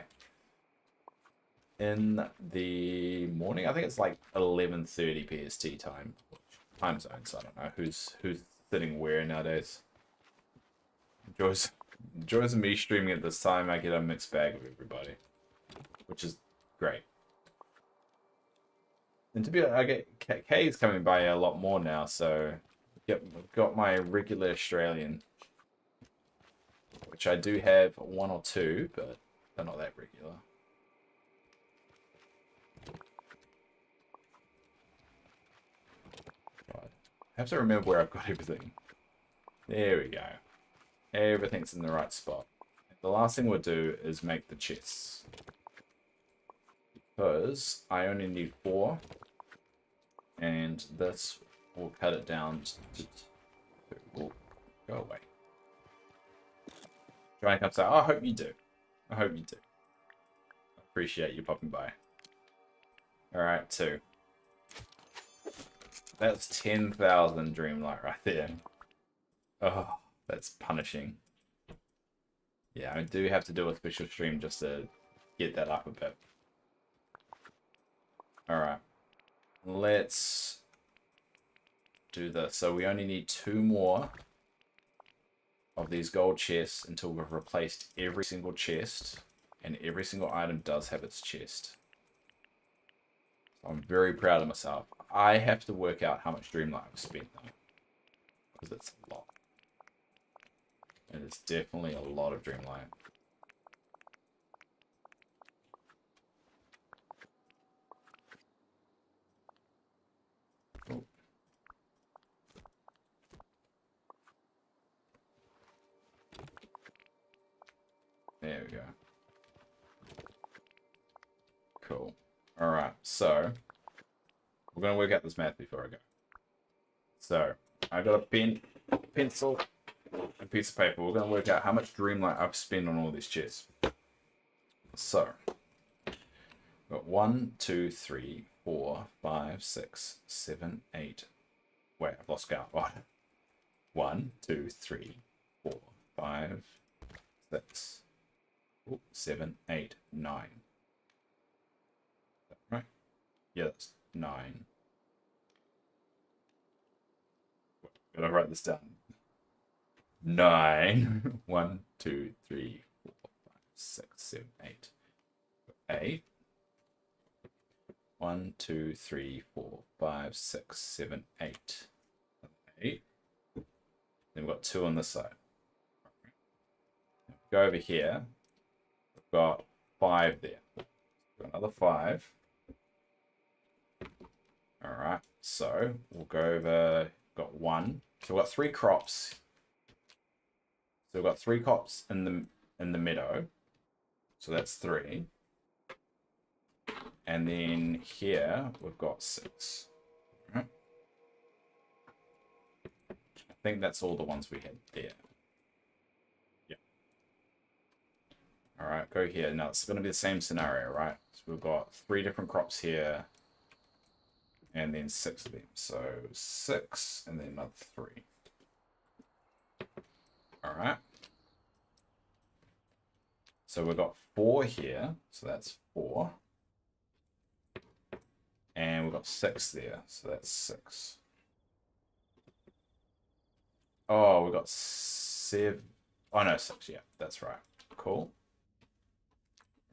In the morning, I think it's like 11:30 PST time zones. I don't know who's sitting where nowadays. Joy's and me streaming at this time, I get a mixed bag of everybody, which is great. And to be honest, I get K's coming by a lot more now, so yep, I've got my regular Australian, which I do have 1 or 2, but they're not that regular. God. I have to remember where I've got everything. There we go. Everything's in the right spot. The last thing we'll do is make the chests. Because I only need 4. And this will cut it down to 2. We'll go away. Try and come say, oh, I hope you do. I hope you do. I appreciate you popping by. Alright, 2. That's 10,000 Dreamlight right there. Oh, that's punishing. Yeah, I do have to do a special stream just to get that up a bit. Alright. Let's do this. So we only need 2 more of these gold chests until we've replaced every single chest. And every single item does have its chest. So I'm very proud of myself. I have to work out how much Dreamlight I've spent though. Because it's a lot. And it's definitely a lot of Dreamlight. Oh. There we go. Cool. Alright, so we're going to work out this math before I go. So, I got a pen, pencil, a piece of paper. We're going to work out how much Dreamlight I've spent on all these chests. So, we've got 1, 2, 3, 4, 5, 6, 7, 8. Wait, I've lost count. 1, 2, 3, 4, 5, 6, 7, 8, 9. Right? Yeah, that's 9. Gotta write this down. 9. 1, 2, 3, 4, 5, 6, 7, 8. 8. 1, 2, 3, 4, 5, 6, 7, 8. 8. Then we've got 2 on this side. Go over here. We've got 5 there. Got another 5. Alright, so we'll go over, got 1. So we've got 3 crops. So we've got 3 crops in the meadow. So that's 3. And then here we've got 6. Alright. I think that's all the ones we had there. Yeah. Alright, go here. Now it's going to be the same scenario, right? So we've got 3 different crops here. And then 6 of them. So 6 and then another 3. Alright. So we've got 4 here. So that's 4. And we've got 6 there. So that's 6. Oh, we've got 7. Oh no, 6. Yeah, that's right. Cool.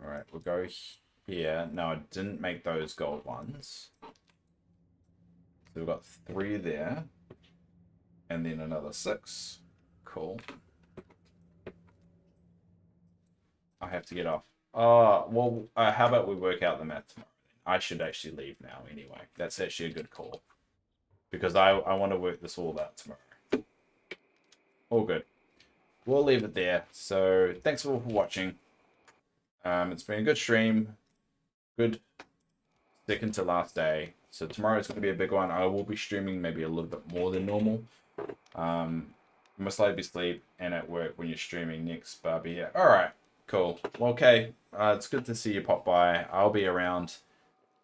Alright, we'll go here. No, I didn't make those gold ones. So we've got 3 there, and then another 6. Cool. I have to get off. Well, how about we work out the math tomorrow? I should actually leave now anyway. That's actually a good call. Because I want to work this all out tomorrow. All good. We'll leave it there. So, thanks all for watching. It's been a good stream. Good second to last day. So tomorrow's going to be a big one. I will be streaming maybe a little bit more than normal. Most likely be asleep and at work when you're streaming next. But I'll be here. Alright, cool. Well, okay. It's good to see you pop by. I'll be around.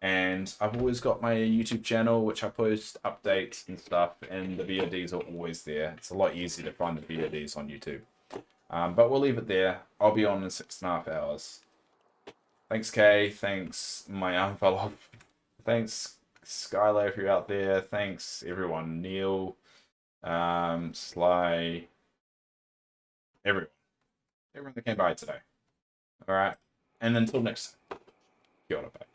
And I've always got my YouTube channel, which I post updates and stuff. And the VODs are always there. It's a lot easier to find the VODs on YouTube. But we'll leave it there. I'll be on in 6.5 hours. Thanks, Kay. Thanks, my arm fell off. Thanks, Skylar, if you're out there. Thanks, everyone. Neil, Sly, everyone. Everyone that came by today. Alright. And until next time. Kia ora, bye.